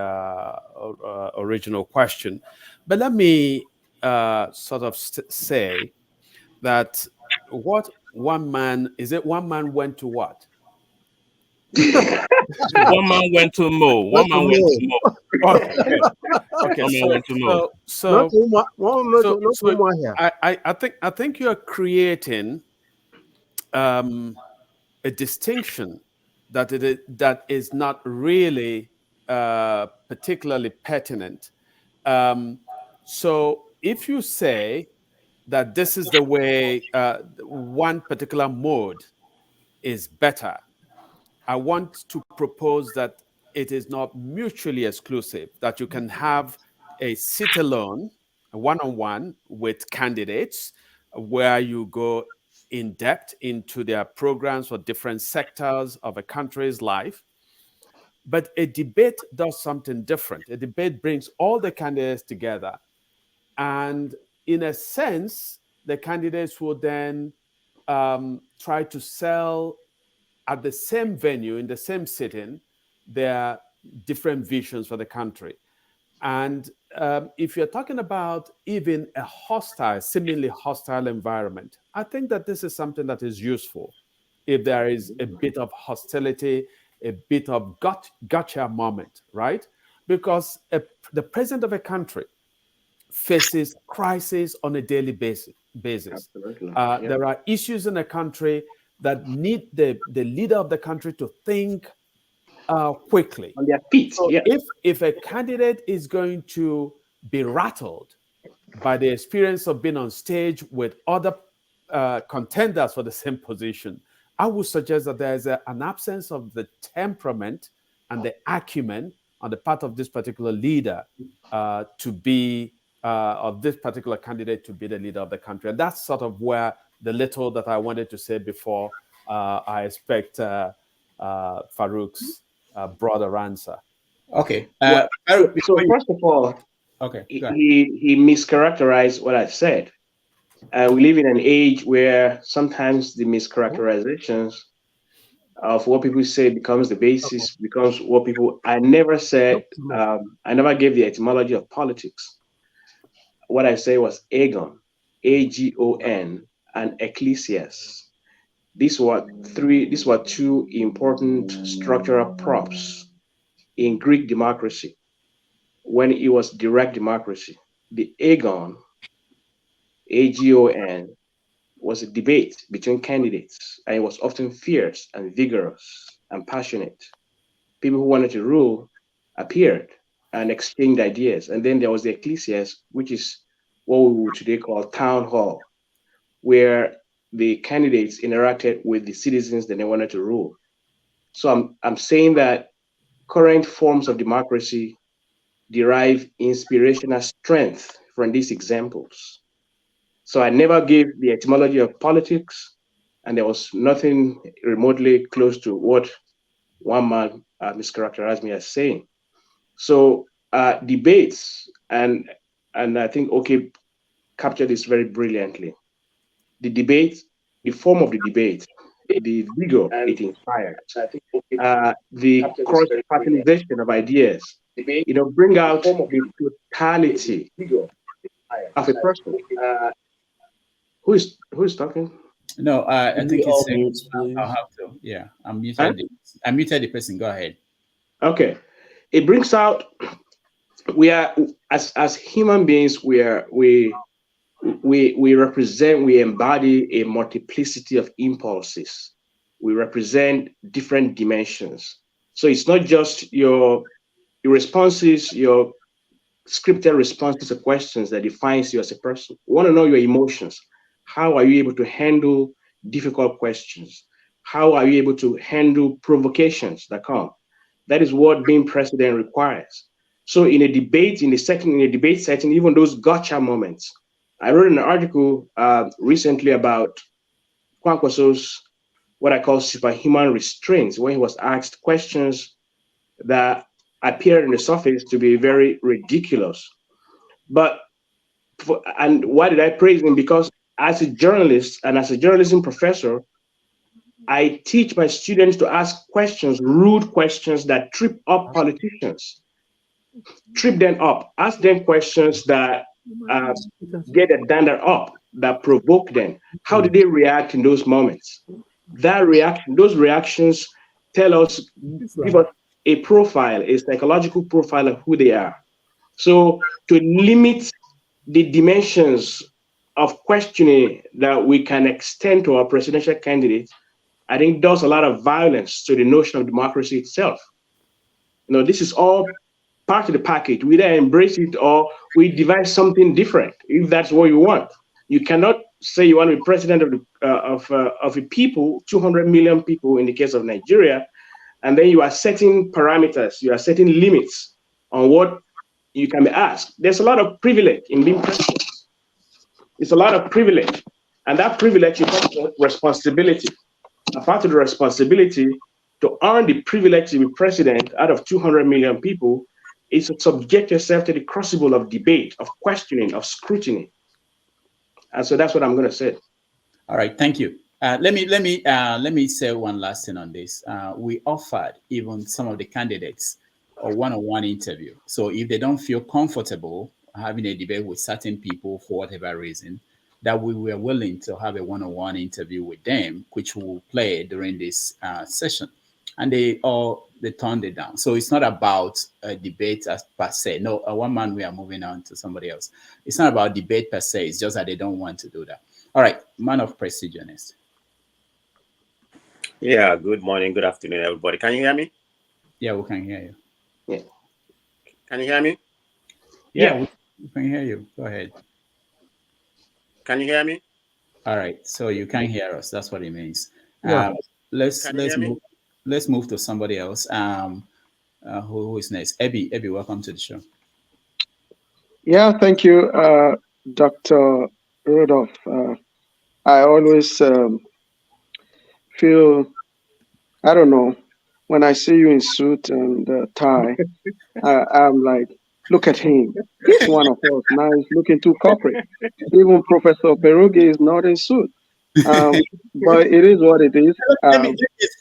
original question. But let me sort of say that one man went to what? One man went to Mo. One man went to Mo. Okay. So I think you are creating a distinction that is not really particularly pertinent. So if you say that this is the way one particular mode is better, I want to propose that it is not mutually exclusive, that you can have a sit alone, a one-on-one with candidates, where you go in depth into their programs for different sectors of a country's life. But a debate does something different. A debate brings all the candidates together. And in a sense, the candidates will then try to sell at the same venue, in the same sitting, their different visions for the country. And if you're talking about even a hostile, seemingly hostile environment, I think that this is something that is useful. If there is a bit of hostility, a bit of gotcha moment, right? Because the president of a country faces crisis on a daily basis. Absolutely. There are issues in a country that need the leader of the country to think quickly. On their feet. So if a candidate is going to be rattled by the experience of being on stage with other contenders for the same position, I would suggest that there is an absence of the temperament and the acumen on the part of this particular leader to be of this particular candidate to be the leader of the country. And that's sort of where the little that I wanted to say before I expect Farouk's broader answer. Okay. So first of all, okay, he mischaracterized what I said. We live in an age where sometimes the mischaracterizations of what people say becomes the basis, becomes what people. I never said. I never gave the etymology of politics. What I say was agon, A-G-O-N, and ecclesias. These were two important structural props in Greek democracy when it was direct democracy. The agon, A-G-O-N, was a debate between candidates, and it was often fierce and vigorous and passionate. People who wanted to rule appeared and exchanged ideas. And then there was the ecclesias, which is what we would today call town hall, where the candidates interacted with the citizens that they wanted to rule. So I'm saying that current forms of democracy derive inspirational strength from these examples. So I never gave the etymology of politics, and there was nothing remotely close to what one man mischaracterized me as saying. So debates, and I think captured this very brilliantly. The debate, the form of the debate, the vigor it inspired, the cross-fertilization of ideas, bring out the totality of a person. Who is talking? No, I think it's mute, please. I'll have to. Yeah, I muted the person. Go ahead. Okay, it brings out. We are as human beings. We represent. We embody a multiplicity of impulses. We represent different dimensions. So it's not just your responses, your scripted responses to questions that defines you as a person. We want to know your emotions. How are you able to handle difficult questions? How are you able to handle provocations that come? That is what being president requires. So in a debate setting, even those gotcha moments. I wrote an article recently about Kwankwaso's what I call superhuman restraints, when he was asked questions that appeared on the surface to be very ridiculous. And why did I praise him? Because as a journalist and as a journalism professor, I teach my students to ask questions, rude questions that trip up politicians. Trip them up. Ask them questions that get their dander up, that provoke them. How do they react in those moments? Those reactions give us a profile, a psychological profile of who they are. So to limit the dimensions of questioning that we can extend to our presidential candidates, I think does a lot of violence to the notion of democracy itself. This is all part of the package. We either embrace it or we devise something different, if that's what you want. You cannot say you want to be president of a people, 200 million people in the case of Nigeria, and then you are setting parameters, you are setting limits on what you can be asked. There's a lot of privilege in being president. It's a lot of privilege, and that privilege is responsibility. A part of the responsibility to earn the privilege to be president out of 200 million people is to subject yourself to the crucible of debate, of questioning, of scrutiny. And so that's what I'm going to say. All right, thank you. Let me say one last thing on this. We offered even some of the candidates a one-on-one interview. So if they don't feel comfortable having a debate with certain people for whatever reason, that we were willing to have a one-on-one interview with them, which we will play during this session. And they turned it down. So it's not about a debate as per se. No, one man, we are moving on to somebody else. It's not about debate per se. It's just that they don't want to do that. All right, man of prestigious. Yeah, good morning, good afternoon, everybody. Can you hear me? Yeah, we can hear you. Yeah. Can you hear me? Yeah, we can hear you. Go ahead. Can you hear me? All right, so you can hear us. That's what it means. Yeah. Let's move to somebody else. Who is next? Ebby, welcome to the show. Yeah, thank you, Dr. Rudolph. I always feel, I don't know, when I see you in suit and tie, I'm like, look at him. He's one of us. Now he's looking too corporate. Even Professor Perugi is not in suit. But it is what it is.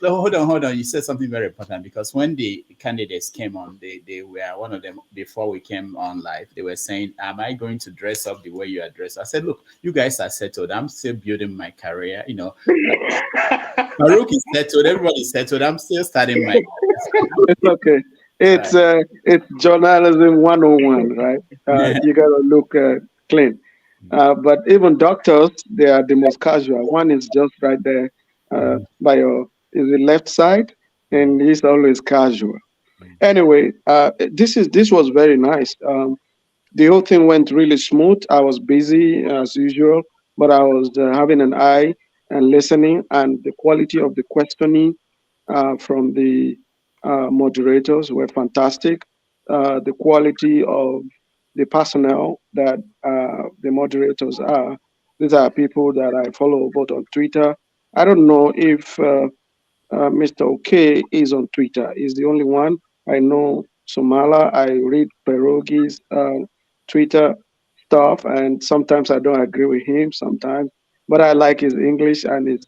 Hold on. You said something very important, because when the candidates came on, they were, one of them, before we came on live, they were saying, am I going to dress up the way you are dressed? I said, look, you guys are settled. I'm still building my career. You know, Baruch is settled. Everybody's settled. I'm still starting my It's okay. It's journalism 101, right? You gotta look clean. But even doctors, they are the most casual. One is just right there by your is the left side, and he's always casual. Anyway, this was very nice. The whole thing went really smooth. I was busy as usual, but I was having an eye and listening, and the quality of the questioning from the moderators were fantastic. The quality of the personnel that the moderators are, these are people that I follow both on Twitter. I don't know if Mr. OK is on Twitter. He's the only one. I know Sumala. I read Perogi's Twitter stuff, and sometimes I don't agree with him sometimes, but I like his English and his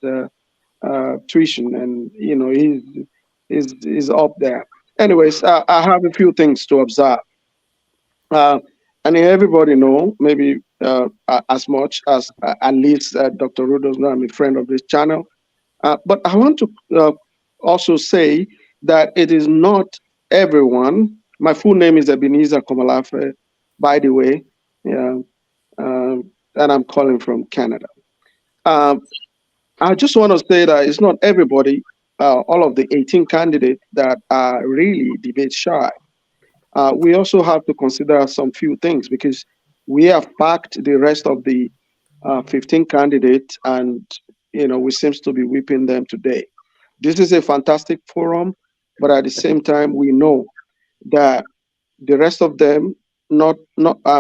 tuition, and you know he's up there. Anyways, I have a few things to observe, and everybody know maybe as much as at least Dr. Rudolph know I'm a friend of this channel, but I want to also say that it is not everyone. My full name is Ebenezer Komalafe, by the way, yeah, and I'm calling from Canada. I just want to say that it's not everybody, all of the 18 candidates that are really debate shy. We also have to consider some few things, because we have packed the rest of the 15 candidates, and we seems to be whipping them today. This is a fantastic forum, but at the same time, we know that the rest of them, not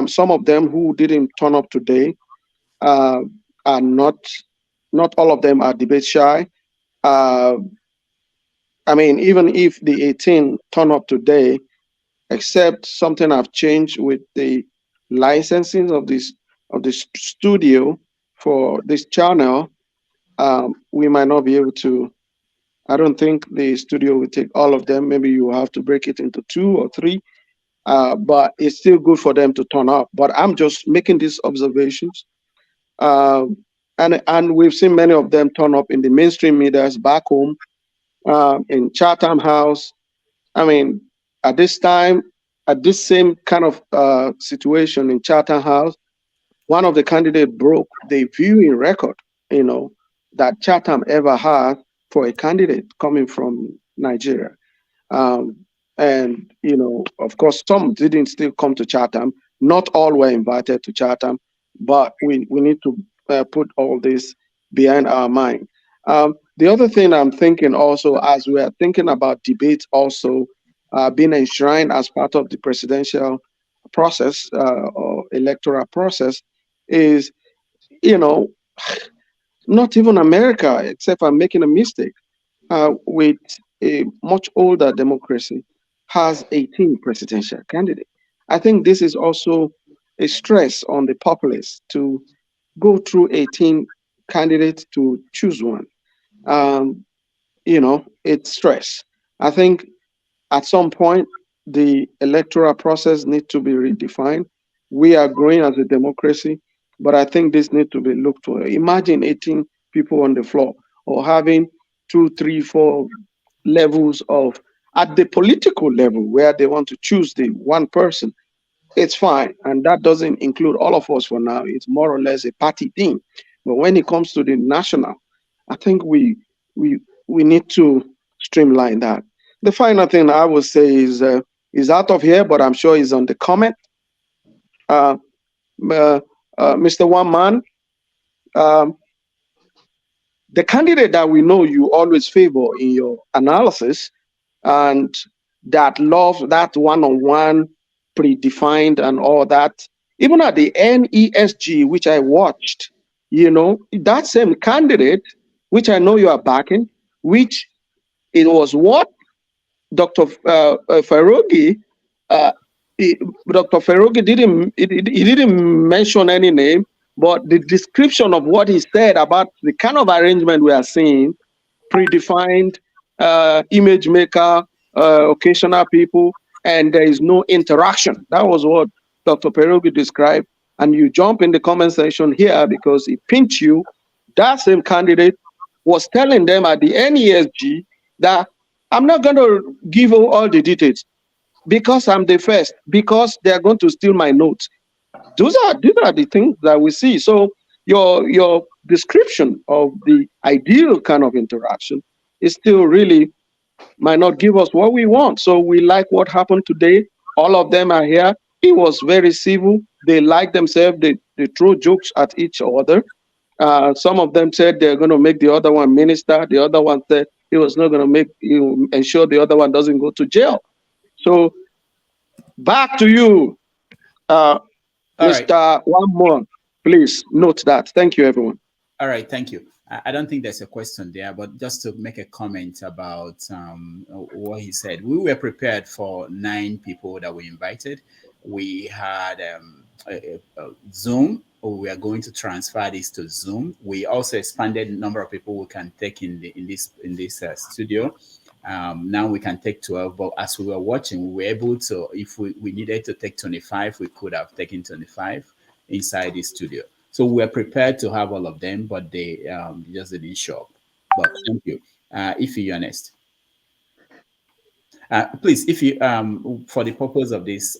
some of them who didn't turn up today, are not all of them are debate shy. Uh, I mean, even if the 18 turn up today, except something have changed with the licensing of this studio for this channel, we might not be able to. I don't think the studio will take all of them. Maybe you have to break it into 2 or 3. But it's still good for them to turn up. But I'm just making these observations. And we've seen many of them turn up in the mainstream medias back home, in Chatham House. I mean, at this time, at this same kind of situation in Chatham House, one of the candidates broke the viewing record, that Chatham ever had for a candidate coming from Nigeria. And, of course, some didn't still come to Chatham. Not all were invited to Chatham, but we need to put all this behind our mind. The other thing I'm thinking also, as we are thinking about debates also being enshrined as part of the presidential process or electoral process, is, not even America, except I'm making a mistake, with a much older democracy, has 18 presidential candidates. I think this is also a stress on the populace to go through 18 candidates to choose one. Um, it's stress. I think at some point, the electoral process needs to be redefined. We are growing as a democracy, but I think this needs to be looked for. Imagine 18 people on the floor or having two, three, four levels of, at the political level, where they want to choose the one person. It's fine. And that doesn't include all of us for now. It's more or less a party thing. But when it comes to the national, I think we we need to streamline that. The final thing I would say is out of here, but I'm sure is on the comment. Uh, uh, Mr. One Man, um, the candidate that we know you always favor in your analysis and that love that one-on-one predefined and all that, even at the NESG, which I watched, that same candidate, which I know you are backing, which it was what Dr. Farogi, uh, Dr. Farogi he didn't mention any name, but the description of what he said about the kind of arrangement we are seeing, predefined, image maker, occasional people, and there is no interaction. That was what Dr. Perogi described. And you jump in the comment section here because he pinched you. That same candidate was telling them at the NESG that I'm not going to give you all the details because I'm the first, because they're going to steal my notes. These are the things that we see. So your description of the ideal kind of interaction is still really might not give us what we want. So we like what happened today. All of them are here. It was very civil. They like themselves. They throw jokes at each other. Some of them said they're going to make the other one minister. The other one said he was not going to ensure the other one doesn't go to jail. So back to you, Mr. Right. One more. Please note that. Thank you, everyone. All right, thank you. I don't think there's a question there, but just to make a comment about what he said, we were prepared for 9 people that we invited. We had a Zoom. We are going to transfer this to Zoom. We also expanded the number of people we can take in this studio. Now we can take 12, but as we were watching, we were able to, if we needed to take 25, we could have taken 25 inside the studio. So we're prepared to have all of them, but they just didn't show up. But thank you. If you're next. Please, if you, for the purpose of this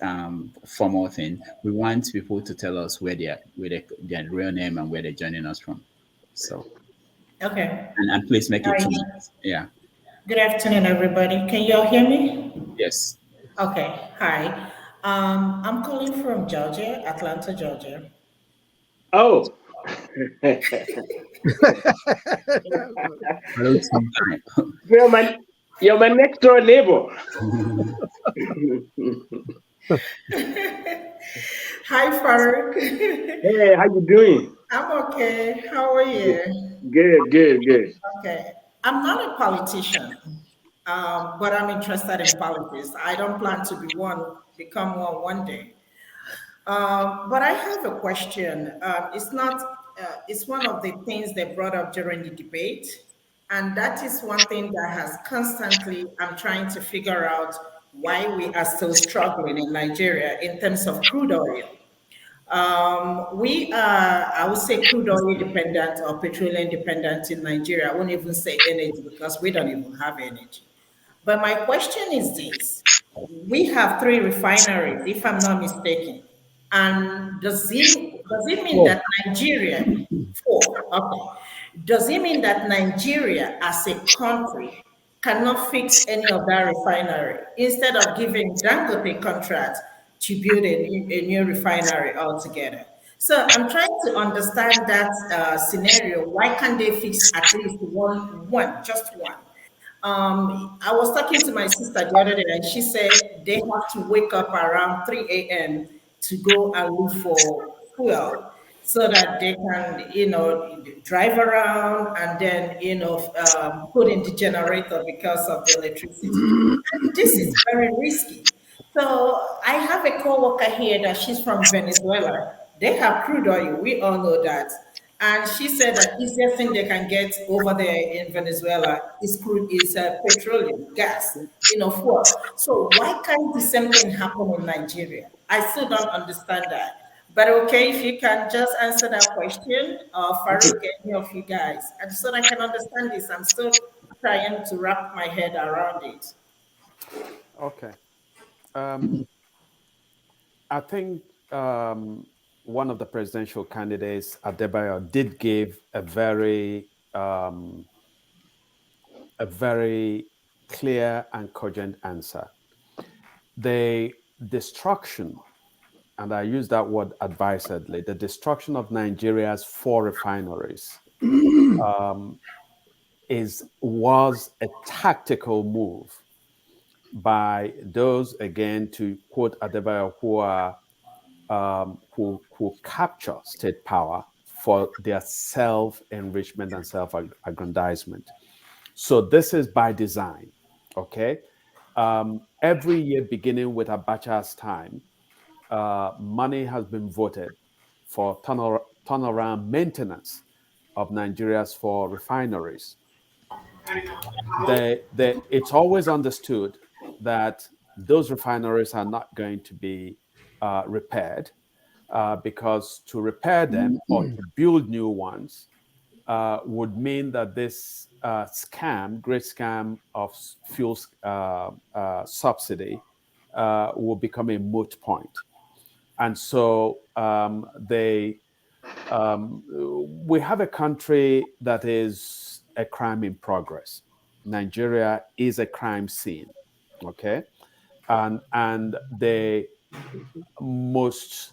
formal thing, we want people to tell us where their real name and where they're joining us from. So. Okay. And please make it 2 minutes. Yeah. Good afternoon, everybody. Can you all hear me? Yes. Okay. Hi. I'm calling from Georgia, Atlanta, Georgia. Oh. You're my next door neighbor. Hi, Farouk. Hey, how you doing? I'm okay. How are you? Good. Okay. I'm not a politician, but I'm interested in politics. I don't plan to become one day. But I have a question. It's not. It's one of the things they brought up during the debate, and that is one thing that has constantly. I'm trying to figure out why we are still struggling in Nigeria in terms of crude oil. We are, I would say, crude oil dependent or petroleum dependent in Nigeria. I won't even say energy because we don't even have energy. But my question is this: we have 3 refineries, if I'm not mistaken. And does it mean that Nigeria, 4, okay. Does it mean that Nigeria as a country cannot fix any of that refinery instead of giving Dangote contract to build a new refinery altogether? So I'm trying to understand that scenario. Why can't they fix at least just one? I was talking to my sister the other day, and she said they have to wake up around 3 a.m. to go and look for fuel. so that they can, drive around and then, put in the generator because of the electricity. And this is very risky. So I have a coworker here that she's from Venezuela. They have crude oil. We all know that. And she said that easiest thing they can get over there in Venezuela is crude, is petroleum, gas, fuel. So why can't the same thing happen in Nigeria? I still don't understand that. But okay, if you can just answer that question, Farouk, any of you guys, and so I can understand this. I'm still trying to wrap my head around it. Okay. I think one of the presidential candidates, Adebayo, did give a very clear and cogent answer. The destruction, and I use that word advisedly, the destruction of Nigeria's 4 refineries was a tactical move by those, again, to quote Adebayo, who capture state power for their self-enrichment and self-aggrandizement. So this is by design, okay? Every year, beginning with Abacha's time, money has been voted for turnaround maintenance of Nigeria's 4 refineries. It's always understood that those refineries are not going to be repaired because to repair them or to build new ones would mean that this great scam of fuel subsidy will become a moot point. And so we have a country that is a crime in progress. Nigeria is a crime scene, okay? And the most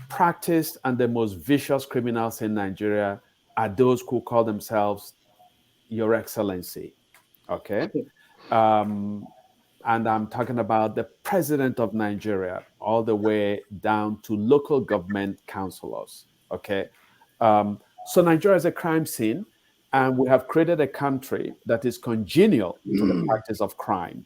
practiced and the most vicious criminals in Nigeria are those who call themselves Your Excellency, okay? And I'm talking about the president of Nigeria, all the way down to local government councillors, okay? So Nigeria is a crime scene, and we have created a country that is congenial to the practice of crime.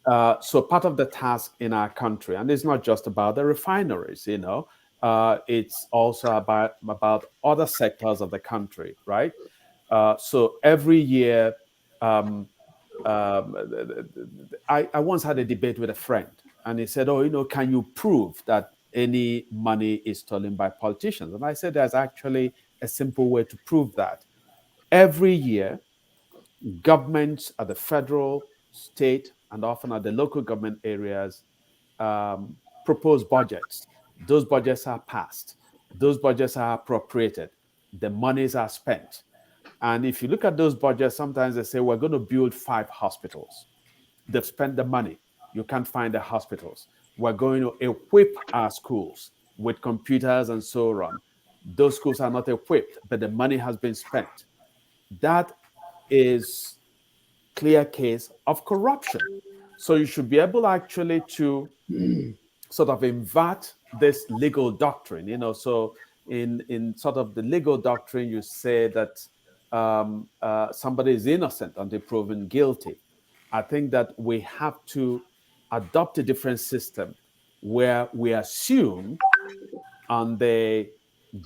So part of the task in our country, and it's not just about the refineries, it's also about other sectors of the country, right? So every year, I once had a debate with a friend, and he said, can you prove that any money is stolen by politicians? And I said, there's actually a simple way to prove that. Every year, governments at the federal, state, and often at the local government areas propose budgets. Those budgets are passed. Those budgets are appropriated. The monies are spent. And if you look at those budgets, sometimes they say, we're going to build 5 hospitals. They've spent the money. You can't find the hospitals. We're going to equip our schools with computers and so on. Those schools are not equipped, but the money has been spent. That is clear case of corruption. So you should be able actually to sort of invert this legal doctrine, so in sort of the legal doctrine, you say that somebody is innocent until proven guilty. I think that we have to adopt a different system where we assume on the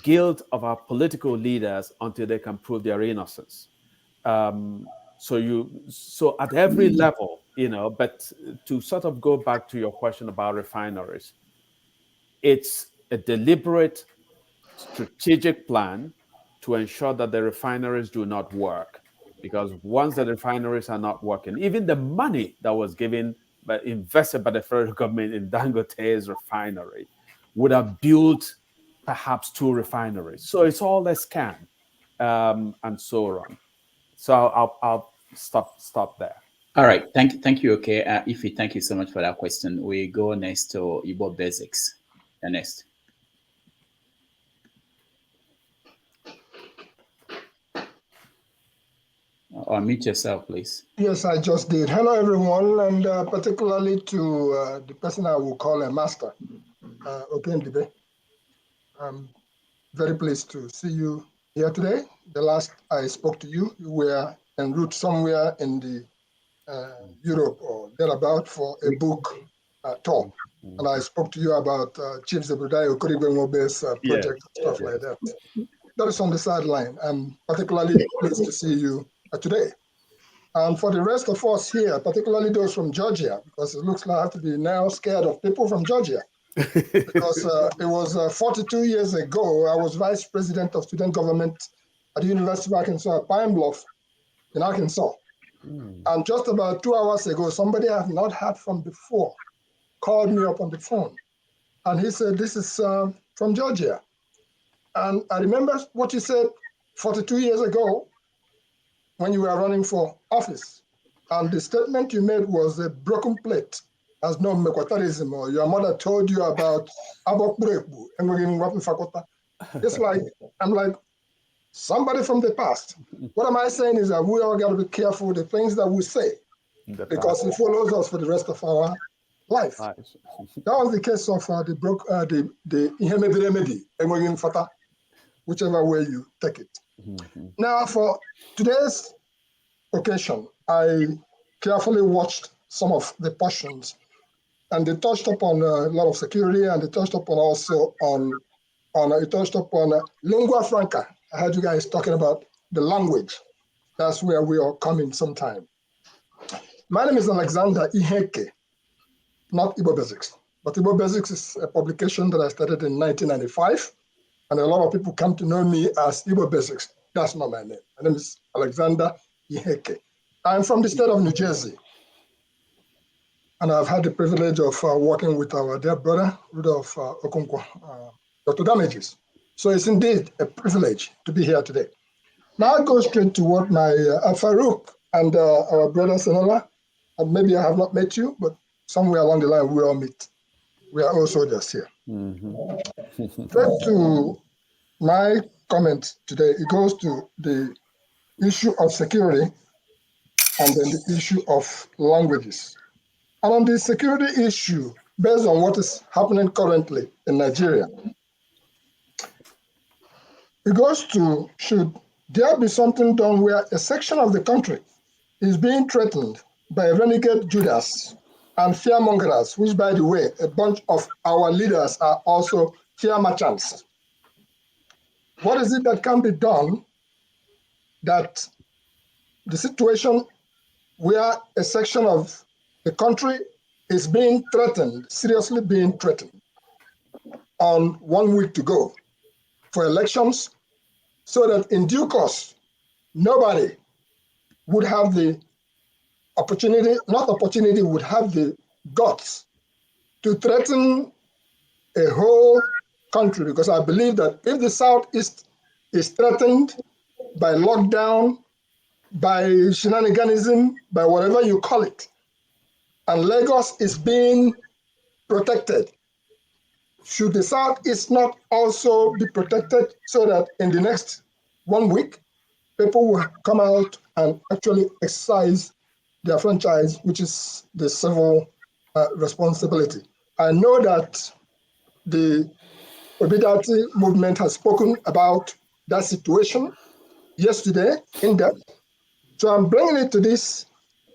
guilt of our political leaders until they can prove their innocence. So at every level, but to sort of go back to your question about refineries, it's a deliberate, strategic plan to ensure that the refineries do not work. Because once the refineries are not working, even the money that was invested by the federal government in Dangote's refinery would have built perhaps 2 refineries. So it's all a scam, and so on. So I'll stop there. All right. Thank you. Okay. Ify, thank you so much for that question. We go next to Igbo Basics. Next. Unmute yourself, please. Yes, I just did. Hello, everyone, and particularly to the person I will call a master, Okendibe. very pleased to see you here today. The last I spoke to you, you were en route somewhere in the Europe or thereabout for a book tour. And I spoke to you about Chief Zebudayo Korigwenwobe's project, stuff like that. That is on the sideline. I'm particularly pleased to see you today. And for the rest of us here, particularly those from Georgia, because it looks like I have to be now scared of people from Georgia. Because it was 42 years ago, I was vice president of student government at the University of Arkansas at Pine Bluff in Arkansas. And just about 2 hours ago, somebody I have not heard from before called me up on the phone. And he said, this is from Georgia. And I remember what you said 42 years ago when you were running for office. And the statement you made was a broken plate has no mekwatarism, or your mother told you about abokburekbu. It's like, I'm like, somebody from the past. What am I saying is that we all got to be careful the things that we say, because it follows us for the rest of our life. That was the case of the Ihemedi, whichever way you take it. Now, for today's occasion, I carefully watched some of the portions, and they touched upon a lot of security, and they touched upon also lingua franca. I heard you guys talking about the language. That's where we are coming sometime. My name is Alexander Iheke, not Igbo Basics. But Igbo Basics is a publication that I started in 1995. And a lot of people come to know me as Igbo Basics. That's not my name. My name is Alexander Iheke. I'm from the state of New Jersey. And I've had the privilege of working with our dear brother, Rudolph Okonkwo, Dr. Damages. So it's indeed a privilege to be here today. Now I'll go straight to what my Farouk and our brother Sanola, and maybe I have not met you, but somewhere along the line we all meet. We are all soldiers here. Straight to my comment today, it goes to the issue of security and then the issue of languages. And on the security issue, based on what is happening currently in Nigeria, it goes to, should there be something done where a section of the country is being threatened by renegade Judas and fearmongers, which, by the way, a bunch of our leaders are also fear merchants. What is it that can be done that the situation where a section of the country is being threatened, seriously being threatened, on 1 week to go for elections, so that in due course, nobody would have the opportunity, would have the guts to threaten a whole country? Because I believe that if the Southeast is threatened by lockdown, by shenaniganism, by whatever you call it, and Lagos is being protected, should the Southeast not also be protected so that in the next 1 week, people will come out and actually exercise their franchise, which is the civil responsibility? I know that the Obidati movement has spoken about that situation yesterday in depth. So I'm bringing it to this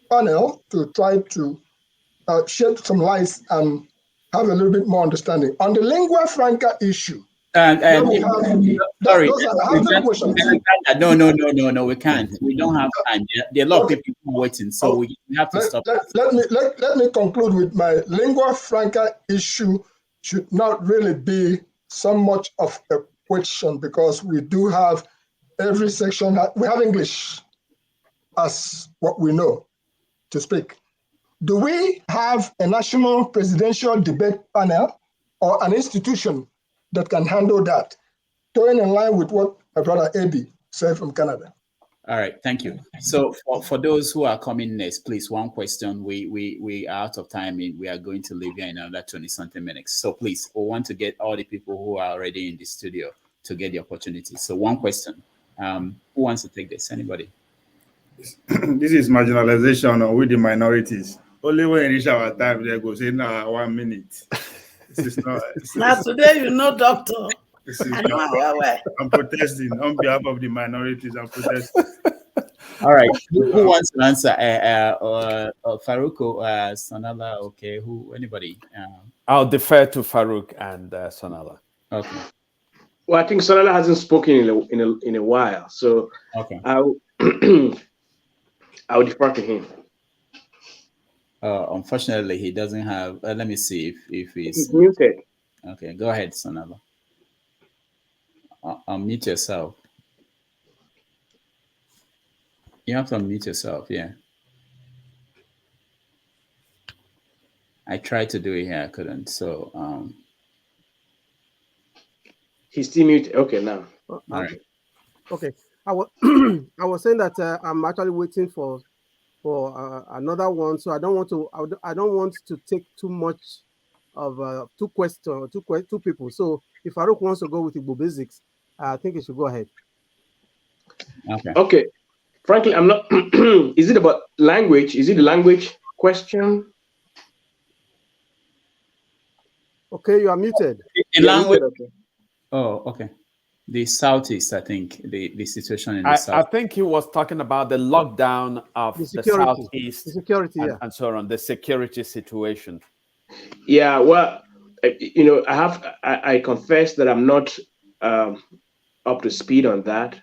panel to try to shed some light and have a little bit more understanding. On the lingua franca issue, sorry, no, we can't. We don't have time. There are a lot of people waiting, so we have to stop. Let me conclude with my lingua franca issue. Should not really be so much of a question, because we do have every section. We have English as what we know to speak. Do we have a national presidential debate panel or an institution that can handle that? Going in line with what my brother Eddie said from Canada. All right, thank you. So for those who are coming next, please, one question. We are out of time, and we are going to leave here in another 20-something minutes. So please, we want to get all the people who are already in the studio to get the opportunity. So one question. Who wants to take this? Anybody? This is marginalization with the minorities. Only when we reach our time, they go say, 1 minute. This is not. Now today, doctor. This is, Well. I'm protesting on behalf of the minorities. I'm protesting. All right. Who wants to answer? Faruko, Sonala, okay. Who? Anybody? I'll defer to Farouk and Sonala. Okay. Well, I think Solana hasn't spoken in a while, so Okay. I'll I'll defer to him. Unfortunately, he doesn't have. Let me see if He's he's muted. okay. Go ahead, Sonala. Unmute yourself. You have to unmute yourself. Yeah. I tried to do it here. I couldn't. So He's still muted. Okay, now. all right. Okay. I was I was saying that I'm actually waiting for another one, so I don't want to take too much of two people. So if Farouk wants to go with Igbo basics, I think he should go ahead. Okay. Okay. Frankly, I'm not. Is it about language? Is it a language question? Okay, you are muted. In language. Okay. Oh, okay. The Southeast, I think, the situation in the South. I think he was talking about the lockdown of the Southeast, the security, and so on, the security situation. Yeah, well, I confess that I'm not up to speed on that.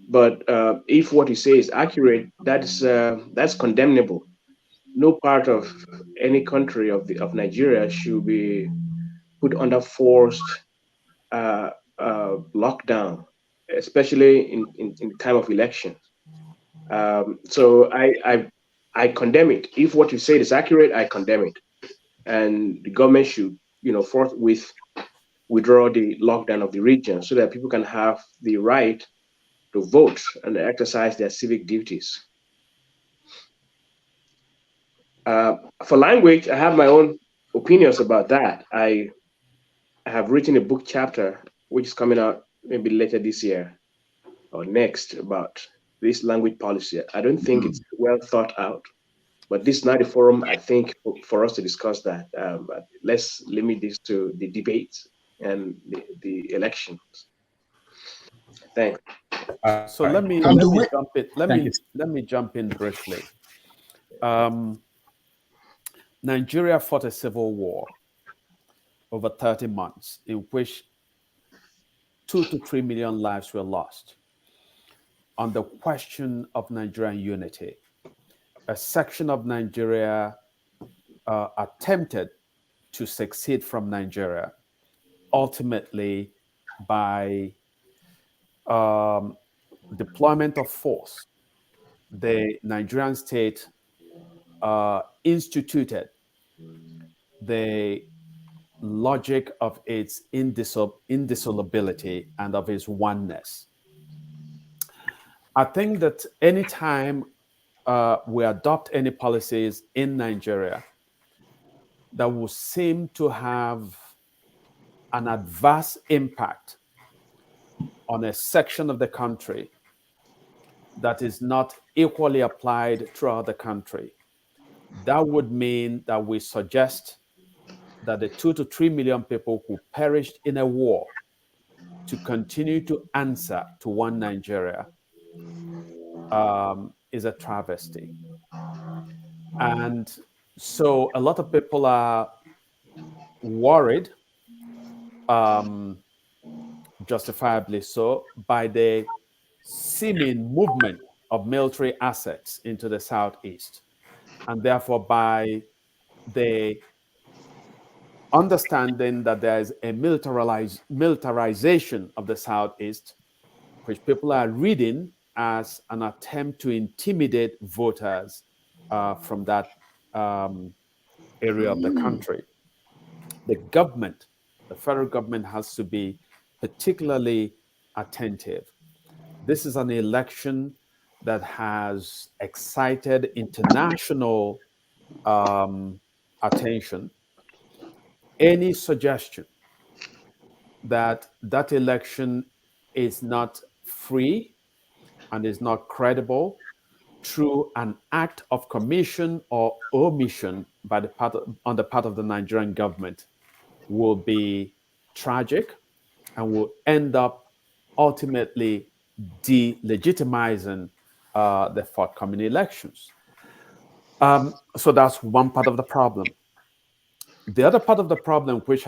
But if what you say is accurate, that's condemnable. No part of any country of Nigeria should be put under forced lockdown, especially in time of elections. So I condemn it. If what you say is accurate, I condemn it, and the government should forthwith withdraw the lockdown of the region so that people can have the right to vote and exercise their civic duties. For language, I have my own opinions about that. I have written a book chapter which is coming out maybe later this year or next about this language policy. I don't think it's well thought out, but this is not a forum, I think, for us to discuss that. But let's limit this to the debates and the elections. Thanks. So let me jump in briefly. Nigeria fought a civil war over 30 months in which 2 to 3 million lives were lost. On the question of Nigerian unity, a section of Nigeria attempted to succeed from Nigeria, ultimately by deployment of force. The Nigerian state instituted the logic of its indissolubility and of its oneness. I think that anytime we adopt any policies in Nigeria that will seem to have an adverse impact on a section of the country that is not equally applied throughout the country, that would mean that we suggest that the 2 to 3 million people who perished in a war to continue to answer to one Nigeria is a travesty. And so a lot of people are worried, justifiably so, by the seeming movement of military assets into the Southeast, and therefore by the understanding that there is a militarization of the Southeast, which people are reading as an attempt to intimidate voters from that area of the country. The government, the federal government, has to be particularly attentive. This is an election that has excited international attention. Any suggestion that that election is not free and is not credible through an act of commission or omission by on the part of the Nigerian government will be tragic and will end up ultimately delegitimizing the forthcoming elections. So that's one part of the problem. The other part of the problem, which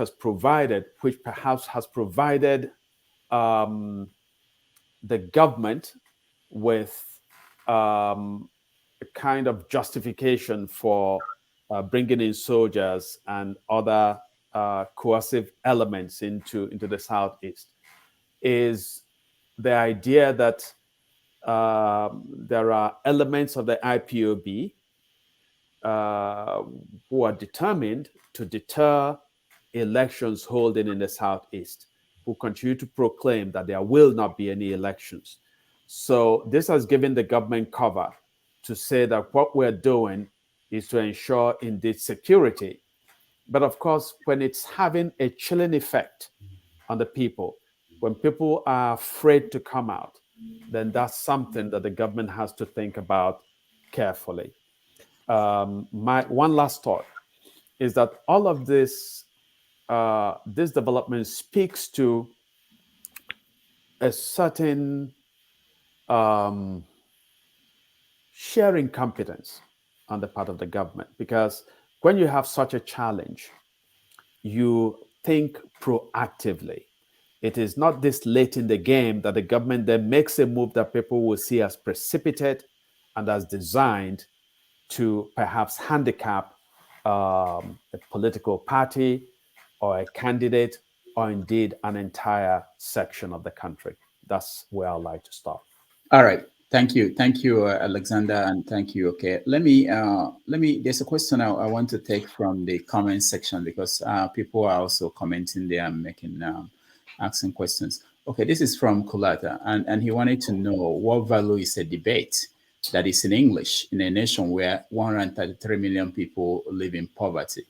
perhaps has provided the government with a kind of justification for bringing in soldiers and other coercive elements into the Southeast, is the idea that there are elements of the IPOB who are determined to deter elections holding in the Southeast, who continue to proclaim that there will not be any elections. So this has given the government cover to say that what we're doing is to ensure indeed security. But of course, when it's having a chilling effect on the people, when people are afraid to come out, then that's something that the government has to think about carefully. My one last thought is that all of this development speaks to a certain sharing competence on the part of the government, because when you have such a challenge, you think proactively. It is not this late in the game that the government then makes a move that people will see as precipitate and as designed to perhaps handicap a political party or a candidate or indeed an entire section of the country. That's where I'd like to stop. All right. Thank you, Alexander, and thank you. Okay, let me. There's a question I want to take from the comment section, because people are also commenting there and making asking questions. Okay, this is from Kulata, and he wanted to know what value is a debate that is in English in a nation where 133 million people live in poverty.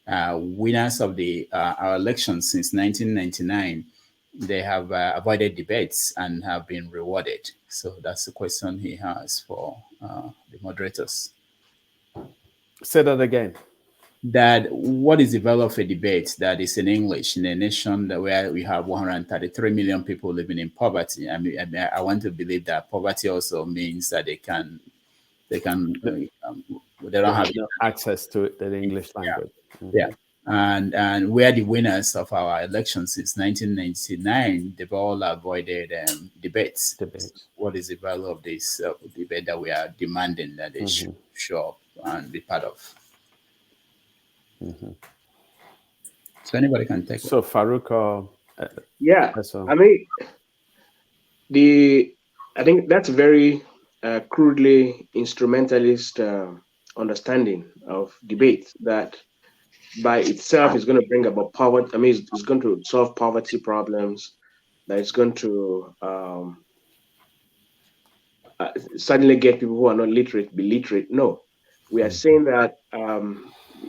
Winners of our elections since 1999. They have avoided debates and have been rewarded. So that's the question he has for the moderators. Say that again. That what is the value of a debate that is in English in a nation where we have 133 million people living in poverty? I mean, I want to believe that poverty also means that they don't have access to the English language. Yeah. Mm-hmm. Yeah. And we are the winners of our elections since 1999. They've all avoided debates. What is the value of this debate that we are demanding that they should show up and be part of? So anybody can take it. So Farouk, yeah, I mean, I think that's a very crudely instrumentalist understanding of debate that by itself is going to bring about poverty. I mean, it's going to solve poverty problems. That it's going to suddenly get people who are not literate be literate. No, we are saying that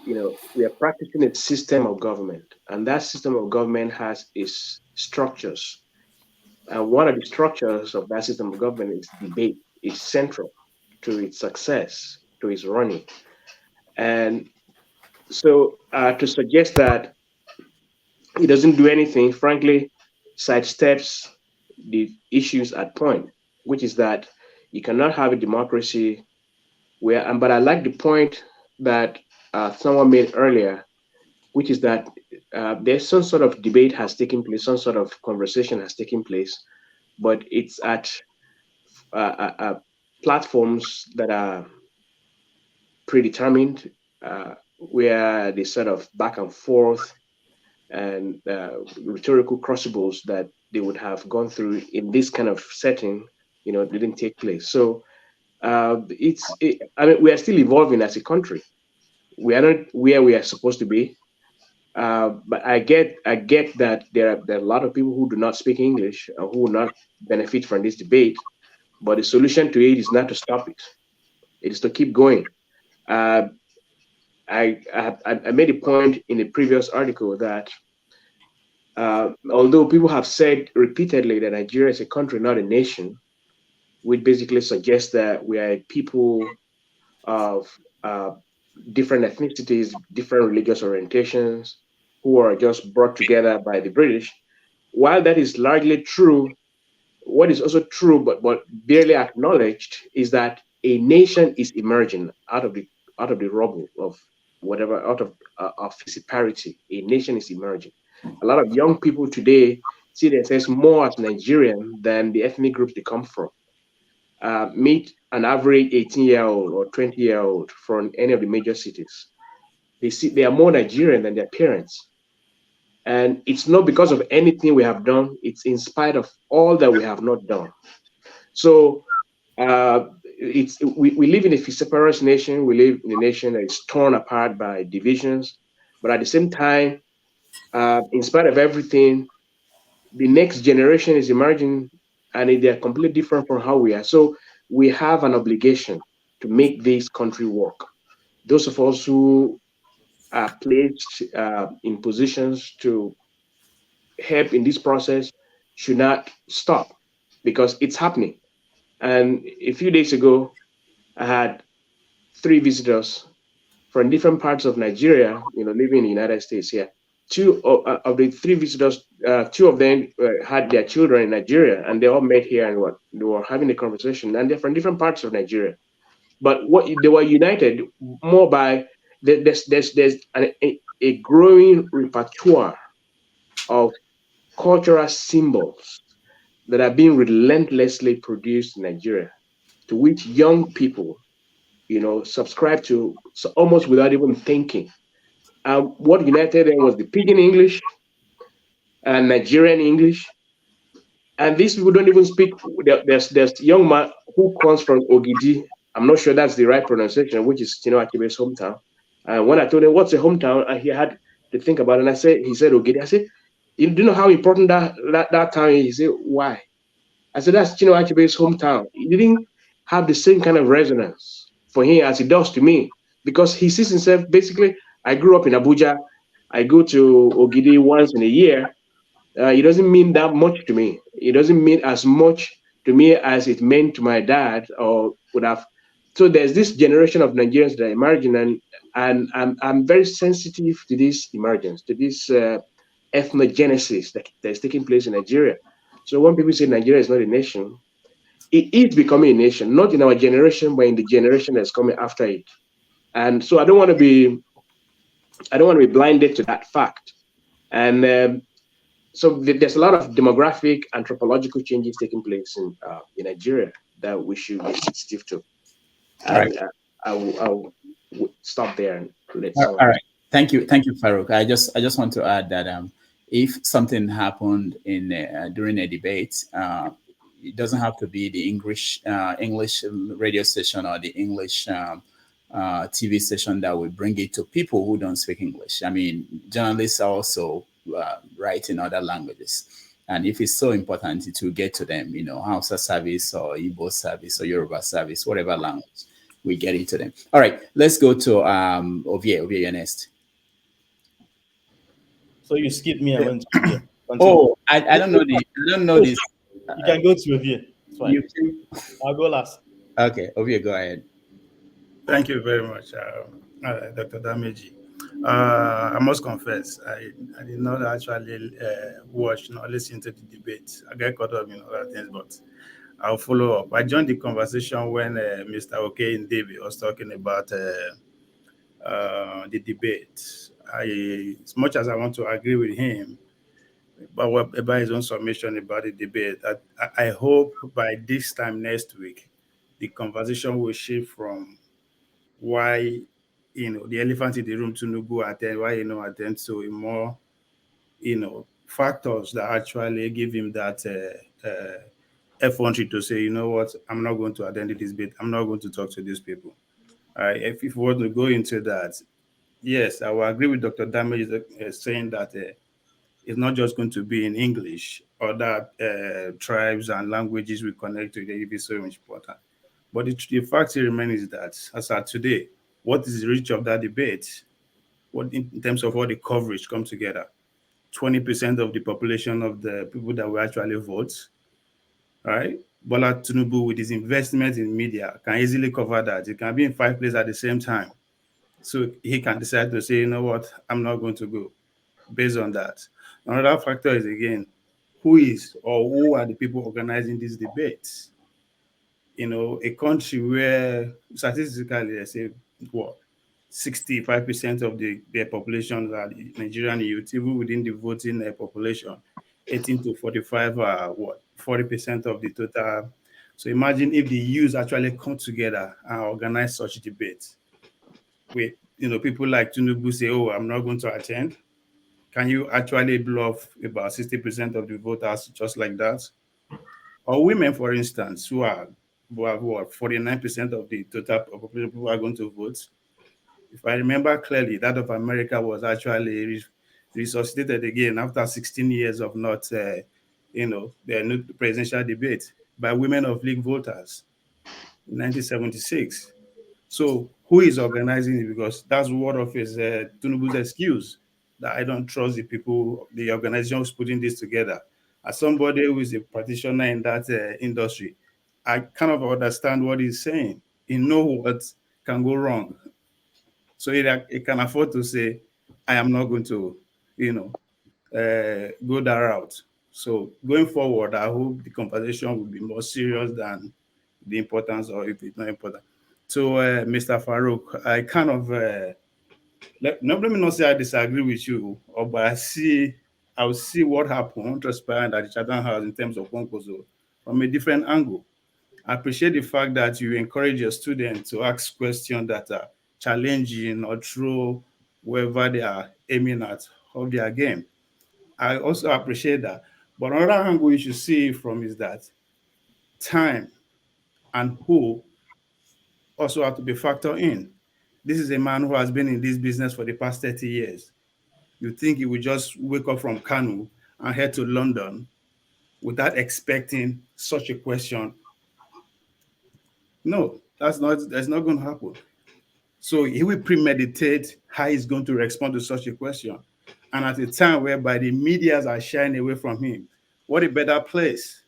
we are practicing a system of government, and that system of government has its structures. And one of the structures of that system of government is debate. It's central to its success, to its running, and so to suggest that it doesn't do anything, frankly, sidesteps the issues at point, which is that you cannot have a democracy where, but I like the point that someone made earlier, which is that there's some sort of debate has taken place, some sort of conversation has taken place, but it's at platforms that are predetermined, where they sort of back and forth and rhetorical crucibles that they would have gone through in this kind of setting, didn't take place. So I mean, we are still evolving as a country. We are not where we are supposed to be. But I get that there are a lot of people who do not speak English and who will not benefit from this debate. But the solution to it is not to stop it. It is to keep going. I made a point in a previous article that although people have said repeatedly that Nigeria is a country, not a nation, which basically suggests that we are a people of different ethnicities, different religious orientations, who are just brought together by the British. while that is largely true, what is also true but barely acknowledged is that a nation is emerging out of the rubble of whatever, out of disparity. A nation is emerging. A lot of young people today see themselves more as Nigerian than the ethnic groups they come from. Meet an average 18-year-old or 20-year-old from any of the major cities. They are more Nigerian than their parents. And it's not because of anything we have done, it's in spite of all that we have not done. So we live in a separatist nation. We live in a nation that is torn apart by divisions. But at the same time, in spite of everything, the next generation is emerging and they're completely different from how we are. So we have an obligation to make this country work. Those of us who are placed in positions to help in this process should not stop because it's happening. And a few days ago, I had 3 visitors from different parts of Nigeria, living in the United States here. Two of the 3 visitors, 2 of them had their children in Nigeria, and they all met here and they were having a conversation. And they're from different parts of Nigeria, but they were united more by there's a growing repertoire of cultural symbols that are being relentlessly produced in Nigeria, to which young people, subscribe to, so almost without even thinking. What united them was the Pidgin English and Nigerian English. And these people don't even speak. There's young man who comes from Ogidi. I'm not sure that's the right pronunciation, which is Achebe's hometown. And when I told him what's a hometown, and he had to think about it, and he said Ogidi. I said, you do know how important that town is? He said, why? I said, that's Achebe's hometown. He didn't have the same kind of resonance for him as it does to me, because he sees himself, basically, I grew up in Abuja. I go to Ogidi once in a year. It doesn't mean that much to me. It doesn't mean as much to me as it meant to my dad or would have. So there's this generation of Nigerians that are emerging, and I'm very sensitive to this emergence, to this ethnogenesis that is taking place in Nigeria. So when people say Nigeria is not a nation, it is becoming a nation, not in our generation, but in the generation that's coming after it. And so I don't want to be blinded to that fact. And so there's a lot of demographic, anthropological changes taking place in Nigeria that we should be sensitive to. And I'll stop there and let someone. All right. Thank you, Farouk. I just want to add that if something happened in during a debate, it doesn't have to be the English radio station or the English TV station that will bring it to people who don't speak English. I mean, journalists are also write in other languages. And if it's so important, it will get to them, Hausa service or Igbo service or Yoruba service, whatever language, we get into them. All right, let's go to Ovie. Ovie, you're next. So you skipped me. I went to Ovie. Oh, I don't know this. You can go to Ovie. It's fine. I'll go last. Okay, Ovie, go ahead. Thank you very much, Dr. Dameji. I must confess, I did not actually watch nor listen to the debate. I get caught up in other things, but I'll follow up. I joined the conversation when Mr. Oke David was talking about the debate. As much as I want to agree with him, but about his own submission about the debate, I hope by this time next week, the conversation will shift from why the elephant in the room Tinubu attend, why attend to more factors that actually give him that effrontery to say, you know what, I'm not going to attend this debate, I'm not going to talk to these people. If you want to go into that, yes, I will agree with Dr. Damage saying that it's not just going to be in English, or that tribes and languages we connect to, it is so important. But the fact remains that, as of today, what is the reach of that debate? What in terms of all the coverage come together? 20% of the population of the people that will actually vote, right? Bola Tinubu, with his investment in media, can easily cover that. He can be in 5 places at the same time. So he can decide to say, you know what, I'm not going to go based on that. Another factor is, again, who is or who are the people organizing these debates. A country where statistically, they say, what, 65% of their population are the Nigerian youth, even within the voting population, 18 to 45 are what, 40% of the total. So imagine if the youth actually come together and organize such debates. With people like Tinubu say, "Oh, I'm not going to attend." Can you actually bluff about 60% of the voters just like that? Or women, for instance, who have what, 49% of the total population who are going to vote. If I remember clearly, that of America was actually resuscitated again after 16 years of not, the presidential debate by women of League voters in 1976. So who is organizing it? Because that's one of his Tinubu's excuse, that I don't trust the people, the organization who's putting this together. As somebody who is a practitioner in that industry, I kind of understand what he's saying. He know what can go wrong. So it can afford to say, I am not going to, go that route. So going forward, I hope the conversation will be more serious than the importance, or if it's not important. So, Mr. Farouk, I kind of let me not say I disagree with you, but I'll see what happened transpired at the Chatham House in terms of Konkoso from a different angle. I appreciate the fact that you encourage your students to ask questions that are challenging or throw wherever they are aiming at of their game. I also appreciate that. But another angle you should see from is that time and who also have to be factored in. This is a man who has been in this business for the past 30 years. You think he would just wake up from Kanu and head to London without expecting such a question? No, that's not going to happen. So he will premeditate how he's going to respond to such a question. And at a time whereby the medias are shying away from him, what a better place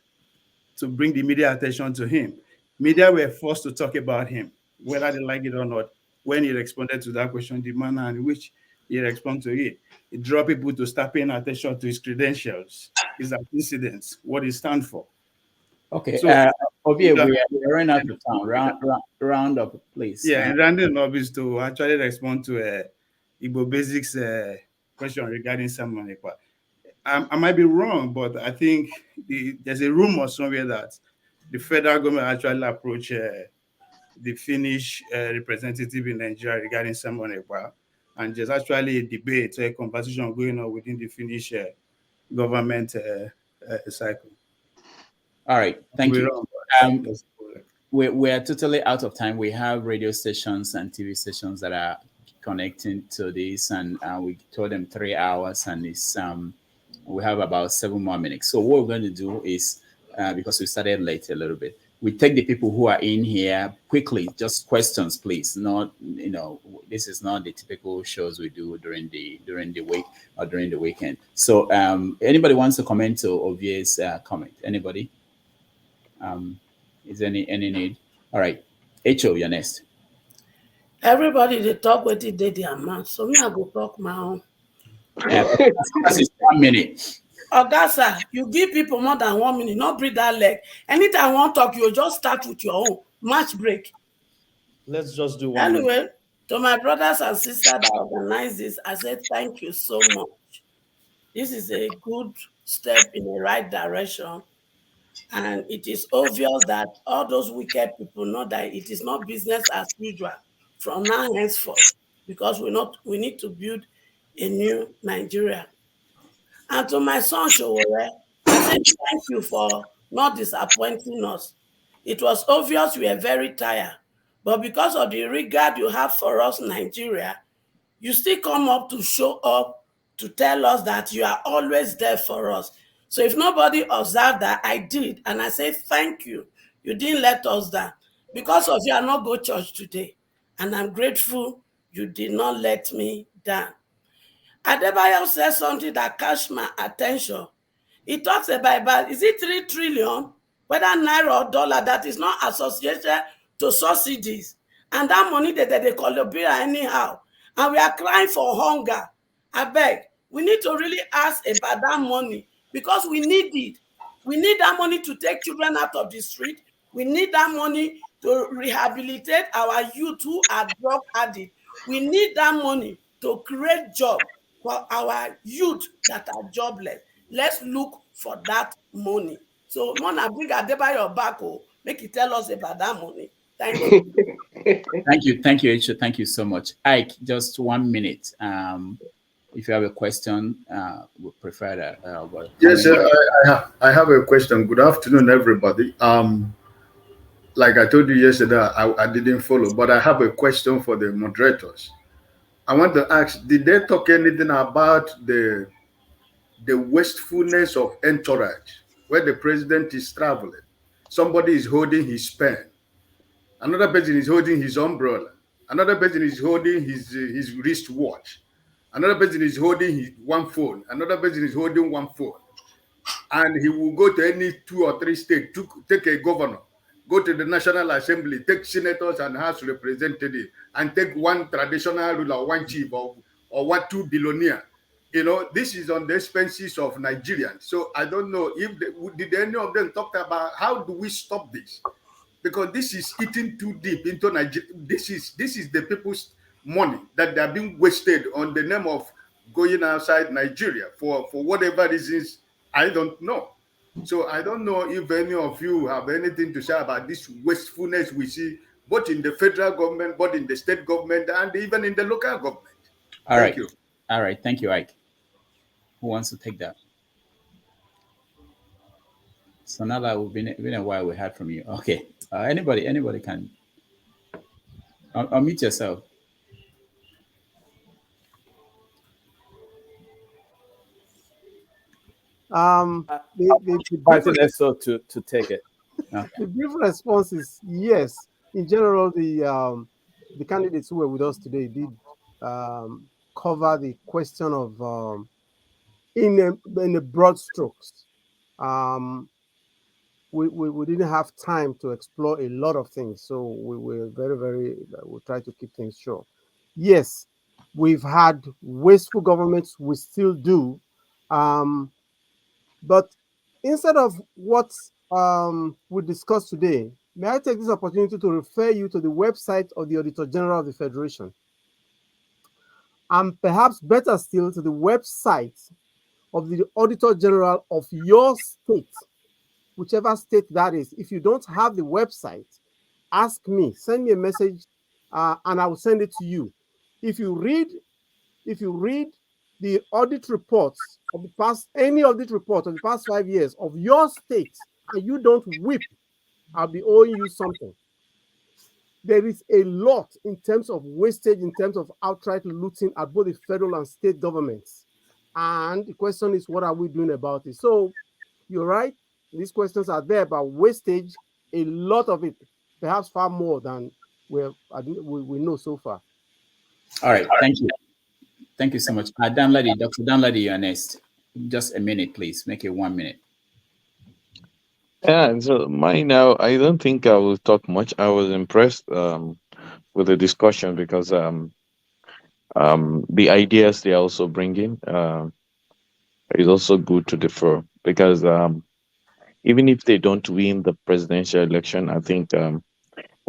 to bring the media attention to him. Media were forced to talk about him, whether they like it or not, when he responded to that question, the manner in which he responded to it. It drew people to start paying attention to his credentials, his antecedents, what he stands for. Okay, So, Obie, we're running out of time. Round up, please. Yeah, and rounding up is to actually respond to Igbo Basics question regarding Samuel Ekpa. I might be wrong, but I think there's a rumor somewhere that the federal government actually approached the Finnish representative in Nigeria regarding Samuel Ekpa, and there's actually a debate, a conversation going on within the Finnish government cycle. All right, thank you. We're totally out of time. We have radio stations and TV stations that are connecting to this, and we told them 3 hours, and it's we have about 7 more minutes. So what we're going to do is, because we started late a little bit, we take the people who are in here quickly, just questions, please. Not, this is not the typical shows we do during the week or during the weekend. So anybody wants to comment to Ovie's comment? Anybody? Is any need? All right, H.O., you're next. Everybody they talk with it, they their mouth. So me I go talk my own. That's 1 minute. Augasa, you give people more than 1 minute, not breathe that leg. Anytime I want to talk, you just start with your own match break. Let's just do 1 minute. Anyway, to my brothers and sisters that organize this, I said thank you so much. This is a good step in the right direction. And it is obvious that all those wicked people know that it is not business as usual from now henceforth, because we need to build a new Nigeria. And to my son Sowore, I say thank you for not disappointing us. It was obvious we were very tired, but because of the regard you have for us, Nigeria, you still come up to show up to tell us that you are always there for us. So if nobody observed that, I did. And I say, thank you. You didn't let us down. Because of you, I not go church today. And I'm grateful you did not let me down. Adebayo said something that catch my attention. He talks about, is it 3 trillion, whether naira or dollar, that is not associated to subsidies. And that money that they collaborate anyhow. And we are crying for hunger. I beg, we need to really ask about that money. because we need it. We need that money to take children out of the street. We need that money to rehabilitate our youth who are drug addicts. We need that money to create jobs for our youth that are jobless. Let's look for that money. So, Mona, bring Adebayo back, make it tell us about that money. Thank you. Thank you, Echo. Thank you so much. Ike, just 1 minute. If you have a question, we prefer that. Yes, I have a question. Good afternoon, everybody. Like I told you yesterday, I didn't follow, but I have a question for the moderators. I want to ask, did they talk anything about the wastefulness of entourage, where the president is traveling? Somebody is holding his pen. Another person is holding his umbrella. Another person is holding his wristwatch. Another person is holding one phone. Another person is holding one phone. And he will go to any 2 or 3 states, take a governor, go to the National Assembly, take senators and House representatives, and take one traditional ruler, one chief, or 2 billionaire. You know, this is on the expenses of Nigerians. So I don't know if did any of them talk about how do we stop this? Because this is eating too deep into Nigeria. This is the people's money that they are being wasted on the name of going outside Nigeria for whatever reasons. I don't know. So I don't know if any of you have anything to say about this wastefulness we see both in the federal government, both in the state government, and even in the local government. Thank you. All right. Thank you, Ike. Who wants to take that? So now that we've been a while, we heard from you. Okay. Anybody can unmute yourself. To take it. Okay. The brief response is yes. In general, the candidates who were with us today did cover the question of in a broad strokes. We didn't have time to explore a lot of things, so we were we try to keep things short. Yes, we've had wasteful governments, we still do, but instead of what we discussed today, may I take this opportunity to refer you to the website of the Auditor General of the Federation, and perhaps better still to the website of the Auditor General of your state, whichever state that is. If you don't have the website, ask me, send me a message, and I will send it to you. If you read the audit reports of the past, any audit report of the past 5 years of your state, and you don't weep, I'll be owing you something. There is a lot in terms of wastage, in terms of outright looting at both the federal and state governments. And the question is, what are we doing about it? So you're right. These questions are there about wastage, a lot of it, perhaps far more than we know so far. All right, thank you. Thank you so much. Dr. Danladi, you're next. Just a minute, please. Make it 1 minute. Yeah, so mine now, I don't think I will talk much. I was impressed with the discussion because the ideas they are also bringing is also good to defer, because even if they don't win the presidential election, I think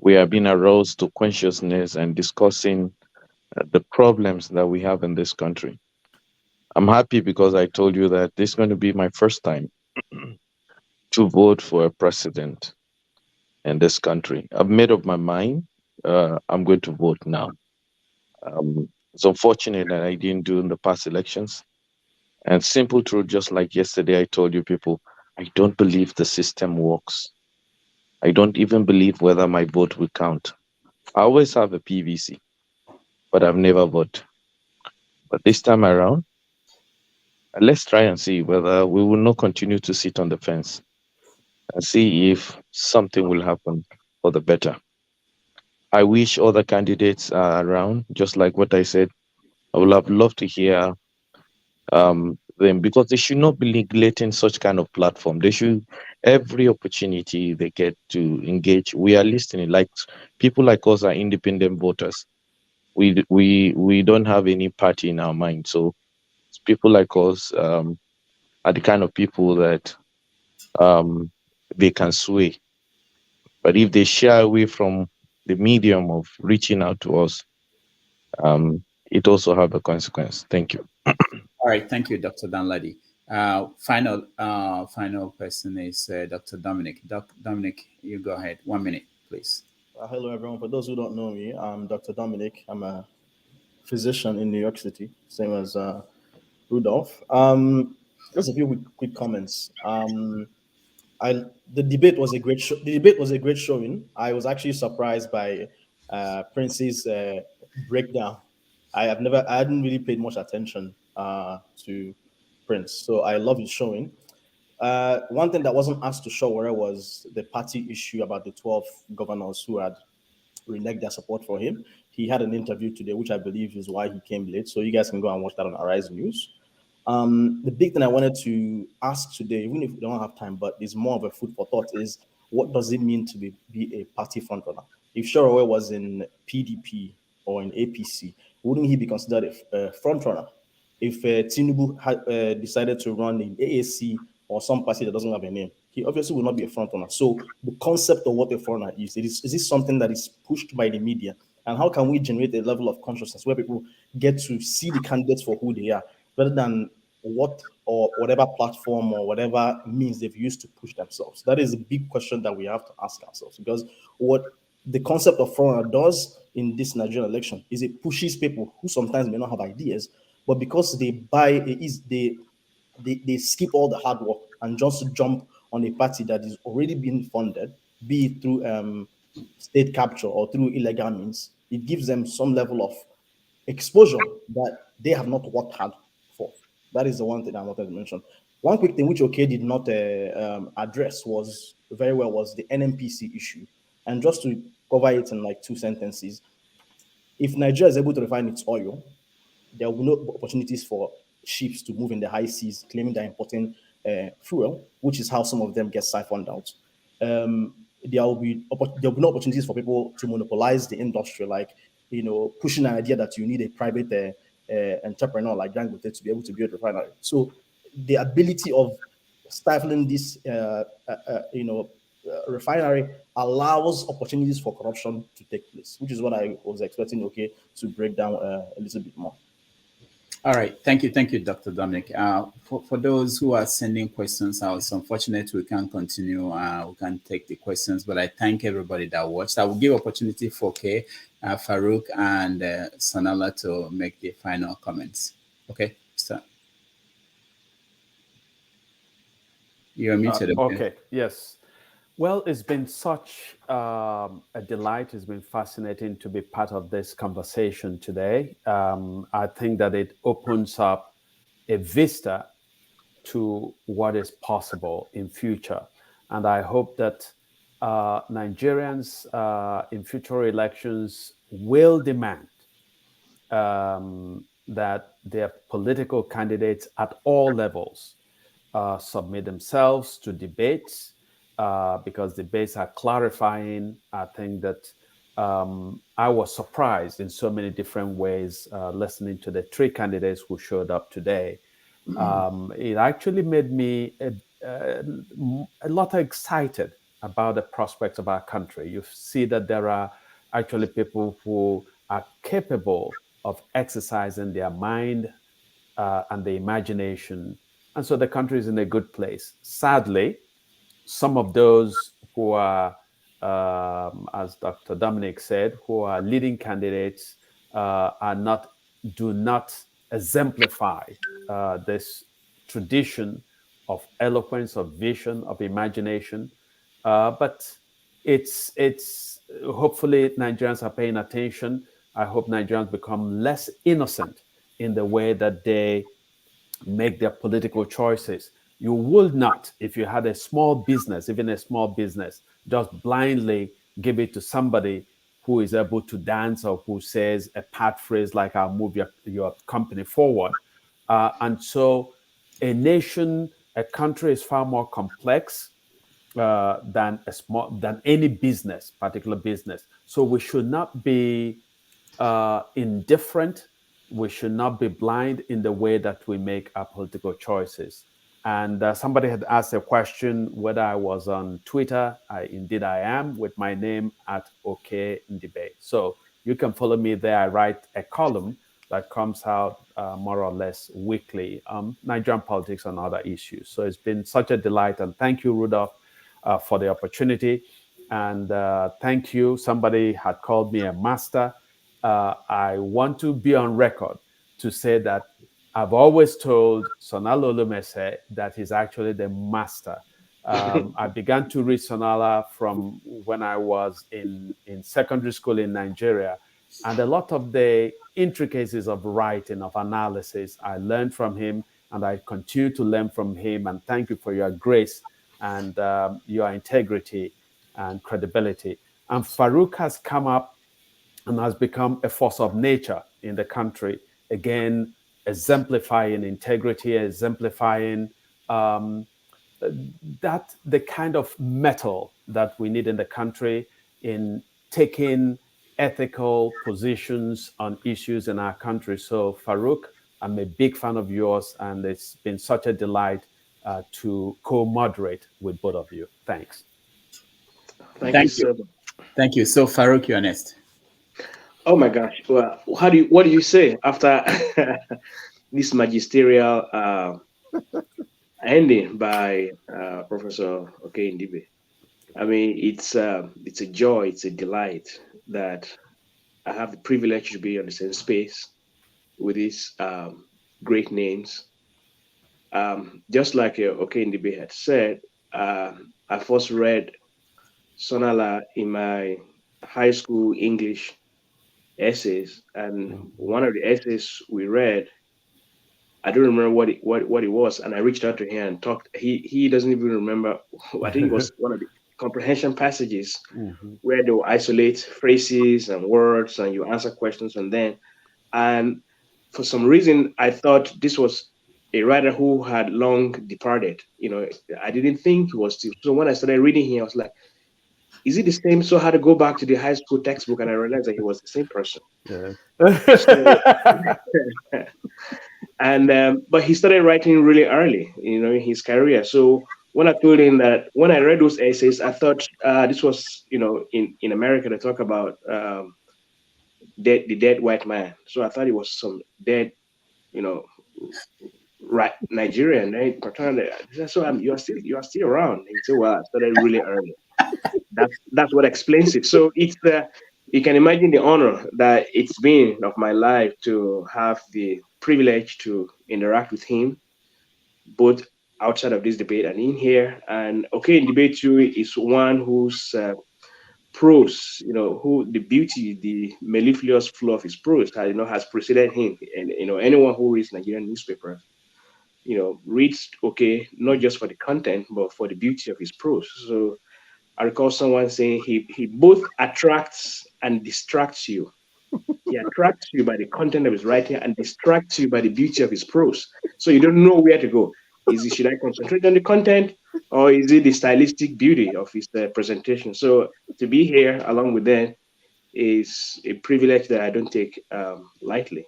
we are being aroused to consciousness and discussing the problems that we have in this country. I'm happy because I told you that this is going to be my first time to vote for a president in this country. I've made up my mind. I'm going to vote now. It's unfortunate that I didn't do in the past elections. And simple truth, just like yesterday, I told you people, I don't believe the system works. I don't even believe whether my vote will count. I always have a PVC, but I've never voted. But this time around, let's try and see whether we will not continue to sit on the fence and see if something will happen for the better. I wish other candidates are around, just like what I said. I would have loved to hear them, because they should not be neglecting such kind of platform. They should, every opportunity they get to engage, we are listening. Like people like us are independent voters. We don't have any party in our mind. So people like us, are the kind of people that they can sway. But if they shy away from the medium of reaching out to us, it also have a consequence. Thank you. All right, thank you, Dr. Danladi. Final person is Dr. Dominic. Dominic, you go ahead. 1 minute, please. Hello, everyone. For those who don't know me, I'm Dr. Dominic. I'm a physician in New York City, same as Rudolph. Just a few quick comments. The debate was a great show. The debate was a great showing. I was actually surprised by Prince's breakdown. I hadn't really paid much attention to Prince, so I love his showing. One thing that wasn't asked to Sowore was the party issue about the 12 governors who had reneged their support for him. He had an interview today, which I believe is why he came late. So you guys can go and watch that on Arise News. The big thing I wanted to ask today, even if we don't have time, but it's more of a food for thought, is what does it mean to be a party frontrunner? If Sowore was in PDP or in APC, wouldn't he be considered a frontrunner? If Tinubu had decided to run in AAC or some party that doesn't have a name, he obviously will not be a frontrunner. So the concept of what a frontrunner is this something that is pushed by the media? And how can we generate a level of consciousness where people get to see the candidates for who they are, rather than what or whatever platform or whatever means they've used to push themselves? That is a big question that we have to ask ourselves, because what the concept of frontrunner does in this Nigerian election is it pushes people who sometimes may not have ideas, but because they they skip all the hard work and just jump on a party that is already being funded, be it through state capture or through illegal means. It gives them some level of exposure that they have not worked hard for. That is the one thing I wanted to mention. One quick thing which OK did not address was the NNPC issue. And just to cover it in like 2 sentences, if Nigeria is able to refine its oil, there will be no opportunities for ships to move in the high seas, claiming they're importing fuel, which is how some of them get siphoned out. There will be no opportunities for people to monopolize the industry, like pushing an idea that you need a private entrepreneur like Dangote to be able to build a refinery. So the ability of stifling this, refinery allows opportunities for corruption to take place, which is what I was expecting OK to break down a little bit more. All right. Thank you, Dr. Dominic. For those who are sending questions, it's unfortunate we can't continue. We can't take the questions, but I thank everybody that watched. I will give opportunity for Farouk and Sonala to make the final comments. Okay, start. You're muted. Okay, yes. Well, it's been such a delight. It's been fascinating to be part of this conversation today. I think that it opens up a vista to what is possible in future. And I hope that Nigerians in future elections will demand that their political candidates at all levels submit themselves to debates, because debates are clarifying. I think that I was surprised in so many different ways listening to the 3 candidates who showed up today. It actually made me a lot excited about the prospects of our country. You see that there are actually people who are capable of exercising their mind and the imagination. And so the country is in a good place. Sadly, some of those who are, as Dr. Dominic said, who are leading candidates do not exemplify this tradition of eloquence, of vision, of imagination. But it's hopefully Nigerians are paying attention. I hope Nigerians become less innocent in the way that they make their political choices. You would not, if you had a small business, even a small business, just blindly give it to somebody who is able to dance or who says a pat phrase like "I'll move your company forward." And so a nation, a country is far more complex than any business, particular business. So we should not be indifferent. We should not be blind in the way that we make our political choices. And somebody had asked a question whether I was on Twitter. Indeed, I am, with my name at OK Ndibe. So you can follow me there. I write a column that comes out more or less weekly on Nigerian politics and other issues. So it's been such a delight. And thank you, Rudolph, for the opportunity. And thank you. Somebody had called me a master. I want to be on record to say that I've always told Sonala Olumese that he's actually the master. I began to read Sonala from when I was in secondary school in Nigeria. And a lot of the intricacies of writing, of analysis, I learned from him, and I continue to learn from him. And thank you for your grace and your integrity and credibility. And Farouk has come up and has become a force of nature in the country, again, exemplifying integrity, exemplifying that the kind of metal that we need in the country in taking ethical positions on issues in our country. So Farouk, I'm a big fan of yours, and it's been such a delight to co-moderate with both of you. Thanks. Thank you so much. Thank you. So Farouk, you're next. Oh my gosh. Well, what do you say after this magisterial ending by Professor Ndibe? I mean, it's a joy, it's a delight that I have the privilege to be on the same space with these great names. Just like Ndibe had said, I first read Sonala in my high school English essays, and one of the essays we read, I don't remember what it was, and I reached out to him and talked. He doesn't even remember. I think it was one of the comprehension passages where they will isolate phrases and words, and you answer questions, and for some reason I thought this was a writer who had long departed. I didn't think he was still. So when I started reading him, I was like, is it the same? So I had to go back to the high school textbook, and I realized that he was the same person. So, and but he started writing really early, in his career. So when I told him that, when I read those essays, I thought this was, in America they talk about the dead white man. So I thought it was some dead, right Nigerian. They pretended. So you are still around. He said, well, I started really early. That's what explains it. So it's you can imagine the honor that it's been of my life to have the privilege to interact with him, both outside of this debate and in here. And in debate too is one whose prose, who the beauty, the mellifluous flow of his prose, has preceded him. And anyone who reads Nigerian newspapers, reads not just for the content but for the beauty of his prose. So I recall someone saying he both attracts and distracts you. He attracts you by the content of his writing and distracts you by the beauty of his prose. So you don't know where to go. Should I concentrate on the content, or is it the stylistic beauty of his presentation? So to be here along with them is a privilege that I don't take lightly.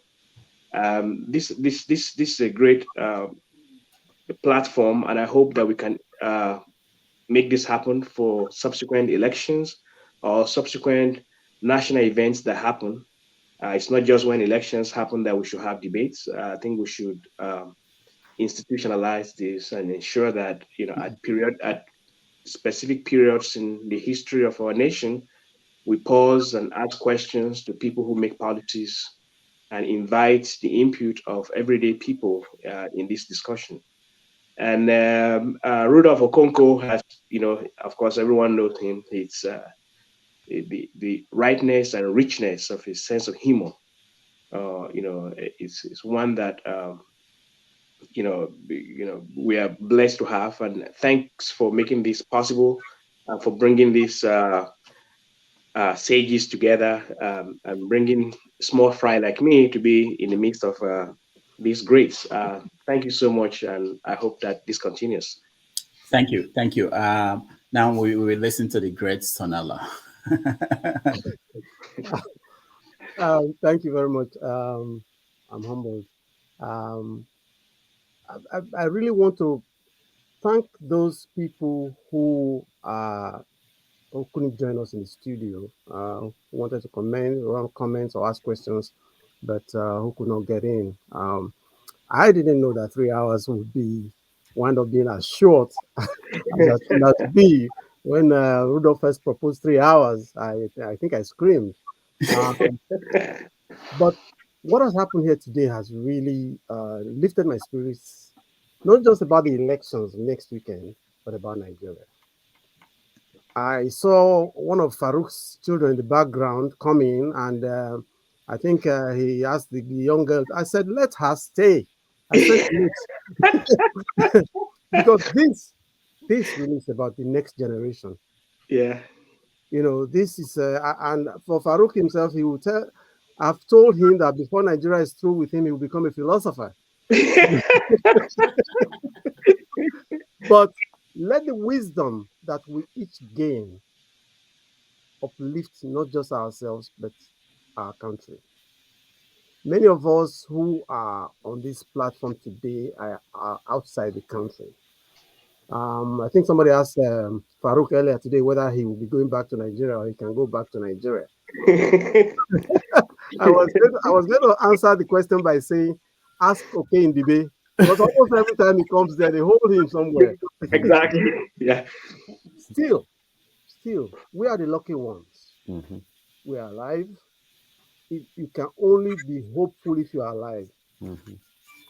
This is a great platform, and I hope that we can make this happen for subsequent elections or subsequent national events that happen. It's not just when elections happen that we should have debates. I think we should institutionalize this and ensure that at specific periods in the history of our nation, we pause and ask questions to people who make policies and invite the input of everyday people in this discussion. And Rudolph Okonkwo has, of course, everyone knows him. It's the rightness and richness of his sense of humor. It's one that we are blessed to have. And thanks for making this possible and for bringing these sages together and bringing small fry like me to be in the midst of these greats. Thank you so much, and I hope that this continues. Thank you. Now we will listen to the great Sonala. Thank you very much. I'm humbled. I really want to thank those people who couldn't join us in the studio, who wanted to comment, run comments or ask questions, but who could not get in. I didn't know that 3 hours would wind up being as short as it turned out to be. When Rudolph first proposed 3 hours, I think I screamed. But what has happened here today has really lifted my spirits, not just about the elections next weekend, but about Nigeria. I saw one of Farouk's children in the background come in, and I think he asked the young girl, I said, let her stay. I said, because this really is about the next generation. Yeah. You know, this is, and for Farouk himself, he will tell, I've told him that before Nigeria is through with him, he will become a philosopher. But let the wisdom that we each gain uplift not just ourselves, but our country. Many of us who are on this platform today are outside the country. I think somebody asked Farouk earlier today whether he will be going back to Nigeria or he can go back to Nigeria. I was going to answer the question by saying, ask okay in debate, because almost every time he comes there, they hold him somewhere. Exactly. Yeah. Still, we are the lucky ones. Mm-hmm. We are alive. You can only be hopeful if you are alive. Mm-hmm.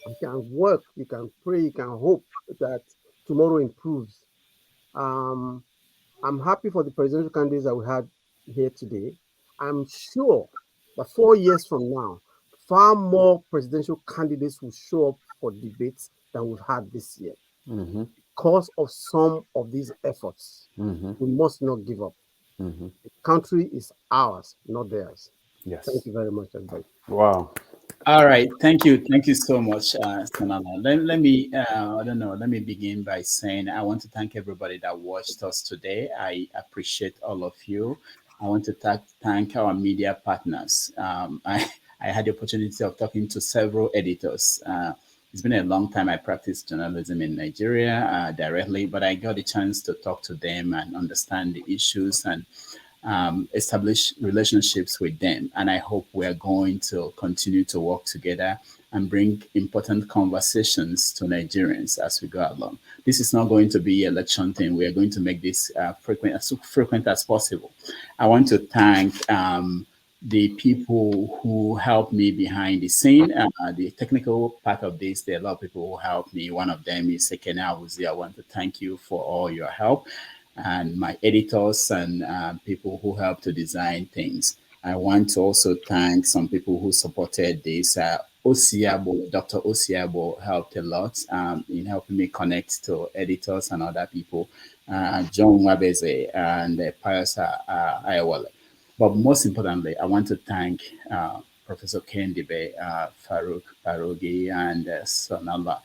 You can work, you can pray, you can hope that tomorrow improves. I'm happy for the presidential candidates that we had here today. I'm sure that 4 years from now, far more presidential candidates will show up for debates than we've had this year. Mm-hmm. Because of some of these efforts, Mm-hmm. we must not give up. Mm-hmm. The country is ours, not theirs. Yes. Thank you very much, everybody. Wow. All right, thank you so much, Sanana. Let me, I don't know, let me begin by saying I want to thank everybody that watched us today. I appreciate all of you. I want to thank our media partners. I had the opportunity of talking to several editors. It's been a long time I practiced journalism in Nigeria directly, but I got a chance to talk to them and understand the issues and establish relationships with them. And I hope we are going to continue to work together and bring important conversations to Nigerians as we go along. This is not going to be an election thing. We are going to make this as frequent as possible. I want to thank the people who helped me behind the scene. The technical part of this, there are a lot of people who helped me. One of them is Sekena Awuzie. I want to thank you for all your help, and my editors and people who helped to design things. I want to also thank some people who supported this. Osiabo, Dr. Osiabo helped a lot in helping me connect to editors and other people. John Wabeze and Pius Ayawale. But most importantly, I want to thank Professor Kendibe, Farouk Barogi, and Sonala.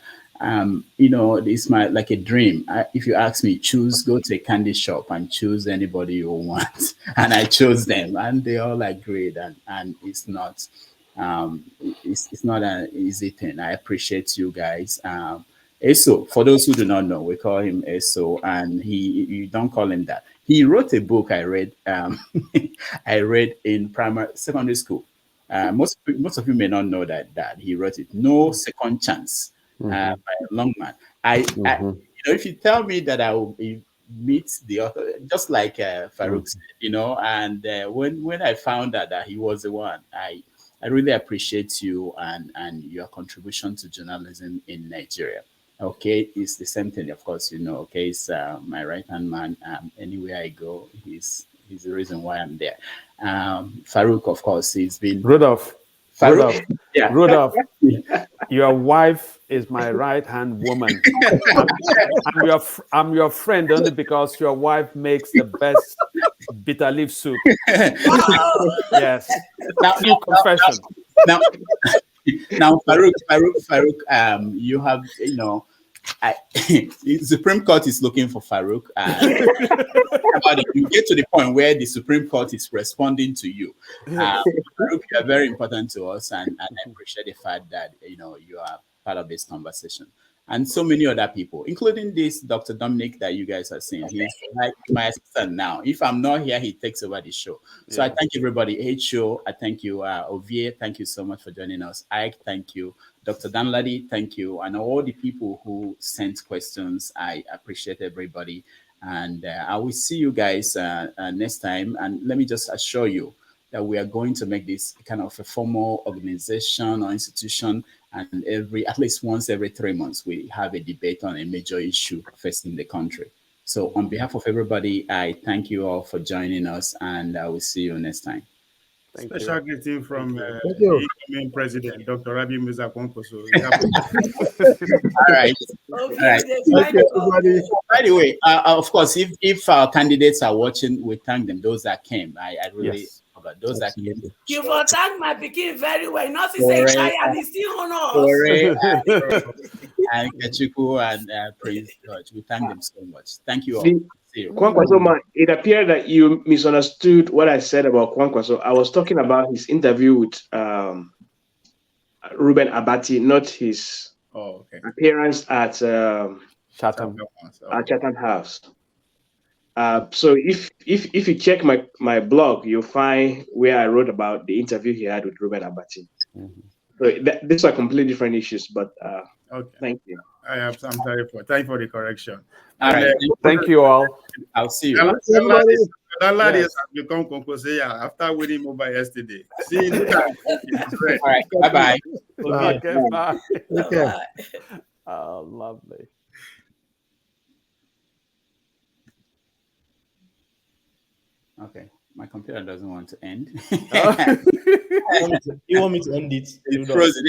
It's like a dream. If you ask me, go to a candy shop and choose anybody you want. And I chose them and they all agreed. And it's not, it's not an easy thing. I appreciate you guys. Eso, for those who do not know, we call him Eso, and you don't call him that. He wrote a book I read. I read in secondary school. Most of you may not know that he wrote it. No Second Chance. By a long man. If you tell me that I will meet the author, just like Farouk said, and when I found out that he was the one, I really appreciate you and your contribution to journalism in Nigeria. Okay, it's the same thing, of course, okay, it's my right-hand man. Anywhere I go, he's the reason why I'm there. Farouk, of course, he's been... Rudolph. Yeah. Rudolph, your wife is my right-hand woman. I'm your friend only because your wife makes the best bitter leaf soup. Yes. True confession. Now, Farouk, you have, the Supreme Court is looking for Farouk. You get to the point where the Supreme Court is responding to you. Farouk, you are very important to us, and I appreciate the fact that you are part of this conversation. and so many other people, including this Dr. Dominic that you guys are seeing. He's like my assistant now. If I'm not here, he takes over the show. So I thank everybody. H-Show, I thank you. Ovie, thank you so much for joining us. Ike, thank you. Dr. Danladi, thank you. And all the people who sent questions, I appreciate everybody. And I will see you guys next time. And let me just assure you that we are going to make this kind of a formal organization or institution, and at least once every 3 months, we have a debate on a major issue facing the country. So on behalf of everybody, I thank you all for joining us, and I will see you next time. Special greeting from Thank you. the incoming president, Dr. Rabi Musa Kwankwaso. All right. All right. Thank you, everybody. By the way, of course, if our candidates are watching, we thank them. Those that came, I really about those that came. You for thank my pikin very well. Not to say try and he still honor us. And Kachikwu and Prince George, we thank them so much. Thank you all. See you. Kwankwaso, man, it appeared that you misunderstood what I said about Kwankwaso. I was talking about his interview with Ruben Abati, not his appearance at Chatham House. So if you check my blog, you'll find where I wrote about the interview he had with Ruben Abati. So these are completely different issues, but thank you. I'm sorry for the correction. All right. Thank you all. I'll see you. That lad has become Konkoseya after winning mobile yesterday. See you later. All right. Bye-bye. Okay, bye. Okay. Oh, lovely. Okay. My computer doesn't want to end. You want me to end it? It's frozen.